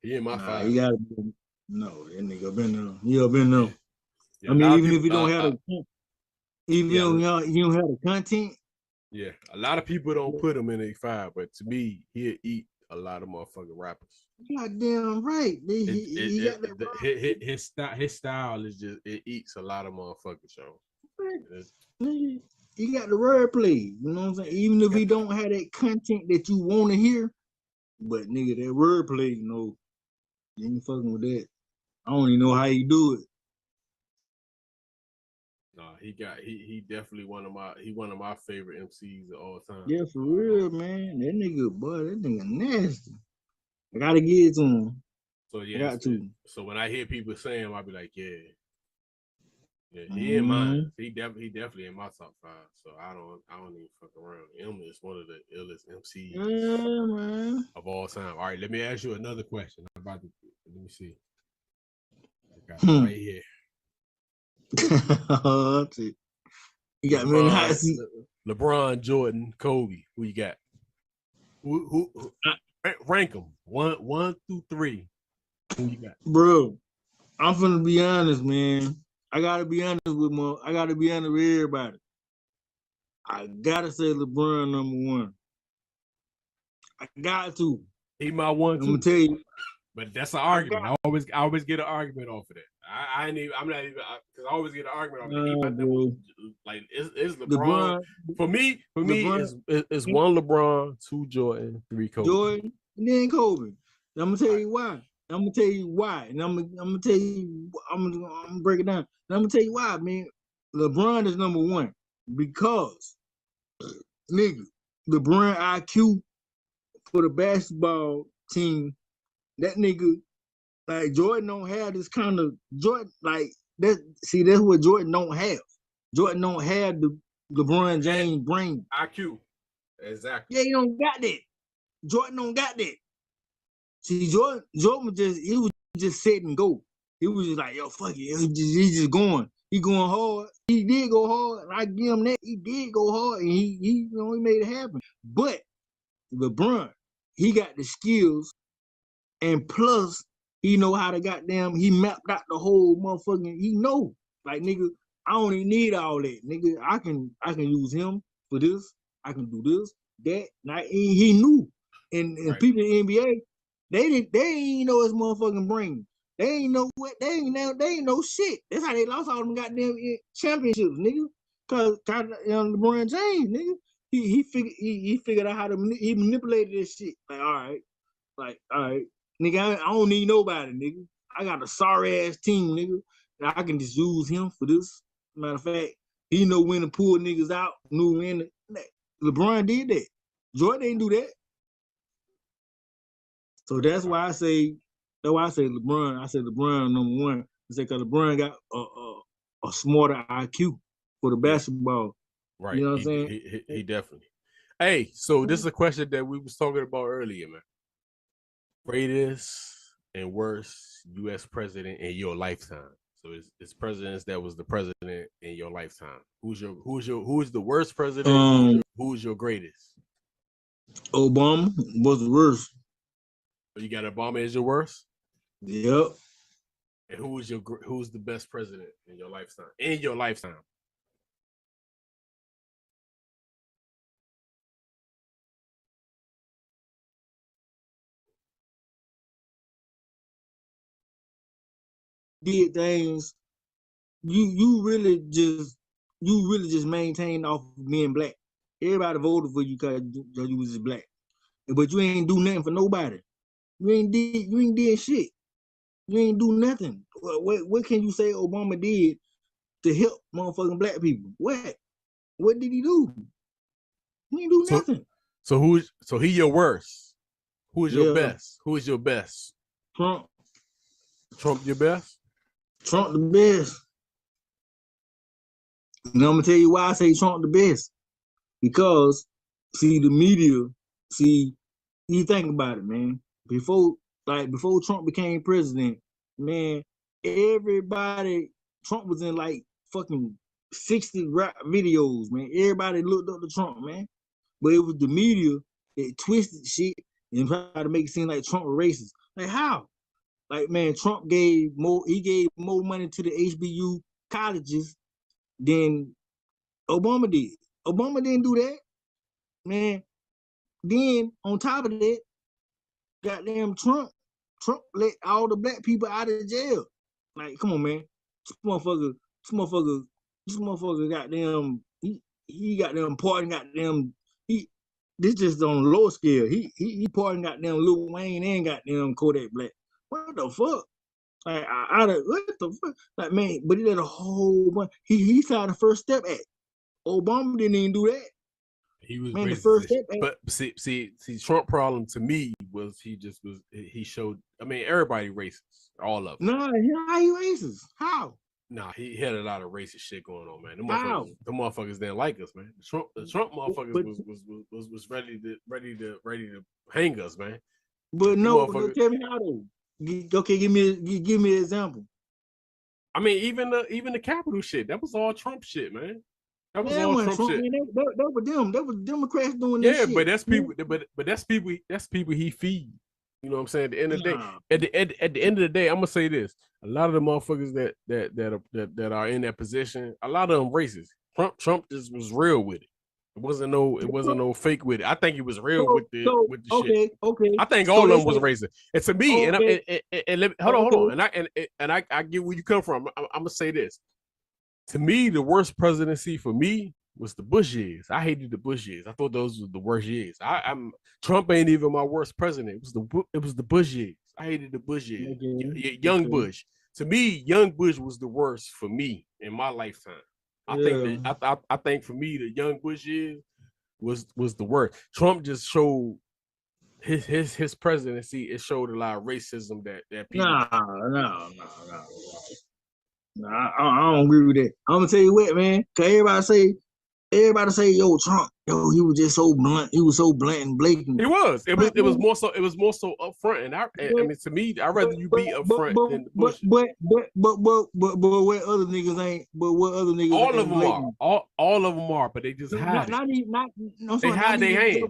He in my 5. He gotta be, no, that nigga been there. He been there. Yeah, I mean, even if you don't have you don't have the content. Yeah, a lot of people don't put him in their 5, but to me, he a lot of motherfucking rappers. Goddamn right. He got that His style is just it eats a lot of motherfuckers, yo. He got the wordplay. You know what I'm saying? Even if he don't have that content that you want to hear, but nigga, that wordplay, you know, you ain't fucking with that. I don't even know how he do it. No, he definitely one of my favorite MCs of all time. Yeah, for real, man. That nigga nasty. I gotta give it to him. So yeah, so when I hear people saying him, I'll be like, yeah, he in mine. He definitely in my top 5. So I don't even fuck around. Him is one of the illest MCs of all time. All right, let me ask you another question. Let me see. I got it right here. You got me in the hot seat. LeBron, Jordan, Kobe. Who you got? Who rank them 1 through 3? Who you got, bro? I'm finna be honest, man. I gotta be honest with everybody. I gotta say LeBron #1. I got to. He my 1 too. I'm gonna tell you. But that's an argument. I always get an argument off of that. I'm not even because I always get an argument off of that. Like it's LeBron. For me, it's 1 LeBron, 2 Jordan, 3 Kobe. Jordan, and then Kobe. And I'm gonna tell you why. And I'm gonna tell you. I'm gonna break it down. And I'm gonna tell you why, man. LeBron is #1 because, nigga, LeBron IQ for the basketball team. That nigga, like Jordan don't have this kind of like that. See, that's what Jordan don't have. Jordan don't have the LeBron James brain. IQ. Exactly. Yeah, he don't got that. Jordan don't got that. See, Jordan was just set and go. He was just like, yo, fuck it. He's just going. He going hard. He did go hard. And I give him that. He did go hard, and he made it happen. But LeBron, he got the skills. And plus, he know how to he mapped out the whole motherfucking, he know. Like, nigga, I don't even need all that. Nigga, I can use him for this. I can do this, that. Like, he knew. And right. People in the NBA, they ain't know his motherfucking brain. They ain't know shit. That's how they lost all them goddamn championships, nigga. Cause LeBron James, nigga, he figured out how to he manipulated this shit. Like, all right. Nigga, I don't need nobody, nigga. I got a sorry ass team, nigga. I can just use him for this. Matter of fact, he know when to pull niggas out, knew when to. LeBron did that. Jordan didn't do that. So that's why I say LeBron. I say LeBron #1. I say because LeBron got a smarter IQ for the basketball. Right. You know what I'm saying? He definitely. Hey, so this is a question that we was talking about earlier, man. Greatest and worst U.S. president in your lifetime. So it's presidents that was the president in your lifetime. Who is the worst president? Who's your greatest? Obama was the worst. You got Obama as your worst? Yep. And who's the best president in your lifetime? In your lifetime. Did things you really just maintained off of being black. Everybody voted for you because you was just black, but you ain't do nothing for nobody. You ain't did shit. You ain't do nothing. What can you say Obama did to help motherfucking black people? What did he do? He ain't do nothing. So he your worst? Who is your best? Who is your best? Trump. Trump your best? Trump the best. And I'm gonna tell you why I say Trump the best. Because, see, the media, you think about it, man. Before Trump became president, man, Trump was in like fucking 60 rap videos, man. Everybody looked up to Trump, man. But it was the media that twisted shit and tried to make it seem like Trump was racist. Like, how? Like, man, Trump gave more money to the HBU colleges than Obama did. Obama didn't do that, man. Then on top of that, goddamn Trump let all the black people out of jail. Like, come on, man. This motherfucker goddamn, he goddamn pardon goddamn, this just on low scale. He pardon goddamn Lil Wayne and goddamn Kodak Black. What the fuck? Like, what the fuck? Like, man, but he did a whole bunch. He signed the First Step Act. Obama didn't even do that. He was man, the First Step Act. But see, Trump problem to me was he showed. I mean, everybody racist, all of them. Nah, how he racist? How? Nah, he had a lot of racist shit going on, man. The motherfuckers didn't like us, man. The Trump motherfuckers was ready to hang us, man. But no, tell me how though. Okay, give me an example. I mean, even the Capitol shit, that was all Trump shit, man. That was all Trump shit. Man, that was them. That was Democrats doing this shit. Yeah, but that's people. But that's people he feed. You know what I'm saying? At the end of the day, at the end of the day, I'm gonna say this: a lot of the motherfuckers that are in that position, a lot of them racist. Trump just was real with it. It wasn't no fake with it. I think he was real with the shit. Okay. I think all of them was racist. And to me, hold on. And I get where you come from. I'm gonna say this. To me, the worst presidency for me was the Bush years. I hated the Bush years. I thought those were the worst years. Trump ain't even my worst president. It was the Bush years. I hated the Bush years. Young Bush. To me, young Bush was the worst for me in my lifetime. I think for me, the young Bush years was the worst. Trump just showed his presidency. It showed a lot of racism that people. No, I don't agree with that. I'm gonna tell you what, man. Cause everybody say, yo, Trump, he was just so blunt. He was so blunt and blatant. It was. It was more so upfront. And I mean, to me, I'd rather you be upfront than Bush. But what other niggas ain't? But what other niggas? All of them blatant? All of them are, but they just hide. They hide their hand.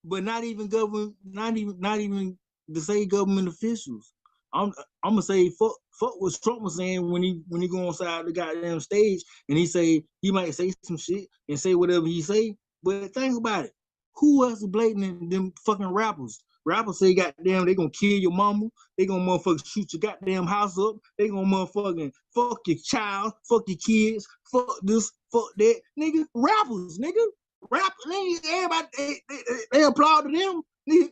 But not even government. Not even to say government officials. I'm gonna say fuck what Trump was saying when he go on side the goddamn stage and he might say some shit and say whatever he say. But think about it. Who else is blatant than them fucking rappers? Rappers say goddamn they gonna kill your mama, they gonna motherfucking shoot your goddamn house up, they gonna motherfucking fuck your child, fuck your kids, fuck this, fuck that. Nigga, rappers, nigga. Nigga, everybody they applaud to them. Nigga,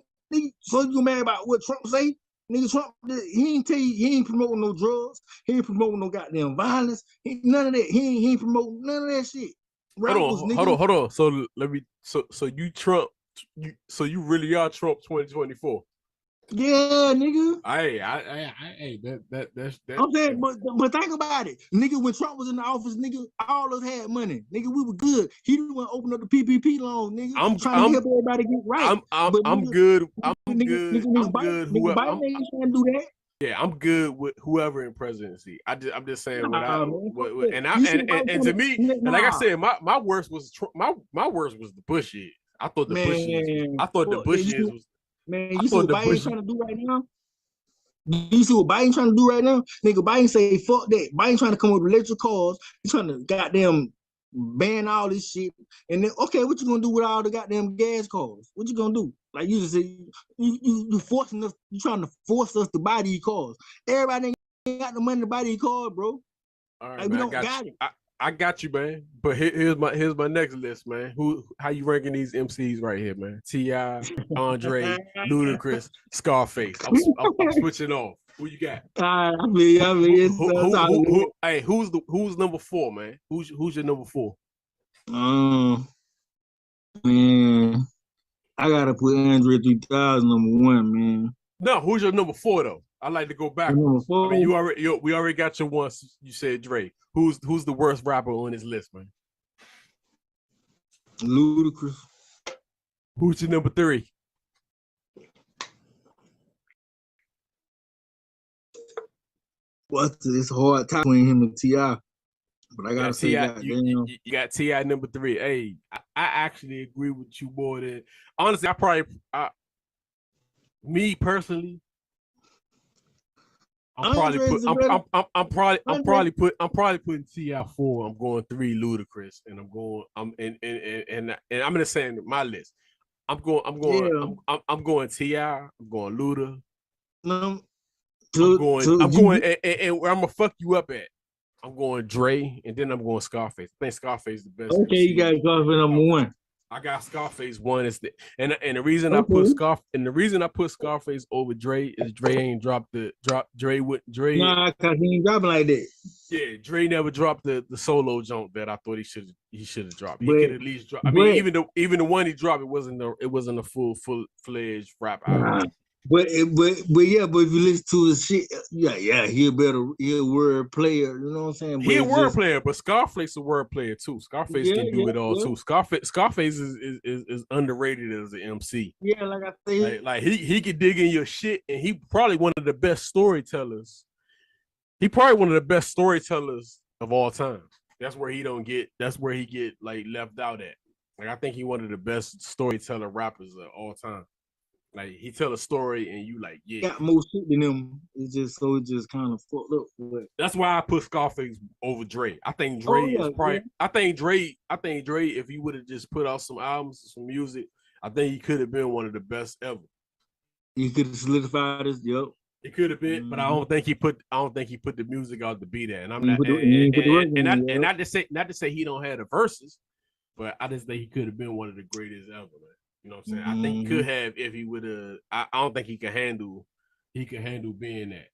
so you mad about what Trump say? Nigga, Trump, he ain't tell you, he ain't promoting no drugs. He ain't promoting no goddamn violence. None of that. He ain't promoting none of that shit. Hold on. So so you Trump, you really are Trump 2024. Yeah, nigga. That's I'm saying, but think about it, nigga. When Trump was in the office, nigga, all of us had money, nigga. We were good. He didn't want to open up the PPP loan, nigga. I'm trying to help everybody get right. I'm good. I'm good. Nigga, Biden ain't trying to do that. Yeah, I'm good with whoever in presidency. I'm just saying and to me, and like I said, my worst was my worst was the Bush years. I thought the Bush years. I thought the Bush years was. Man, you see what Biden trying to do right now? You see what Biden trying to do right now? Nigga, Biden say, fuck that. Biden trying to come up with electric cars. He's trying to goddamn ban all this shit. And then, okay, what you gonna do with all the goddamn gas cars? What you gonna do? Like you just say, you forcing us, you trying to force us to buy these cars. Everybody ain't got the money to buy these cars, bro. All right, like, man, we don't got it. I got you, man. But here's my next list, man. How you ranking these MCs right here, man? T.I., Andre, Ludacris, Scarface. I'm switching off. Who you got? Who's number 4, man? Who's your number 4? Man, I gotta put Andre 3000 number 1, man. No, who's your number 4 though? I like to go backwards. I mean, we already got your one. You said Dre. Who's the worst rapper on this list, man? Ludacris. Who's your number 3? What's this hard time between him and T.I.? But I gotta say, you got T.I. number 3. Hey, I actually agree with you more than honestly. Me personally, I'm probably putting T.I. 4. I'm going 3 Ludacris, and I'm going I'm gonna say in my list. I'm going Yeah. I'm going T.I., I'm going Luda. No. I'm going and where I'm gonna fuck you up at. I'm going Dre, and then I'm going Scarface. I think Scarface is the best. Okay, MC. you got Scarface number one. I got Scarface one. Is the and the reason Okay. I put Scarface over Dre is Dre ain't dropped Dre with Dre. Nah, cause he ain't dropping like that. Yeah, Dre never dropped the solo jump that I thought he should have dropped. He But- could at least drop. I mean, even the one he dropped, it wasn't a full-fledged rap album. But if you listen to his shit, he a word player. You know what I'm saying? He a word player, but Scarface a word player too. Scarface can do it all too. Scarface is underrated as an MC. Yeah, like I said, like he could dig in your shit, and he probably one of the best storytellers. He probably one of the best storytellers of all time. That's where he get like left out at. Like I think he one of the best storyteller rappers of all time. Like he tell a story and you like, yeah. Got more shit than him. It's just kind of fucked up. But that's why I put Scarface over Dre. I think Dre is probably. Yeah. I think Dre. If he would have just put out some albums, some music, I think he could have been one of the best ever. He could have solidified this. Yep. It could have been, but I don't think he put the music out to be that. And I'm not. And not to say he don't have the verses, but I just think he could have been one of the greatest ever. Man. You know what I'm saying? I think he could have if he would have. I don't think he could handle being that.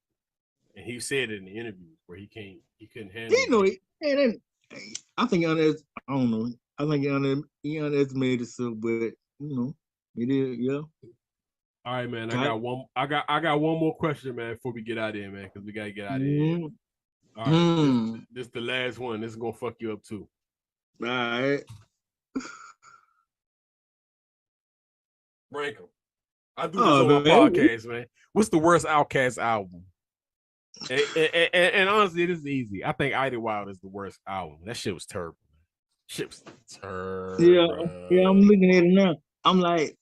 And he said it in the interviews where he couldn't handle. You know, I think I don't know. I think he underestimated himself, but you know, it is, yeah. All right, man. I got one more question, man, before we get out of here, man, because we gotta get out of here. All right, this the last one. This is gonna fuck you up too. All right. Rank them. I do this on my podcast, man. What's the worst Outkast album? And honestly, this is easy. I think Idlewild is the worst album. That shit was terrible. Shit was terrible. Yeah, I'm looking at it now. I'm like,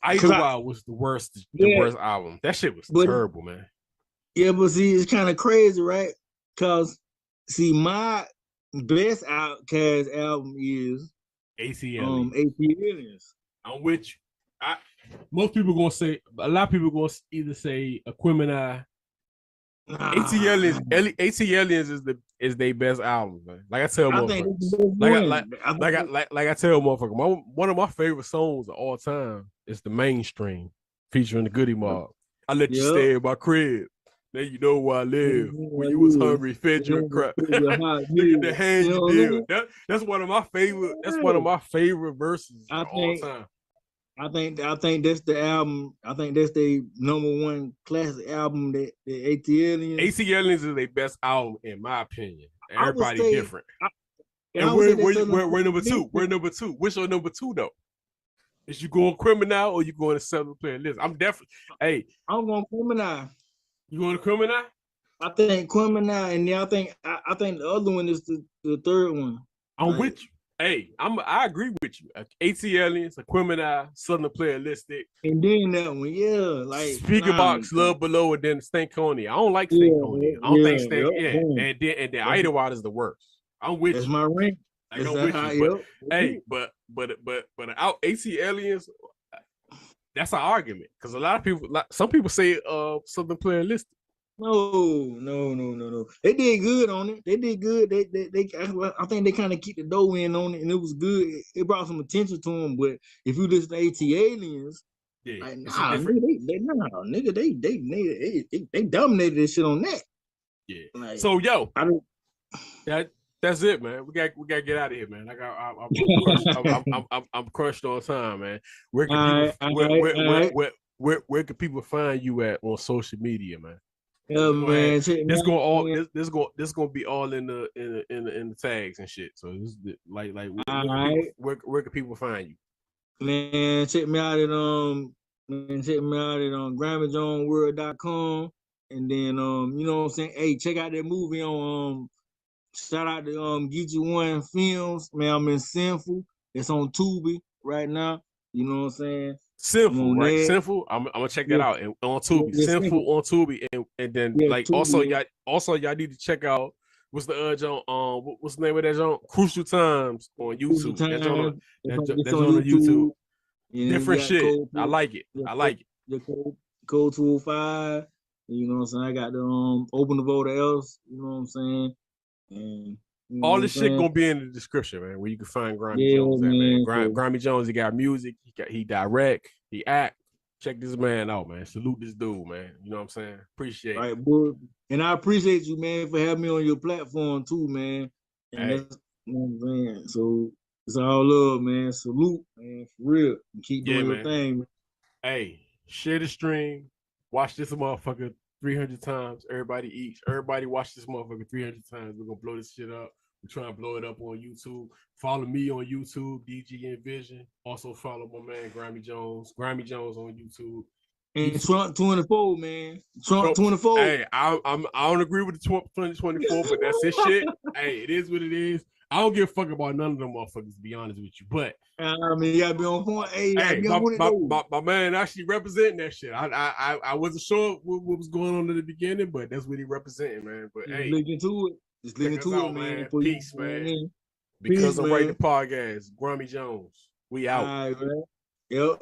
Idlewild was the worst album. That shit was terrible, man. Yeah, but see, it's kind of crazy, right? Because see, my best Outkast album is ATLiens. I'm with you. Most people gonna say, a lot of people gonna either say Aquemini. ATLiens is their best album, man. Like I tell motherfuckers, like I tell motherfuckers, one of my favorite songs of all time is The Mainstream, featuring the Goody Mob. I let you stay in my crib. Now you know where I live. When you was hungry, fed you a crap. Look at the hand you deal. That's one of my favorite. That's one of my favorite verses of all time. I think that's the album. I think that's the number one classic album. That the ATLiens. ATLiens is their best album, in my opinion. Everybody different. And we're number two. We're number two. Which are number two though? Is you going Criminal or you going to 7-player list? I'm definitely. Hey, I'm going Criminal. You going to Criminal? I think Criminal, and then I think the other one is the third one. I'm with you. Hey, I agree with you. ATLiens, Aquemini, 7-player listed. And then that one, like Speaker Box, Love Below, and then Stankonia. I don't like Stankonia. I don't think Stankonia. And then Idlewild is the worst. I'm with you. That's my rank. I'm with you. But hey, but out ATLiens, that's an argument because a lot of people, some people say 7-player listed. No. They did good on it. They did good. I think they kind of keep the dough in on it, and it was good. It brought some attention to them. But if you listen to ATLiens, they dominated this shit on that. Yeah. Like, so that's it, man. We got to get out of here, man. I'm crushed on time, man. Where can people find you at on social media, man? Yeah, man. This gonna be all in the tags and shit. So this is where can people find you? Man, check me out at GrimmyJonesWorld.com, and then you know what I'm saying. Hey, check out that movie on shout out to Get You One Films. Man, I'm in Sinful. It's on Tubi right now. You know what I'm saying. Sinful, right? Sinful. I'm gonna check that out and on Tubi. Sinful on Tubi, and then Tubi, also y'all need to check out what's the what's the name of that joint? Crucial Times on YouTube. That's on YouTube. And Different shit. I like it. I like it. The code 205. You know what I'm saying? I got the open the voter else. You know what I'm saying? And you know all what this I'm shit saying? gonna be in the description, man. Where you can find Grimy Yeah, Jones at, man. man. Grimy Jones, he got music, he direct, he act. Check this man out, man. Salute this dude, man. You know what I'm saying? Appreciate it. Right, boy. And I appreciate you, man, for having me on your platform too, man. And that's, you know what I'm saying. So it's all love, man. Salute, man, for real. And keep doing your thing, man. Hey, share the stream. Watch this motherfucker 300 times. Everybody watch this motherfucker 300 times. We're gonna blow this shit up. We're trying to blow it up on YouTube. Follow me on YouTube, DG Envision. Also follow my man Grimy Jones. Grimy Jones on YouTube. And Trump 24, man. Trump 24. Hey, I don't agree with the 2024, but that's his shit. Hey, it is what it is. I don't give a fuck about none of them motherfuckers, to be honest with you. But I mean, you gotta be on point. Hey, my man actually representing that shit. I wasn't sure what was going on in the beginning, but that's what he representing, man. But hey, look into it. Just look into it, man. Peace, man. Because I'm writing the podcast, Grimy Jones. We out. All right, man. Yep.